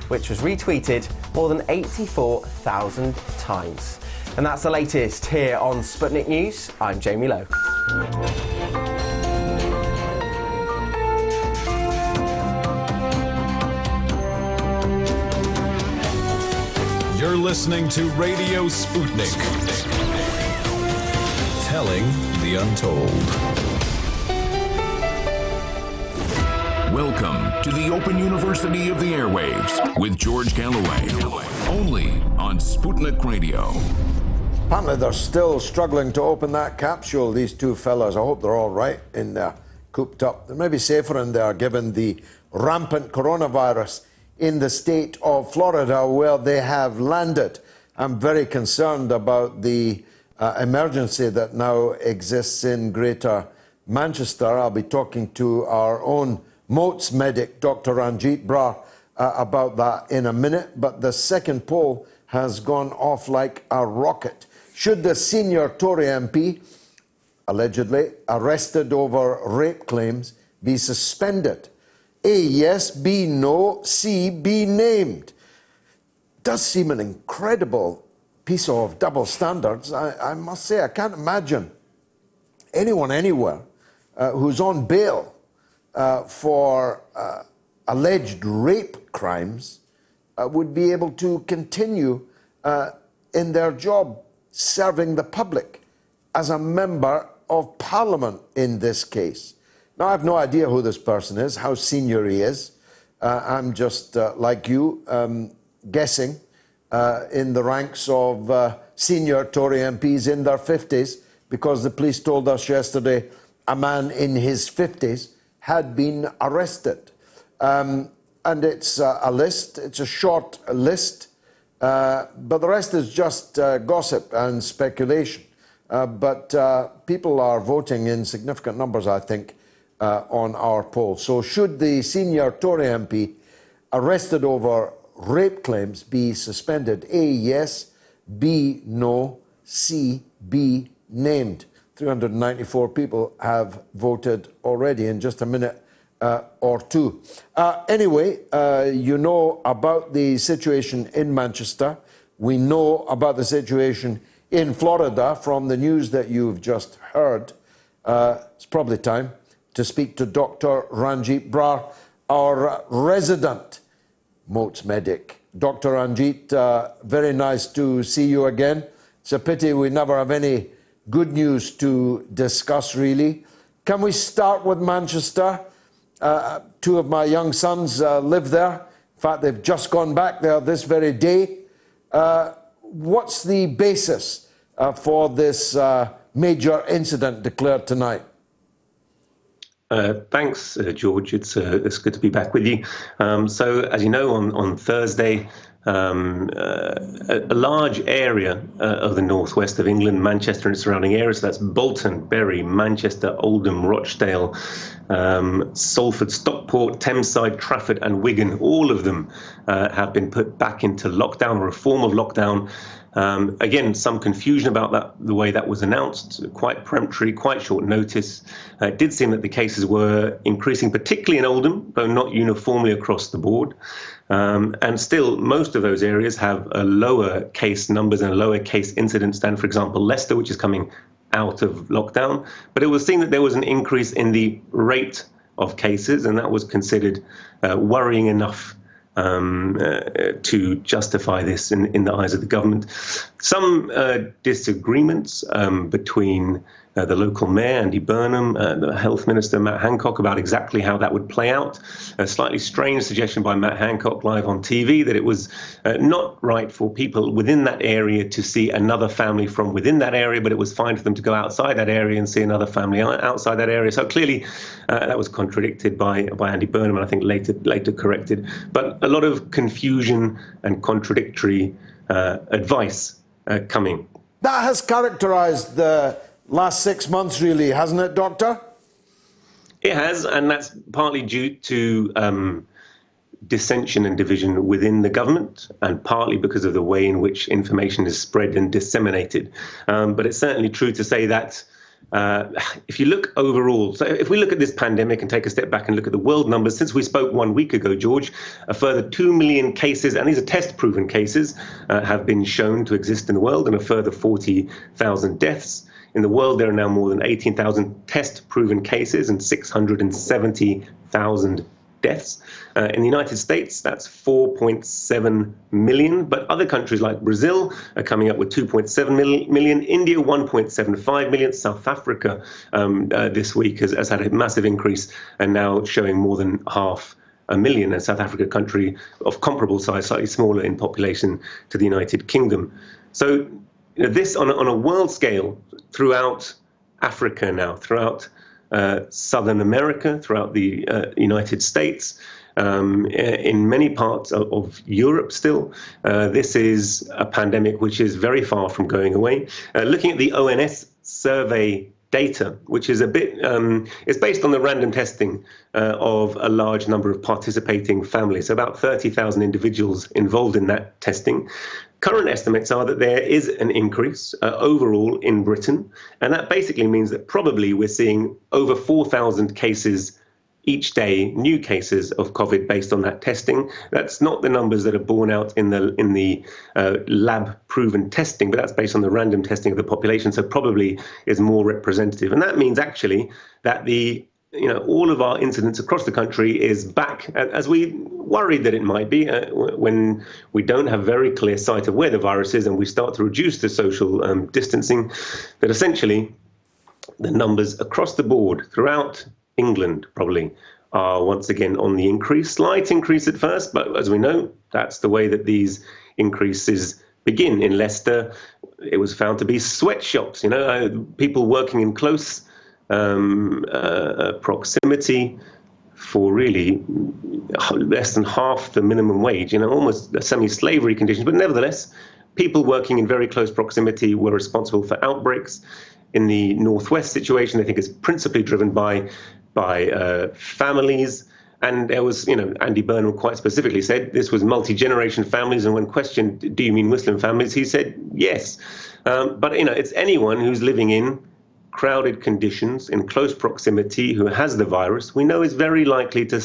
which was retweeted more than 84,000 times. And that's the latest here on Sputnik News. I'm Jamie Lowe. You're listening to Radio Sputnik. Telling the untold. Welcome to the Open University of the Airwaves with George Galloway. Only on Sputnik Radio. Apparently they're still struggling to open that capsule, these two fellas. I hope they're all right in there, cooped up. They may be safer in there given the rampant coronavirus in the state of Florida where they have landed. I'm very concerned about the emergency that now exists in Greater Manchester. I'll be talking to our own Moats medic, Dr. Ranjeet Brar, about that in a minute. But the second poll has gone off like a rocket. Should the senior Tory MP, allegedly arrested over rape claims, be suspended? A, yes. B, no. C, be named. Does seem an incredible piece of double standards. I must say, I can't imagine anyone anywhere who's on bail for alleged rape crimes would be able to continue in their job serving the public as a member of Parliament in this case. Now, I have no idea who this person is, how senior he is. I'm just, like you, guessing in the ranks of senior Tory MPs in their 50s, because the police told us yesterday a man in his 50s had been arrested. And it's a list, it's a short list, but the rest is just gossip and speculation. But people are voting in significant numbers, I think, on our poll. So should the senior Tory MP arrested over rape claims be suspended? A, yes. B, no. C, be named. 394 people have voted already in just a minute or two. Anyway, you know about the situation in Manchester. We know about the situation in Florida from the news that you've just heard. It's probably time to speak to Dr. Ranjeet Brar, our resident Moats medic. Dr. Ranjeet, very nice to see you again. It's a pity we never have any good news to discuss, really. Can we start with Manchester? Two of my young sons live there. In fact, they've just gone back there this very day. What's the basis for this major incident declared tonight? Thanks, George. It's good to be back with you. So, as you know, on Thursday, a large area of the northwest of England, Manchester and its surrounding areas, so that's Bolton, Bury, Manchester, Oldham, Rochdale, Salford, Stockport, Thameside, Trafford and Wigan, all of them have been put back into lockdown or a form of lockdown. Again, some confusion about that, the way that was announced, quite peremptory, quite short notice. It did seem that the cases were increasing, particularly in Oldham, though not uniformly across the board. And still, most of those areas have a lower case numbers and a lower case incidence than, for example, Leicester, which is coming out of lockdown. But it was seen that there was an increase in the rate of cases, and that was considered worrying enough to justify this in the eyes of the government. Some disagreements between the local mayor, Andy Burnham, the health minister, Matt Hancock, about exactly how that would play out. A slightly strange suggestion by Matt Hancock live on TV that it was not right for people within that area to see another family from within that area, but it was fine for them to go outside that area and see another family outside that area. So clearly that was contradicted by Andy Burnham, and I think later corrected. But a lot of confusion and contradictory advice coming. That has characterized the last 6 months, really, hasn't it, Doctor? It has, and that's partly due to dissension and division within the government, and partly because of the way in which information is spread and disseminated. But it's certainly true to say that if you look overall, so if we look at this pandemic and take a step back and look at the world numbers, since we spoke 1 week ago, George, a further 2 million cases, and these are test-proven cases, have been shown to exist in the world, and a further 40,000 deaths. In the world, there are now more than 18,000 test-proven cases and 670,000 deaths. In the United States, that's 4.7 million. But other countries like Brazil are coming up with 2.7 million. India, 1.75 million. South Africa this week has had a massive increase and now showing more than 500,000. And South Africa, a country of comparable size, slightly smaller in population to the United Kingdom. So this on a world scale throughout Africa now, throughout Southern America, throughout the United States, in many parts of Europe still, this is a pandemic which is very far from going away. Looking at the ONS survey data, which is a bit, it's based on the random testing of a large number of participating families, about 30,000 individuals involved in that testing. Current estimates are that there is an increase overall in Britain, and that basically means that probably we're seeing over 4,000 cases each day, new cases of COVID based on that testing. That's not the numbers that are borne out in the lab-proven testing, but that's based on the random testing of the population, so probably is more representative. And that means actually that all of our incidents across the country is back, as we worried that it might be, when we don't have very clear sight of where the virus is and we start to reduce the social distancing, that essentially the numbers across the board throughout England probably are once again on the increase. Slight increase at first, but as we know, that's the way that these increases begin. In Leicester, it was found to be sweatshops, people working in close proximity for really less than half the minimum wage, almost semi-slavery conditions. But nevertheless, people working in very close proximity were responsible for outbreaks. In the Northwest situation, I think it's principally driven by families. And there was, Andy Burnham quite specifically said this was multi-generation families. And when questioned, do you mean Muslim families? He said, yes. But, it's anyone who's living in crowded conditions in close proximity who has the virus, we know is very likely to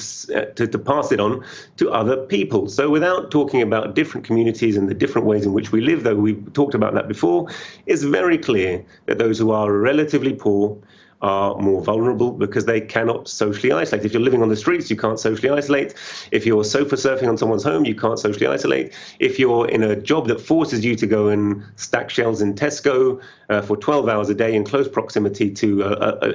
pass it on to other people. So without talking about different communities and the different ways in which we live, though we've talked about that before, it's very clear that those who are relatively poor are more vulnerable because they cannot socially isolate. If you're living on the streets, you can't socially isolate. If you're sofa surfing on someone's home, you can't socially isolate. If you're in a job that forces you to go and stack shelves in Tesco for 12 hours a day in close proximity to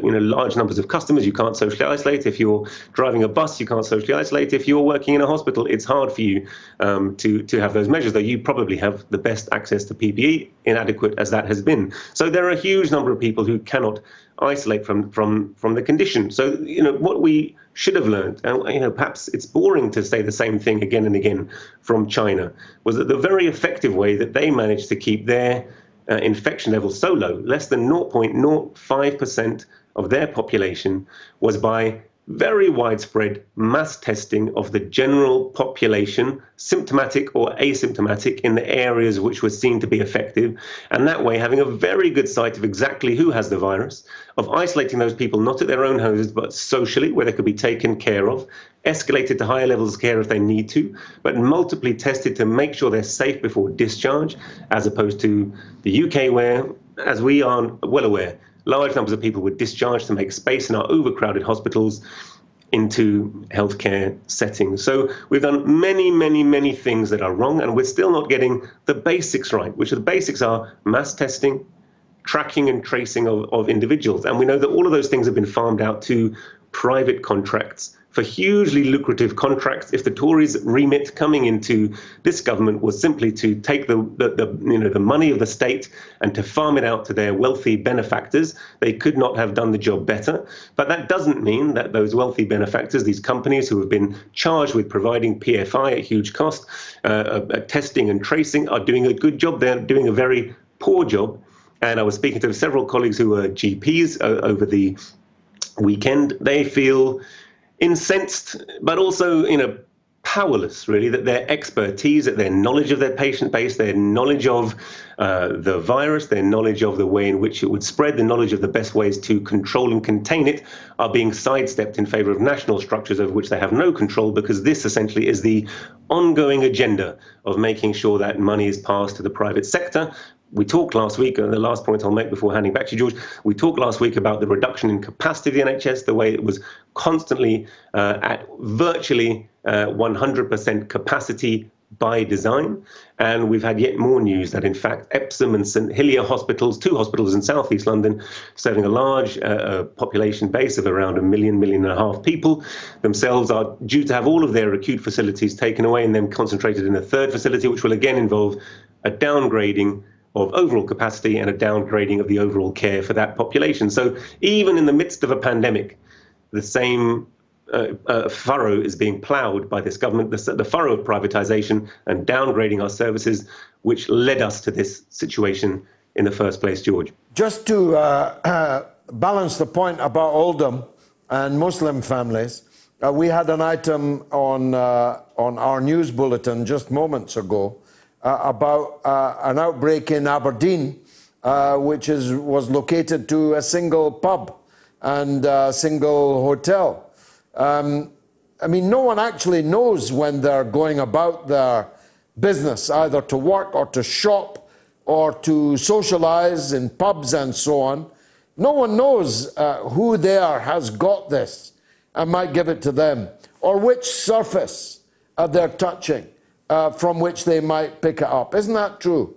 large numbers of customers, you can't socially isolate. If you're driving a bus, you can't socially isolate. If you're working in a hospital, it's hard for you to have those measures, though you probably have the best access to PPE, inadequate as that has been. So there are a huge number of people who cannot isolate from the condition. So, what we should have learned, and perhaps it's boring to say the same thing again and again from China, was that the very effective way that they managed to keep their infection levels so low, less than 0.05% of their population, was by very widespread mass testing of the general population, symptomatic or asymptomatic, in the areas which were seen to be effective, and that way having a very good sight of exactly who has the virus, of isolating those people not at their own homes but socially, where they could be taken care of, escalated to higher levels of care if they need to, but multiply tested to make sure they're safe before discharge, as opposed to the UK where, as we are well aware, large numbers of people were discharged to make space in our overcrowded hospitals into healthcare settings. So we've done many, many, many things that are wrong, and we're still not getting the basics right, which are the basics are mass testing, tracking and tracing of individuals. And we know that all of those things have been farmed out to private contracts for hugely lucrative contracts. If the Tories' remit coming into this government was simply to take the money of the state and to farm it out to their wealthy benefactors, they could not have done the job better. But that doesn't mean that those wealthy benefactors, these companies who have been charged with providing PFI at huge cost, testing and tracing, are doing a good job. They're doing a very poor job. And I was speaking to several colleagues who were GPs over the weekend. They feel incensed, but also, powerless, really, that their expertise, that their knowledge of their patient base, their knowledge of the virus, their knowledge of the way in which it would spread, the knowledge of the best ways to control and contain it, are being sidestepped in favor of national structures over which they have no control, because this essentially is the ongoing agenda of making sure that money is passed to the private sector. We talked last week, and the last point I'll make before handing back to you, George, we talked last week about the reduction in capacity of the NHS, the way it was constantly at virtually 100% capacity by design. And we've had yet more news that, in fact, Epsom and St Helier hospitals, two hospitals in South East London, serving a large population base of around 1.5 million people, themselves are due to have all of their acute facilities taken away and then concentrated in a third facility, which will again involve a downgrading of overall capacity and a downgrading of the overall care for that population. So even in the midst of a pandemic, the same furrow is being ploughed by this government, the furrow of privatization and downgrading our services, which led us to this situation in the first place, George. Just to balance the point about Oldham and Muslim families, we had an item on our news bulletin just moments ago about an outbreak in Aberdeen, which was located to a single pub and a single hotel. I mean, no one actually knows when they're going about their business, either to work or to shop or to socialize in pubs and so on. No one knows who there has got this and might give it to them, or which surface they're touching from which they might pick it up. Isn't that true?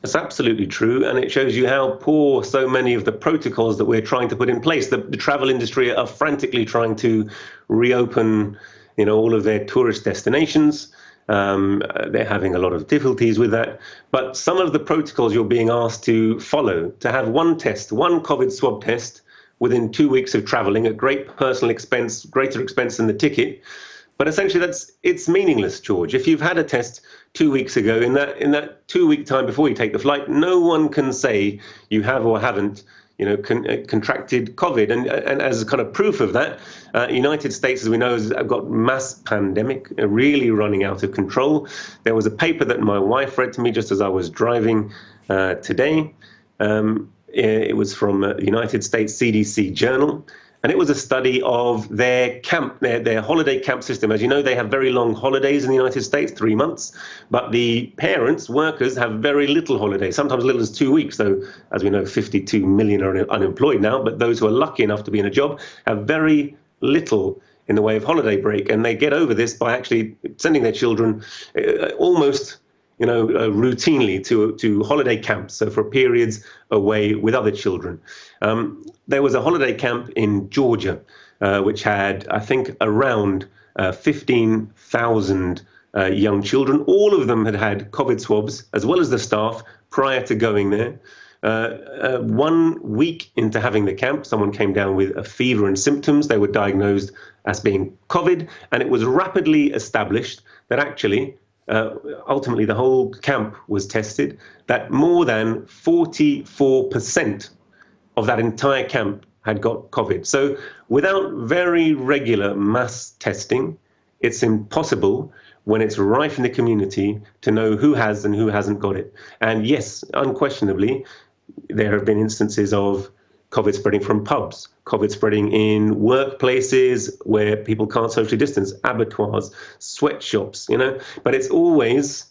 It's absolutely true, and it shows you how poor so many of the protocols that we're trying to put in place. The travel industry are frantically trying to reopen, all of their tourist destinations. They're having a lot of difficulties with that. But some of the protocols you're being asked to follow, to have one COVID swab test within 2 weeks of traveling at great personal expense, greater expense than the ticket. But essentially, it's meaningless, George. If you've had a test 2 weeks ago, in that 2 week time before you take the flight, no one can say you have or haven't, contracted COVID. And as a kind of proof of that, United States, as we know, has got mass pandemic, really running out of control. There was a paper that my wife read to me just as I was driving today. It was from the United States CDC Journal. And it was a study of their holiday camp system. As you know, they have very long holidays in the United States, 3 months. But the parents, workers, have very little holidays, sometimes as little as 2 weeks. So, as we know, 52 million are unemployed now. But those who are lucky enough to be in a job have very little in the way of holiday break. And they get over this by actually sending their children almost routinely to holiday camps, so for periods away with other children. There was a holiday camp in Georgia, which had, I think, around 15,000 young children. All of them had COVID swabs, as well as the staff, prior to going there. 1 week into having the camp, someone came down with a fever and symptoms. They were diagnosed as being COVID, and it was rapidly established that actually ultimately the whole camp was tested, that more than 44% of that entire camp had got COVID. So without very regular mass testing, it's impossible when it's rife in the community to know who has and who hasn't got it. And yes, unquestionably, there have been instances of COVID spreading from pubs, COVID spreading in workplaces where people can't socially distance, abattoirs, sweatshops, but it's always,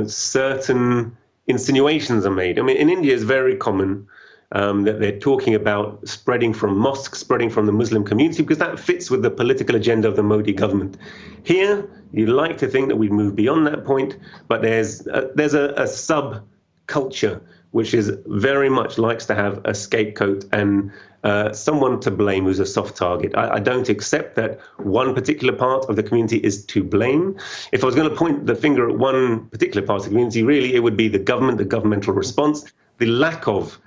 certain insinuations are made. I mean, in India, it's very common that they're talking about spreading from mosques, spreading from the Muslim community, because that fits with the political agenda of the Modi government. Here, you'd like to think that we've moved beyond that point, but there's a subculture which is very much likes to have a scapegoat and someone to blame who's a soft target. I don't accept that one particular part of the community is to blame. If I was going to point the finger at one particular part of the community, really, it would be the government, the governmental response, the lack of,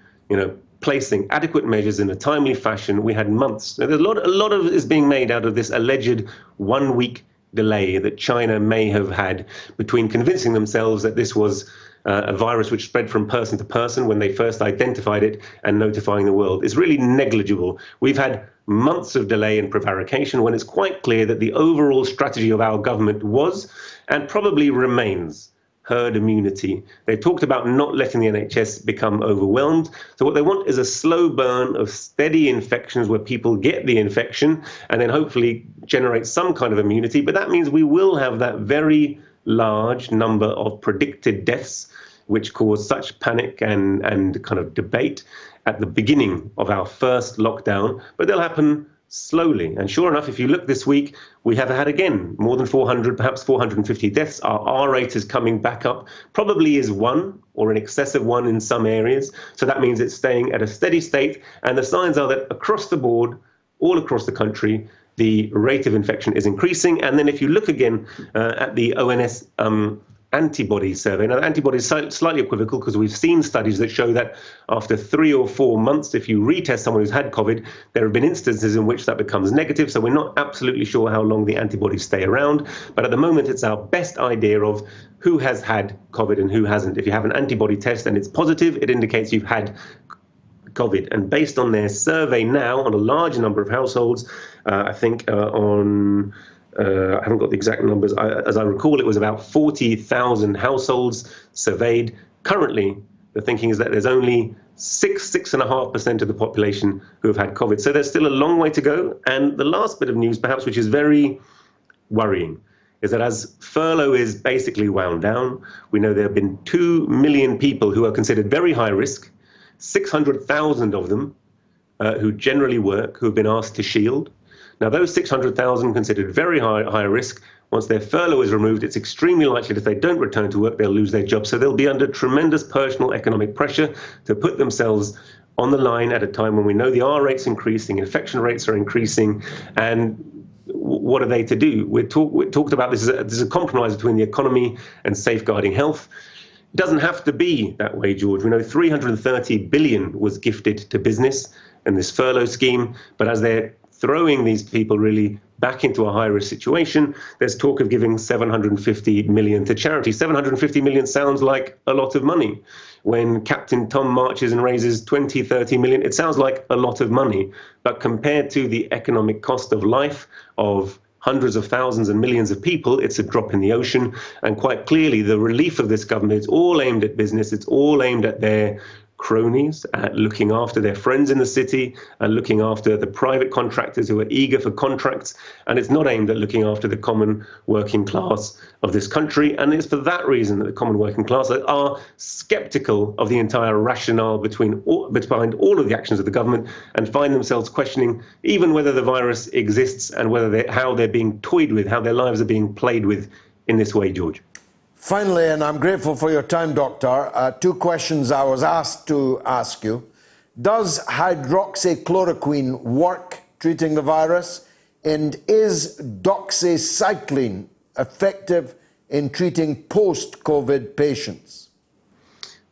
placing adequate measures in a timely fashion. We had months. There's a lot of it is being made out of this alleged 1 week delay that China may have had between convincing themselves that this was a virus which spread from person to person when they first identified it and notifying the world. Is really negligible. We've had months of delay and prevarication when it's quite clear that the overall strategy of our government was, and probably remains, herd immunity. They talked about not letting the NHS become overwhelmed. So what they want is a slow burn of steady infections where people get the infection and then hopefully generate some kind of immunity. But that means we will have that very large number of predicted deaths, which caused such panic and kind of debate at the beginning of our first lockdown. But they'll happen slowly. And sure enough, if you look this week, we have had again more than 400, perhaps 450 deaths. Our R rate is coming back up, probably is 1 or in excess of 1 in some areas. So that means it's staying at a steady state. And the signs are that across the board, all across the country, the rate of infection is increasing. And then if you look again at the ONS antibody survey. Now, the antibody is slightly equivocal because we've seen studies that show that after 3 or 4 months, if you retest someone who's had COVID, there have been instances in which that becomes negative. So we're not absolutely sure how long the antibodies stay around. But at the moment, it's our best idea of who has had COVID and who hasn't. If you have an antibody test and it's positive, it indicates you've had COVID. And based on their survey now on a large number of households, I think I haven't got the exact numbers. As I recall, it was about 40,000 households surveyed. Currently, the thinking is that there's only 6.5% of the population who have had COVID. So there's still a long way to go. And the last bit of news, perhaps, which is very worrying, is that as furlough is basically wound down, we know there have been 2 million people who are considered very high risk, 600,000 of them who generally work, who have been asked to shield. Now, those 600,000 considered very high risk, once their furlough is removed, it's extremely likely that if they don't return to work, they'll lose their job. So they'll be under tremendous personal economic pressure to put themselves on the line at a time when we know the R rate's increasing, infection rates are increasing, and what are they to do? We talked about this as a compromise between the economy and safeguarding health. It doesn't have to be that way, George. We know 330 billion was gifted to business in this furlough scheme, but as they're throwing these people really back into a high-risk situation, there's talk of giving 750 million to charity. 750 million sounds like a lot of money. When Captain Tom marches and raises 20, 30 million, it sounds like a lot of money. But compared to the economic cost of life of hundreds of thousands and millions of people, it's a drop in the ocean. And quite clearly, the relief of this government is all aimed at business. It's all aimed at their cronies, at looking after their friends in the city, and looking after the private contractors who are eager for contracts. And it's not aimed at looking after the common working class of this country. And it's for that reason that the common working class are skeptical of the entire rationale behind all of the actions of the government, and find themselves questioning even whether the virus exists and how they're being toyed with, how their lives are being played with in this way, George. Finally, and I'm grateful for your time, Doctor, 2 questions I was asked to ask you. Does hydroxychloroquine work treating the virus? And is doxycycline effective in treating post-COVID patients?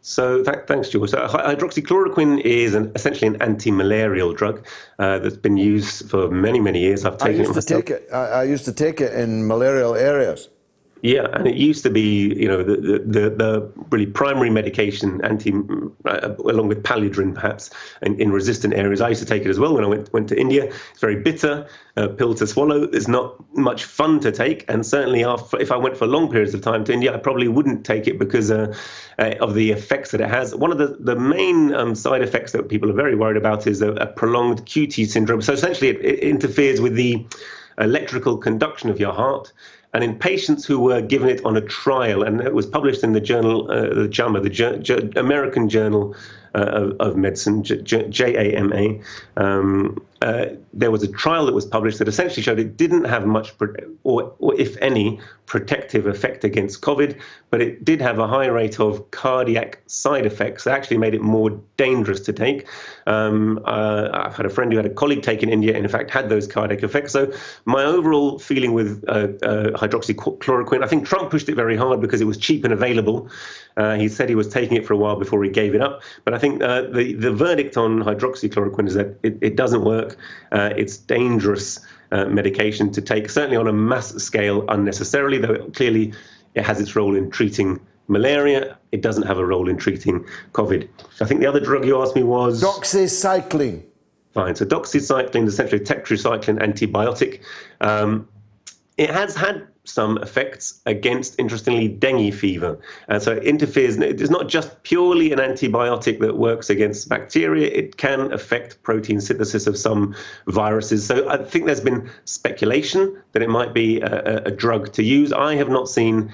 So thanks, George. So hydroxychloroquine is essentially an anti-malarial drug that's been used for many, many years. I've taken it myself. I used to take it in malarial areas. Yeah, and it used to be, the really primary medication, along with Paludrin, perhaps, in resistant areas. I used to take it as well when I went to India. It's very bitter, pill to swallow. It's not much fun to take, and certainly if I went for long periods of time to India, I probably wouldn't take it because of the effects that it has. One of the main side effects that people are very worried about is a prolonged QT syndrome. So essentially, it interferes with the electrical conduction of your heart. And in patients who were given it on a trial, and it was published in the journal, the JAMA, the American Journal of Medicine, JAMA, there was a trial that was published that essentially showed it didn't have much, or if any, protective effect against COVID, but it did have a high rate of cardiac side effects that actually made it more dangerous to take. I've had a friend who had a colleague take in India and in fact had those cardiac effects. So my overall feeling with hydroxychloroquine, I think Trump pushed it very hard because it was cheap and available. He said he was taking it for a while before he gave it up. But I think the verdict on hydroxychloroquine is that it doesn't work. It's dangerous medication to take, certainly on a mass scale unnecessarily, though clearly it has its role in treating malaria. It doesn't have a role in treating COVID. I think the other drug you asked me was... doxycycline. Fine. So doxycycline is essentially a tetracycline antibiotic. It has had some effects against, interestingly, dengue fever. So it interferes. It's not just purely an antibiotic that works against bacteria. It can affect protein synthesis of some viruses. So I think there's been speculation that it might be a drug to use. I have not seen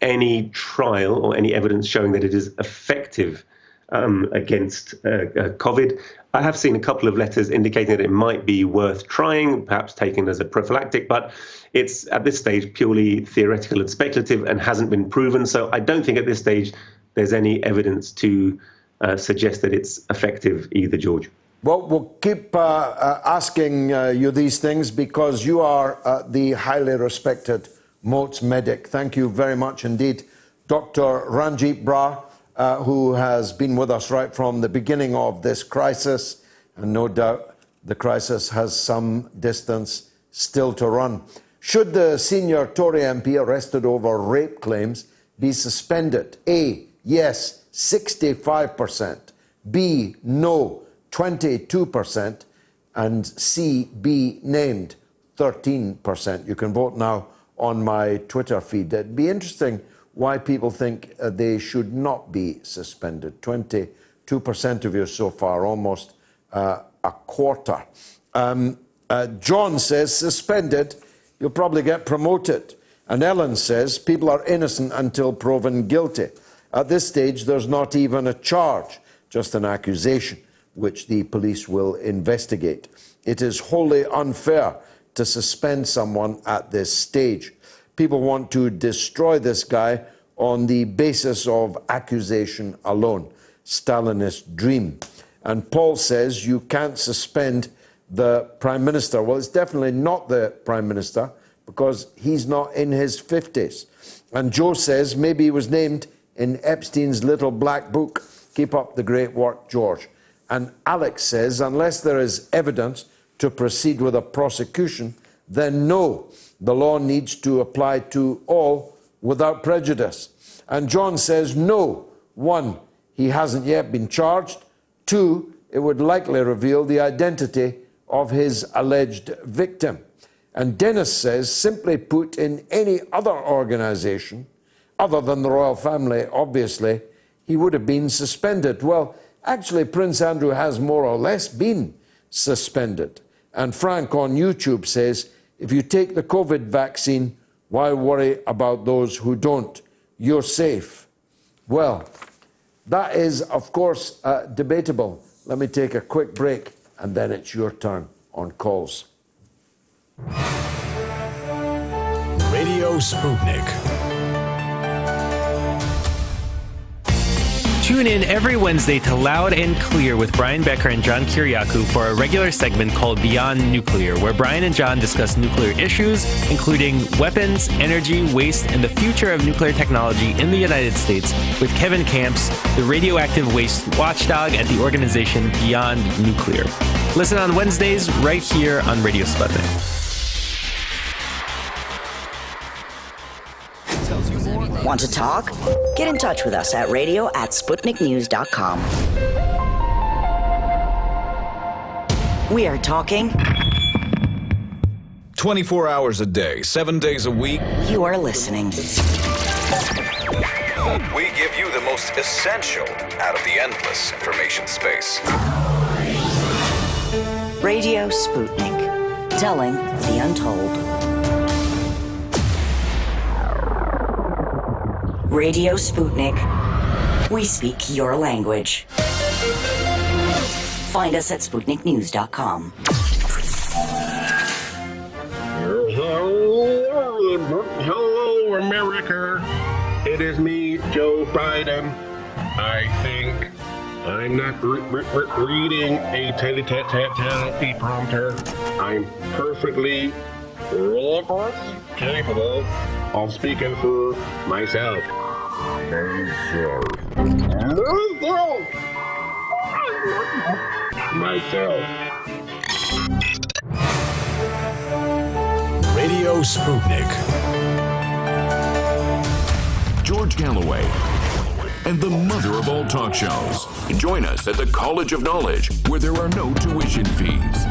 any trial or any evidence showing that it is effective against COVID. I have seen a couple of letters indicating that it might be worth trying, perhaps taken as a prophylactic, but it's at this stage purely theoretical and speculative and hasn't been proven. So I don't think at this stage there's any evidence to suggest that it's effective either, George. Well, we'll keep asking you these things because you are the highly respected Moats Medic. Thank you very much indeed. Dr. Ranjeet Brar, who has been with us right from the beginning of this crisis, and no doubt the crisis has some distance still to run. Should the senior Tory MP arrested over rape claims be suspended? A, yes, 65%. B, no, 22%. And C, be named, 13%. You can vote now on my Twitter feed. It'd be interesting why people think they should not be suspended. 22% of you so far, almost a quarter. John says, suspended, you'll probably get promoted. And Ellen says, people are innocent until proven guilty. At this stage, there's not even a charge, just an accusation, which the police will investigate. It is wholly unfair to suspend someone at this stage. People want to destroy this guy on the basis of accusation alone. Stalinist dream. And Paul says you can't suspend the Prime Minister. Well, it's definitely not the Prime Minister because he's not in his 50s. And Joe says maybe he was named in Epstein's little black book. Keep up the great work, George. And Alex says unless there is evidence to proceed with a prosecution, then no, the law needs to apply to all without prejudice. And John says no. 1, he hasn't yet been charged. 2, it would likely reveal the identity of his alleged victim. And Dennis says, simply put, in any other organisation, other than the royal family, obviously, he would have been suspended. Well, actually, Prince Andrew has more or less been suspended. And Frank on YouTube says, if you take the COVID vaccine, why worry about those who don't? You're safe. Well, that is, of course, debatable. Let me take a quick break, and then it's your turn on calls. Radio Sputnik. Tune in every Wednesday to Loud and Clear with Brian Becker and John Kiriakou for a regular segment called Beyond Nuclear, where Brian and John discuss nuclear issues, including weapons, energy, waste, and the future of nuclear technology in the United States, with Kevin Camps, the radioactive waste watchdog at the organization Beyond Nuclear. Listen on Wednesdays right here on Radio Sputnik. Want to talk? Get in touch with us at radio@sputniknews.com. We are talking 24 hours a day, 7 days a week. You are listening. We give you the most essential out of the endless information space. Radio Sputnik, telling the untold. Radio Sputnik. We speak your language. Find us at SputnikNews.com. Hello, America. It is me, Joe Biden. I think I'm not reading a teleprompter. I'm perfectly capable of speaking for myself. Myself. Radio Sputnik. George Galloway and the mother of all talk shows. Join us at the College of Knowledge, where there are no tuition fees.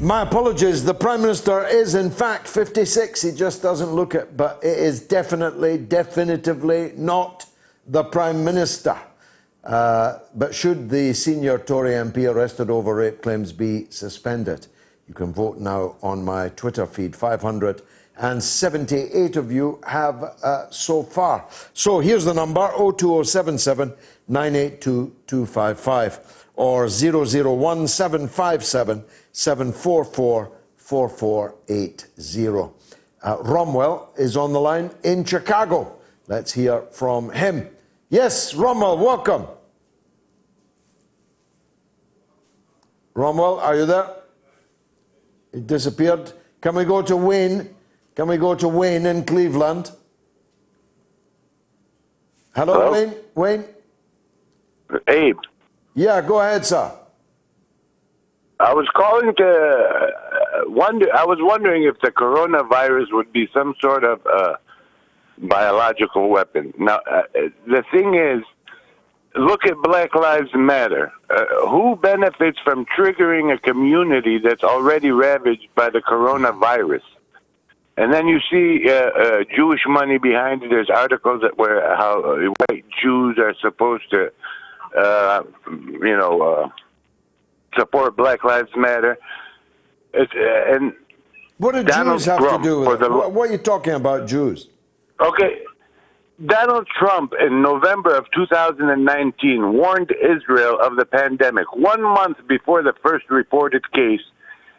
My apologies, the Prime Minister is in fact 56, he just doesn't look it, but it is definitively not the Prime Minister. But should the senior Tory MP arrested over rape claims be suspended? You can vote now on my Twitter feed. 578 of you have so far. So here's the number, 02077 982 255 or 001 744 4480. Romwell is on the line in Chicago. Let's hear from him. Yes, Romwell, welcome. Romwell, are you there? He disappeared. Can we go to Wayne? Can we go to Wayne in Cleveland? Hello? Wayne? Wayne? Abe. Yeah, go ahead, sir. I was calling to I was wondering if the coronavirus would be some sort of biological weapon. Now, the thing is, look at Black Lives Matter. Who benefits from triggering a community that's already ravaged by the coronavirus? And then you see Jewish money behind it. There's articles that where how white Jews are supposed to, support Black Lives Matter. And what do Donald Jews have Trump to do with it? What are you talking about, Jews? Okay. Donald Trump in November of 2019 warned Israel of the pandemic 1 month before the first reported case.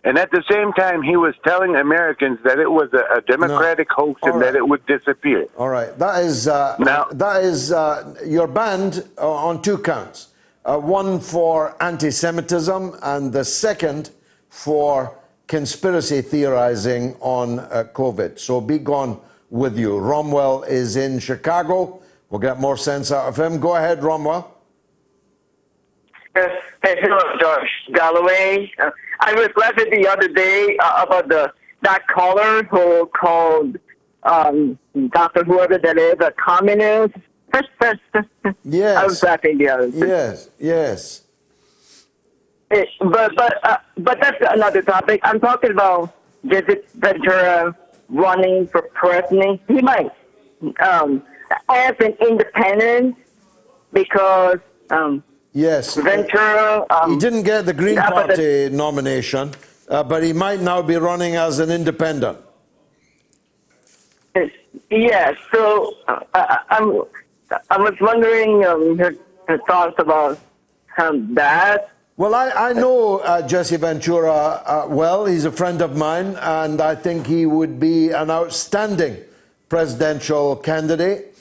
And at the same time, he was telling Americans that it was a democratic hoax and that it would disappear. All right. That is you're banned on 2 counts. One for anti-Semitism and the second for conspiracy theorizing on COVID. So be gone with you. Romwell is in Chicago. We'll get more sense out of him. Go ahead, Romwell. Hello, George Galloway. I reflected the other day about that caller who called Dr. whoever that is a communist. Yes. I was laughing the other day. Yes. But that's another topic. I'm talking about Jesse Ventura running for president. He might as an independent because yes, Ventura. He didn't get the Green Party nomination, but he might now be running as an independent. Yes. So I was wondering your thoughts about that. Well, I know Jesse Ventura well. He's a friend of mine, and I think he would be an outstanding presidential candidate.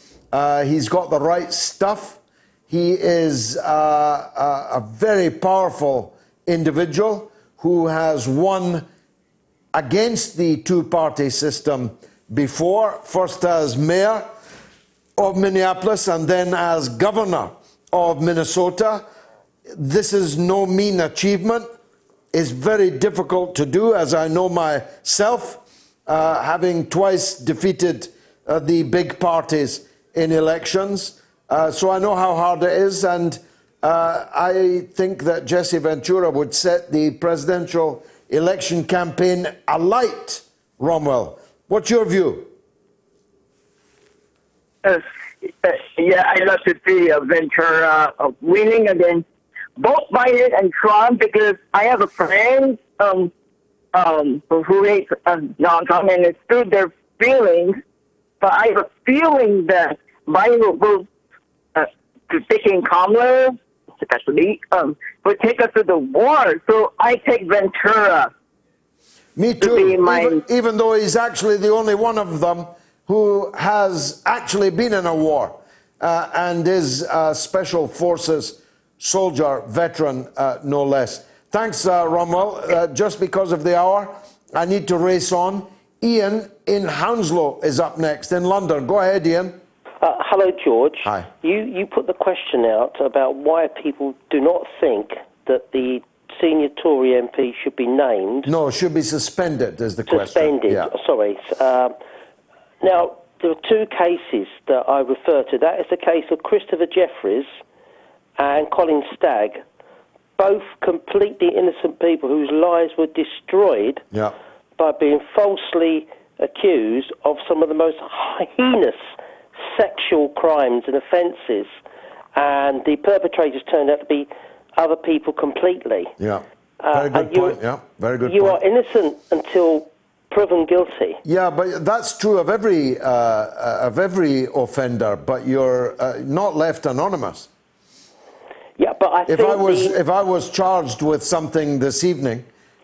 He's got the right stuff. He is a very powerful individual who has won against the two-party system before, first as mayor of Minneapolis and then as governor of Minnesota. This is no mean achievement. It's very difficult to do, as I know myself, having twice defeated the big parties in elections. So I know how hard it is, and I think that Jesse Ventura would set the presidential election campaign alight, Romwell. What's your view? Yeah, I'd love to see Ventura winning against both Biden and Trump, because I have a friend who hates Donald Trump, and it's through their feelings. But I have a feeling that Biden will speaking calmly, especially, will take us to the war. So I take Ventura. Me too. Even though he's actually the only one of them who has actually been in a war and is a special forces soldier, veteran, no less. Thanks, Romwell. Just because of the hour, I need to race on. Ian in Hounslow is up next in London. Go ahead, Ian. Hello, George. Hi. You put the question out about why people do not think that the senior Tory MP should be named. No, should be suspended is the question. Suspended, yeah. Sorry. Now, there are 2 cases that I refer to. That is the case of Christopher Jeffries and Colin Stagg, both completely innocent people whose lives were destroyed by being falsely accused of some of the most heinous sexual crimes and offences, and the perpetrators turned out to be other people completely. Yeah, very good point. Yeah, very good point. You are innocent until proven guilty. Yeah, but that's true of every offender, but you're not left anonymous. Yeah, but I think if I was charged with something this evening,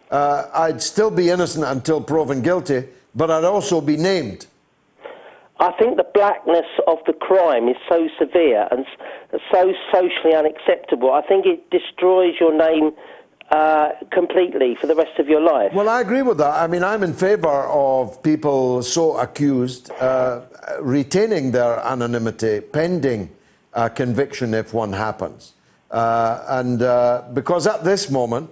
I'd still be innocent until proven guilty, but I'd also be named. I think the blackness of the crime is so severe and so socially unacceptable. I think it destroys your name completely for the rest of your life. Well, I agree with that. I mean, I'm in favour of people so accused retaining their anonymity pending conviction if one happens. Because at this moment,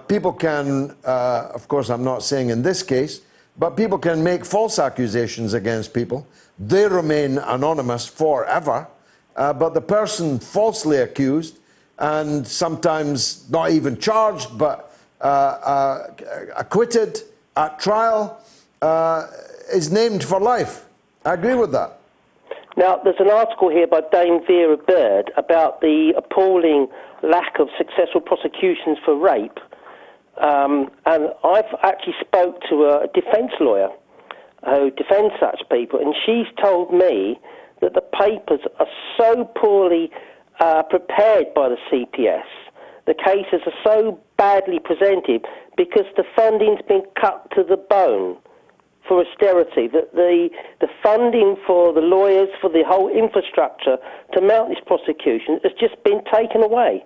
people can, of course, I'm not saying in this case, but people can make false accusations against people. They remain anonymous forever, but the person falsely accused and sometimes not even charged, but acquitted at trial, is named for life. I agree with that. Now, there's an article here by Dame Vera Bird about the appalling lack of successful prosecutions for rape. And I've actually spoke to a defence lawyer who defends such people, and she's told me that the papers are so poorly prepared by the CPS, the cases are so badly presented because the funding's been cut to the bone for austerity, that the funding for the lawyers, for the whole infrastructure to mount this prosecution has just been taken away.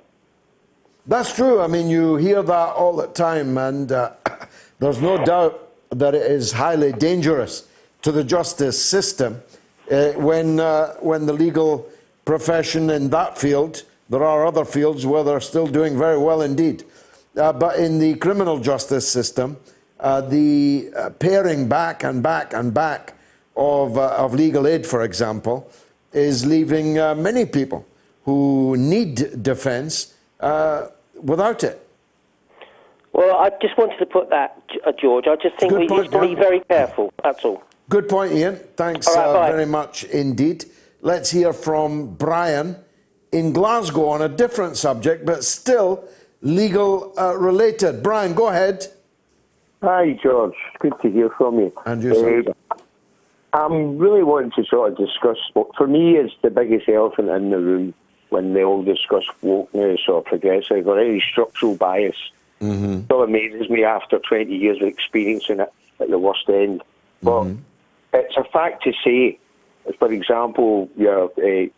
That's true. I mean, you hear that all the time, and there's no doubt that it is highly dangerous to the justice system when the legal profession in that field, there are other fields where they're still doing very well indeed. But in the criminal justice system, the paring back and back and back of legal aid, for example, is leaving many people who need defense without it. Well, I just wanted to put that, George. I just think we need to be very careful, that's all. Good point, Ian. Thanks very much indeed. Let's hear from Brian in Glasgow on a different subject, but still legal related. Brian, go ahead. Hi, George. Good to hear from you. And yourself. I'm really wanting to sort of discuss what, for me, is the biggest elephant in the room when they all discuss wokeness or progressive or any structural bias. It still amazes me after 20 years of experiencing it at the worst end. But it's a fact to say, for example, your a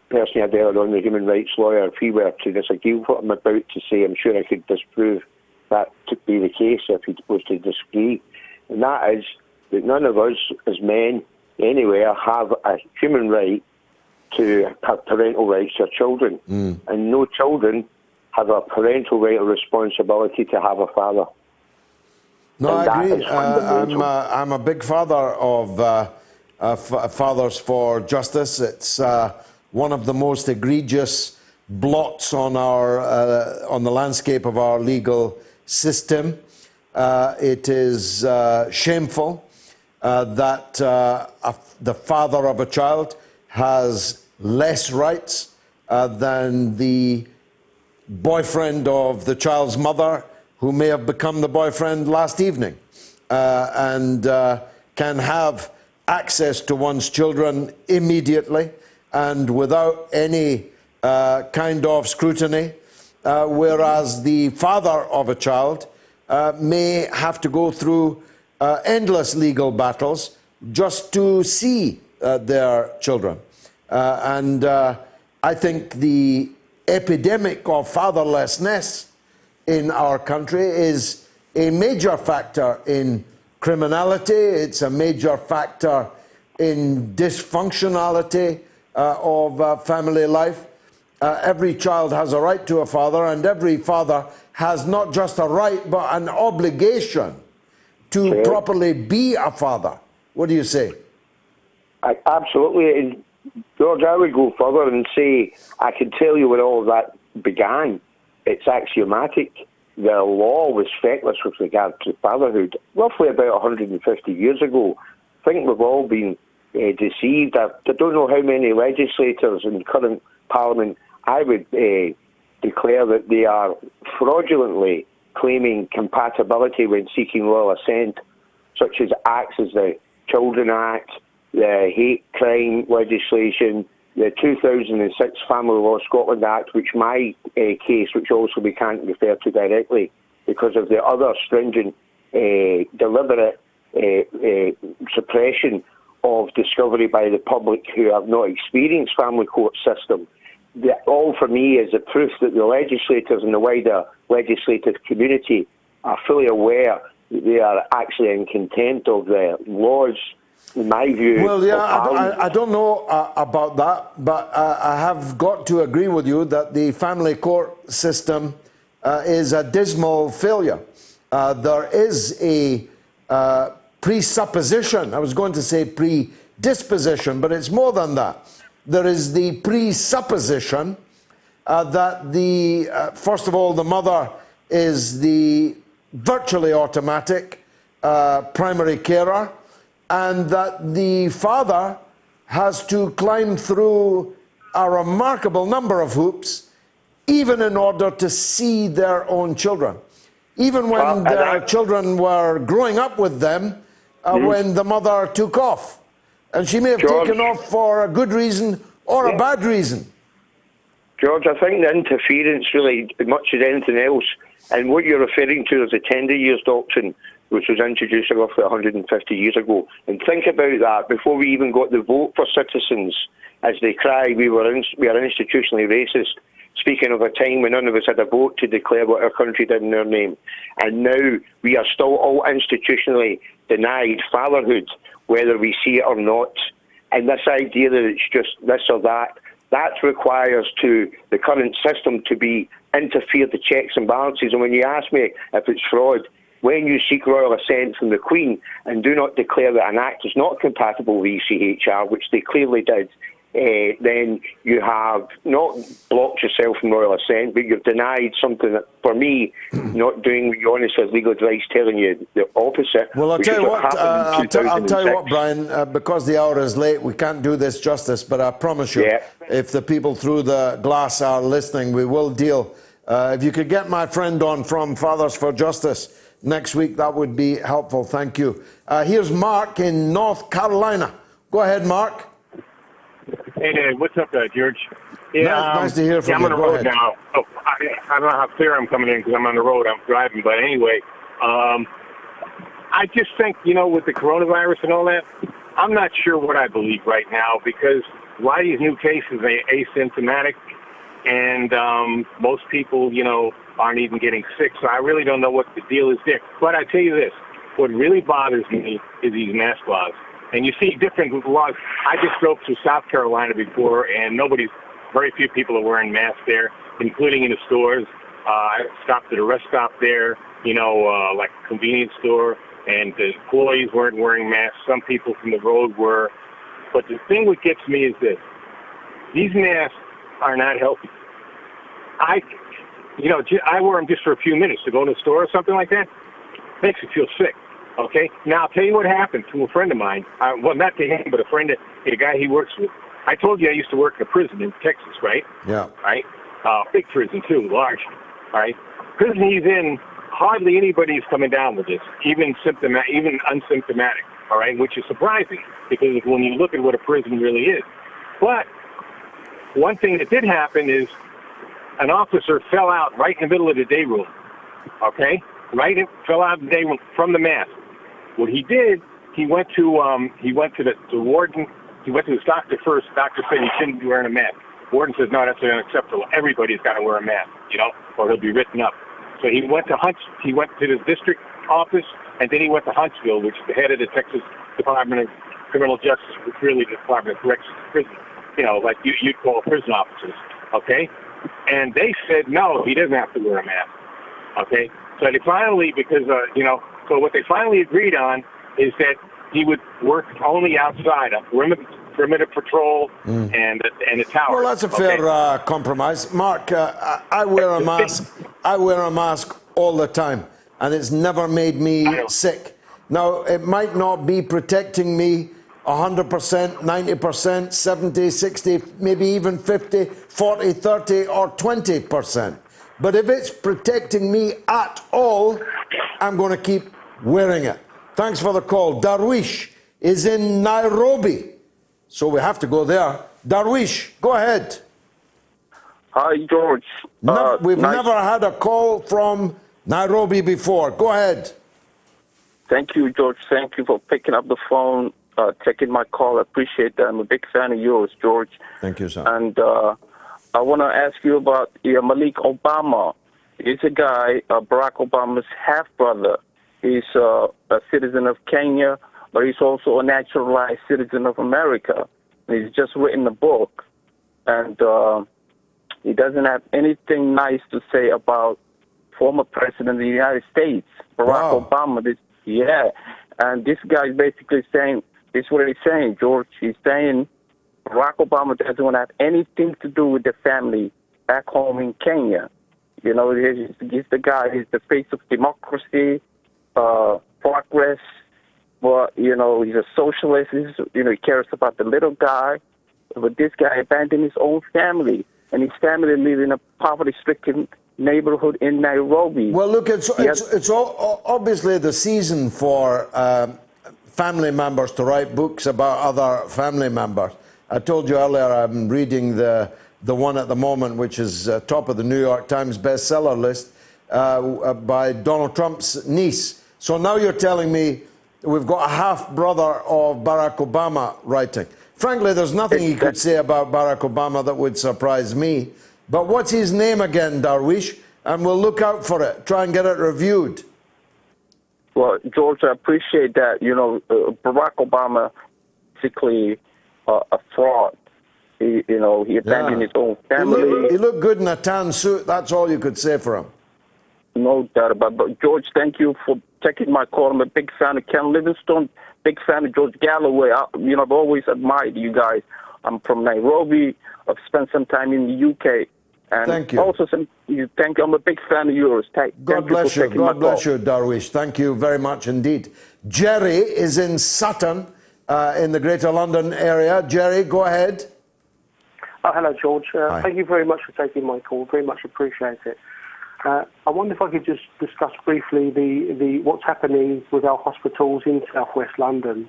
person you had there on the human rights lawyer, if he were to disagree with what I'm about to say, I'm sure I could disprove that to be the case if he was to disagree. And that is that none of us as men anywhere have a human right to have parental rights to children. And no children have a parental right or responsibility to have a father. No, I agree. I'm a big father of Fathers for Justice. It's one of the most egregious blots on the landscape of our legal system. It is shameful that the father of a child has less rights than the boyfriend of the child's mother, who may have become the boyfriend last evening, and can have access to one's children immediately and without any kind of scrutiny, whereas the father of a child may have to go through endless legal battles just to see their children. And I think the epidemic of fatherlessness in our country is a major factor in criminality. It's a major factor in dysfunctionality of family life. Every child has a right to a father, and every father has not just a right but an obligation to properly be a father. What do you say? Absolutely. And George, I would go further and say I can tell you where all of that began. It's axiomatic. The law was feckless with regard to fatherhood roughly about 150 years ago. I think we've all been deceived. I don't know how many legislators in the current Parliament I would declare that they are fraudulently claiming compatibility when seeking royal assent, such as acts as the Children Act, the hate crime legislation, the 2006 Family Law Scotland Act, which my case, which also we can't refer to directly because of the other stringent, deliberate suppression of discovery by the public who have not experienced family court system. All for me is a proof that the legislators and the wider legislative community are fully aware that they are actually in contempt of the laws, in my view. Well, yeah, I don't know about that, but I have got to agree with you that the family court system is a dismal failure. There is a presupposition, I was going to say predisposition, but it's more than that. There is the presupposition that first of all, the mother is the virtually automatic primary carer, and that the father has to climb through a remarkable number of hoops, even in order to see their own children. Even when their children were growing up with them, when the mother took off. And she may have taken off for a good reason or a bad reason. George, I think the interference really, as much as anything else, and what you're referring to is the tender years doctrine, which was introduced roughly 150 years ago. And think about that, before we even got the vote for citizens, as they cry, we are institutionally racist, speaking of a time when none of us had a vote to declare what our country did in our name. And now we are still all institutionally denied fatherhood, whether we see it or not. And this idea that it's just this or that requires the current system to be interfered, the checks and balances. And when you ask me if it's fraud, when you seek royal assent from the Queen and do not declare that an act is not compatible with ECHR, which they clearly did, then you have not blocked yourself from royal assent, but you've denied something that, for me, not doing what you honestly as legal advice, telling you the opposite. Well, I'll tell you what, Brian, because the hour is late, we can't do this justice, but I promise you, if the people through the glass are listening, we will deal. If you could get my friend on from Fathers for Justice next week, that would be helpful. Thank you. Here's Mark in North Carolina. Go ahead, Mark. Hey, what's up, George? Yeah, nice to hear from you. I'm on the road now. Oh, I don't know how clear I'm coming in because I'm on the road. I'm driving. But anyway, I just think, with the coronavirus and all that, I'm not sure what I believe right now because a lot of these new cases are asymptomatic, and most people, aren't even getting sick. So I really don't know what the deal is there. But I tell you this, what really bothers me is these mask laws. And you see different laws. I just drove through South Carolina before, and very few people are wearing masks there, including in the stores. I stopped at a rest stop there, like a convenience store, and the employees weren't wearing masks. Some people from the road were. But the thing that gets me is this. These masks are not healthy. I wear them just for a few minutes to go to the store or something like that. Makes me feel sick. Okay, now I'll tell you what happened to a friend of mine. Well, not to him, but a guy he works with. I told you I used to work in a prison in Texas, right? Yeah. Right? Big prison, too, large. All right? Prison he's in, hardly anybody's coming down with this, even unsymptomatic, all right, which is surprising because when you look at what a prison really is. But one thing that did happen is an officer fell out right in the middle of the day room, okay? Fell out of the day room from the mask. What he did, he went to the warden. He went to his doctor first. The doctor said he shouldn't be wearing a mask. The warden says, no, that's unacceptable. Everybody's got to wear a mask, or he'll be written up. So he went to the district office, and then he went to Huntsville, which is the head of the Texas Department of Criminal Justice, which really the Department of Corrections, prison, like you'd call prison officers, okay? And they said, no, he doesn't have to wear a mask, okay? So they finally, so what they finally agreed on is that he would work only outside on perimeter patrol and the tower. Well, that's a fair compromise. Mark, I wear a mask. I wear a mask all the time, and it's never made me sick. Now, it might not be protecting me 100%, 90%, 70, 60, maybe even 50, 40, 30, or 20%. But if it's protecting me at all, I'm going to keep wearing it. Thanks for the call. Darwish is in Nairobi, so we have to go there. Darwish, go ahead. Hi, George. We've never had a call from Nairobi before. Go ahead. Thank you, George. Thank you for picking up the phone, taking my call. I appreciate that. I'm a big fan of yours, George. Thank you, sir. And I want to ask you about Malik Obama. is a guy, Barack Obama's half-brother. He's a citizen of Kenya, but he's also a naturalized citizen of America. And he's just written a book, and he doesn't have anything nice to say about former president of the United States, Barack Obama. And this guy is basically saying, this is what he's saying, George. He's saying Barack Obama doesn't want to have anything to do with the family back home in Kenya. You know, he's the guy, he's the face of democracy, progress. Well, you know, he's a socialist. He cares about the little guy. But this guy abandoned his own family, and his family live in a poverty-stricken neighborhood in Nairobi. Well, look, it's obviously the season for family members to write books about other family members. I told you earlier I'm reading the one at the moment, which is top of the New York Times bestseller list, by Donald Trump's niece. So now you're telling me we've got a half-brother of Barack Obama writing. Frankly, there's nothing he could say about Barack Obama that would surprise me. But what's his name again, Darwish? And we'll look out for it. Try and get it reviewed. Well, George, I appreciate that. You know, Barack Obama, basically a fraud. He abandoned his own family. He looked good in a tan suit. That's all you could say for him. No doubt about it. But, George, thank you for taking my call. I'm a big fan of Ken Livingstone, big fan of George Galloway. I've always admired you guys. I'm from Nairobi. I've spent some time in the UK. And thank you. Also, thank you. I'm a big fan of yours. God bless you. God bless you, Darwish. Thank you very much indeed. Jerry is in Sutton, in the Greater London area. Jerry, go ahead. Hello, George. Thank you very much for taking my call. Very much appreciate it. I wonder if I could just discuss briefly the what's happening with our hospitals in southwest London,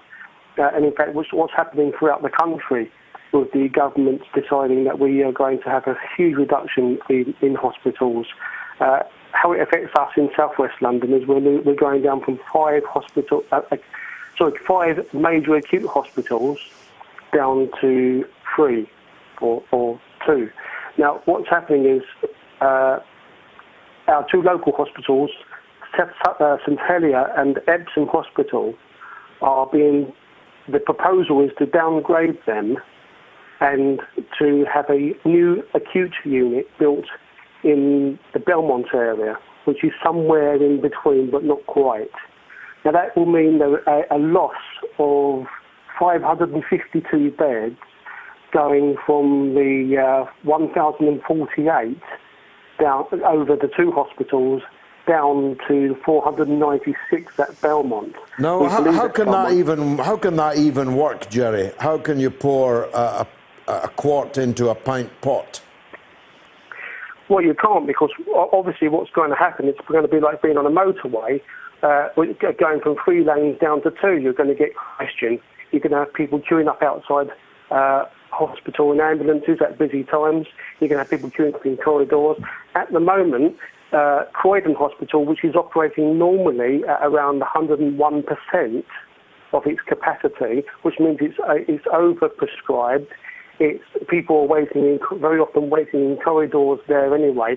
and in fact what's happening throughout the country, with the government deciding that we are going to have a huge reduction in hospitals. How it affects us in southwest London is we're going down from five major acute hospitals down to 3 or 2. Now, what's happening is our 2 local hospitals, St Helier and Epsom Hospital, the proposal is to downgrade them and to have a new acute unit built in the Belmont area, which is somewhere in between but not quite. Now that will mean a loss of 552 beds, going from the 1,048 down over the 2 hospitals down to 496 at Belmont. No, how can that even work, Jerry? How can you pour a quart into a pint pot? Well, you can't, because obviously what's going to happen, it's going to be like being on a motorway, going from 3 lanes down to 2. You're going to get congestion. You're going to have people queuing up outside hospital and ambulances at busy times. You're going to have people queuing up in corridors. At the moment, Croydon Hospital, which is operating normally at around 101% of its capacity, which means it's overprescribed. People are very often waiting in corridors there anyway.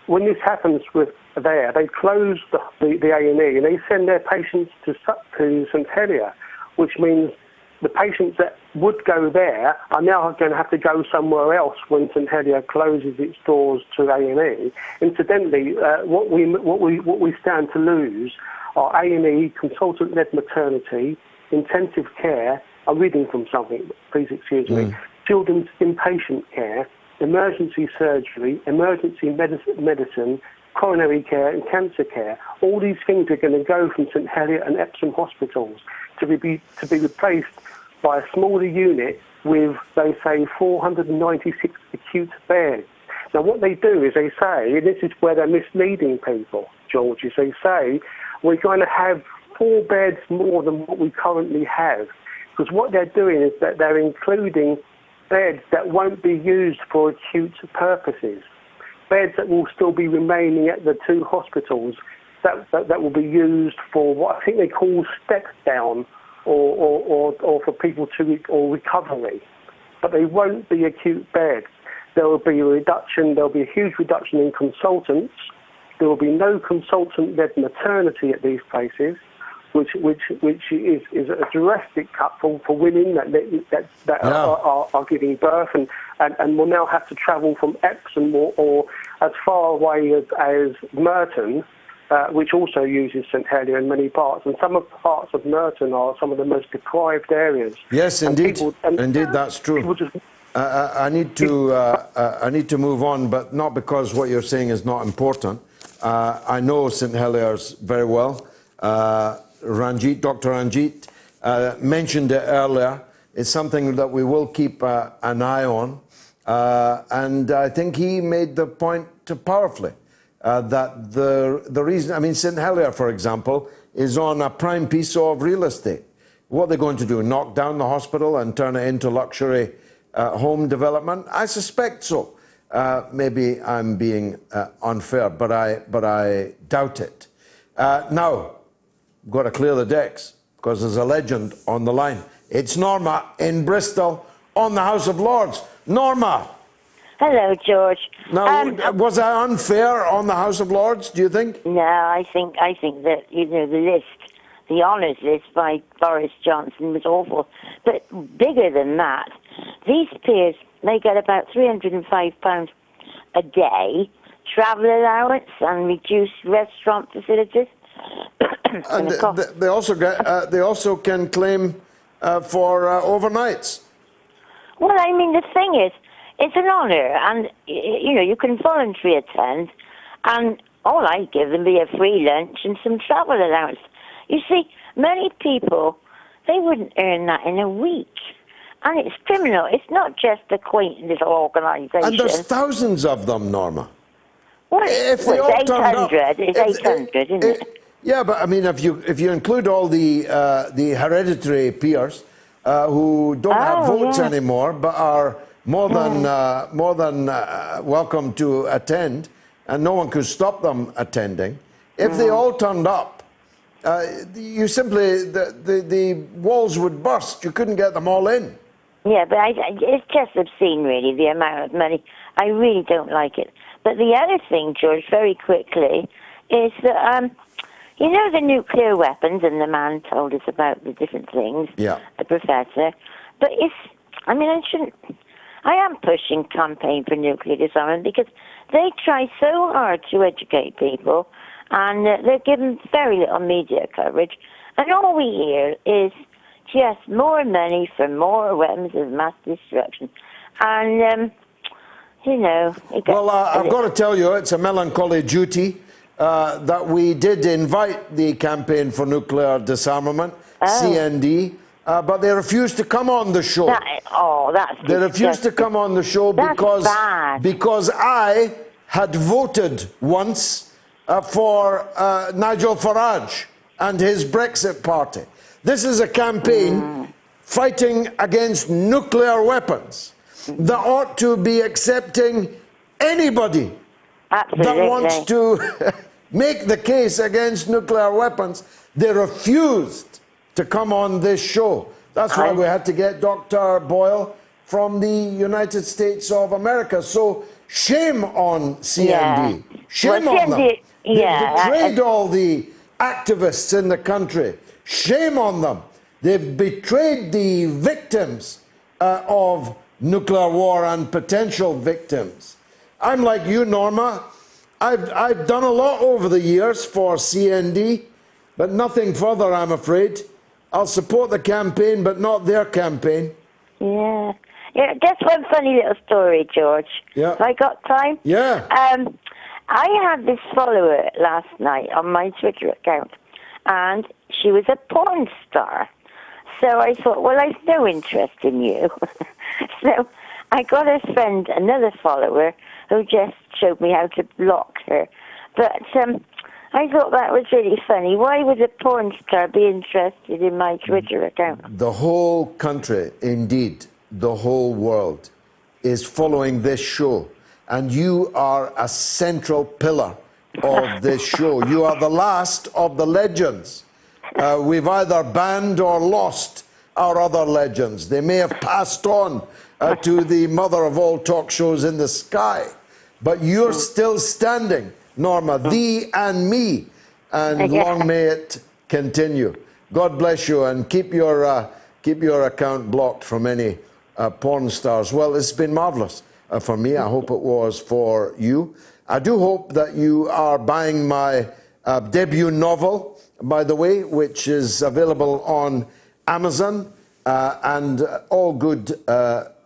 When this happens they close the A&E and they send their patients to St Helier, which means the patients that would go there are now going to have to go somewhere else when St Helier closes its doors to A&E. Incidentally, what we stand to lose are A&E, consultant-led maternity, intensive care. I'm reading from something, please excuse me. Children's inpatient care, emergency surgery, emergency medicine, coronary care and cancer care. All these things are going to go from St Helier and Epsom hospitals to be replaced by a smaller unit with, they say, 496 acute beds. Now, what they do is they say, and this is where they're misleading people, George, is they say, we're going to have 4 beds more than what we currently have. Because what they're doing is that they're including beds that won't be used for acute purposes, beds that will still be remaining at the 2 hospitals that will be used for what I think they call step down or for people or recovery. But they won't be acute beds. There will be a reduction. There will be a huge reduction in consultants There will be no consultant-led maternity at these places, which is a drastic cut for women that are giving birth and will now have to travel from Epsom or as far away as Merton, which also uses St Helier in many parts. And some of the parts of Merton are some of the most deprived areas. Yes, indeed. Indeed, that's true. I need to move on, but not because what you're saying is not important. I know St Helier's very well. Ranjeet, Dr. Ranjeet, mentioned it earlier. It's something that we will keep an eye on. And I think he made the point powerfully that the reason, I mean, St Helier, for example, is on a prime piece of real estate. What are they going to do? Knock down the hospital and turn it into luxury home development? I suspect so. Maybe I'm being unfair, but I doubt it. Now, got to clear the decks because there's a legend on the line. It's Norma in Bristol on the House of Lords. Norma. Hello, George. Now, was I unfair on the House of Lords, do you think? No, I think that, the honours list by Boris Johnson was awful. But bigger than that, these peers, they get about £305 a day, travel allowance and reduced restaurant facilities. And they also can claim for overnights. Well, I mean, the thing is, it's an honour, and you can voluntarily attend, and all I give them be a free lunch and some travel allowance. You see, many people, they wouldn't earn that in a week. And it's criminal. It's not just a quaint little organisation. And there's thousands of them, Norma. Well, it's 800. It's 800, isn't it? Yeah, but I mean, if you include all the hereditary peers who don't have votes anymore, but are more than welcome to attend, and no one could stop them attending. If they all turned up, you simply the walls would burst. You couldn't get them all in. Yeah, but it's just obscene, really, the amount of money. I really don't like it. But the other thing, George, very quickly, is that, the nuclear weapons, and the man told us about the different things, the professor. But I am pushing campaign for nuclear disarmament because they try so hard to educate people, and they're given very little media coverage. And all we hear is just more money for more weapons of mass destruction. And, Well, I've got to tell you, it's a melancholy duty that we did invite the Campaign for Nuclear Disarmament, CND, but they refused to come on the show. They refused to come on the show because I had voted once for Nigel Farage and his Brexit party. This is a campaign fighting against nuclear weapons that ought to be accepting anybody that wants to make the case against nuclear weapons. They refused to come on this show. That's why we had to get Dr. Boyle from the United States of America. So shame on CND. Shame on them. They've betrayed all the activists in the country. Shame on them. They've betrayed the victims of nuclear war and potential victims. I'm like you, Norma. I've done a lot over the years for CND, but nothing further, I'm afraid. I'll support the campaign, but not their campaign. Yeah. Just one funny little story, George. Yeah. Have I got time? Yeah. I had this follower last night on my Twitter account, and she was a porn star. So I thought, well, I've no interest in you. So I got a friend, another follower, who just showed me how to block her. But I thought that was really funny. Why would a porn star be interested in my Twitter account? The whole country, indeed, the whole world, is following this show. And you are a central pillar of this show. You are the last of the legends. We've either banned or lost our other legends. They may have passed on to the mother of all talk shows in the sky, but you're still standing Norma, thee and me. And long may it continue. God bless you, and keep your account blocked from any porn stars. Well, it's been marvelous for me. I hope it was for you. I do hope that you are buying my debut novel, by the way, which is available on Amazon and all good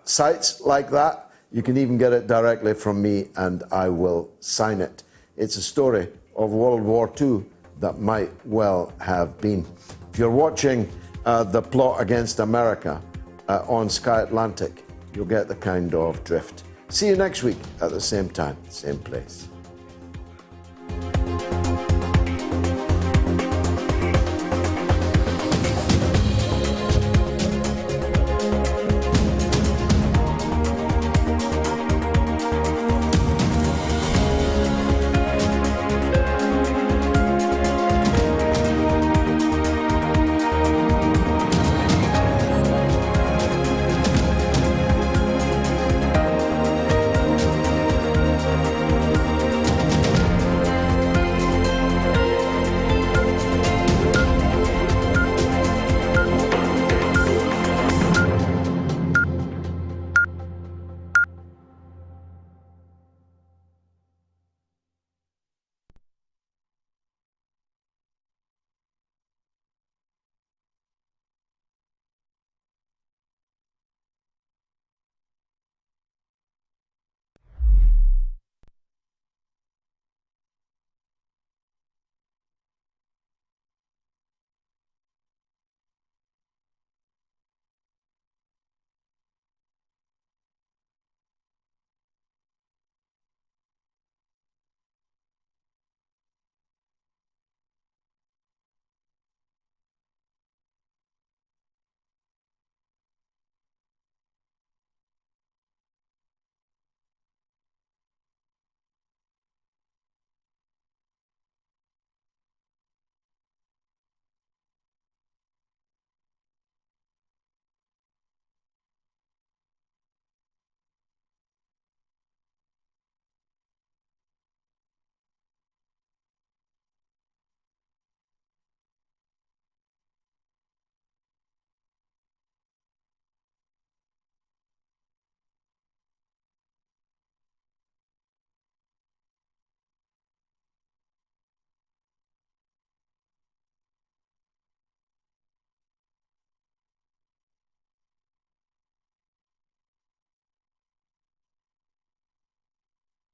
sites like that. You can even get it directly from me, and I will sign it. It's a story of World War II that might well have been. If you're watching The Plot Against America on Sky Atlantic, you'll get the kind of drift. See you next week at the same time, same place.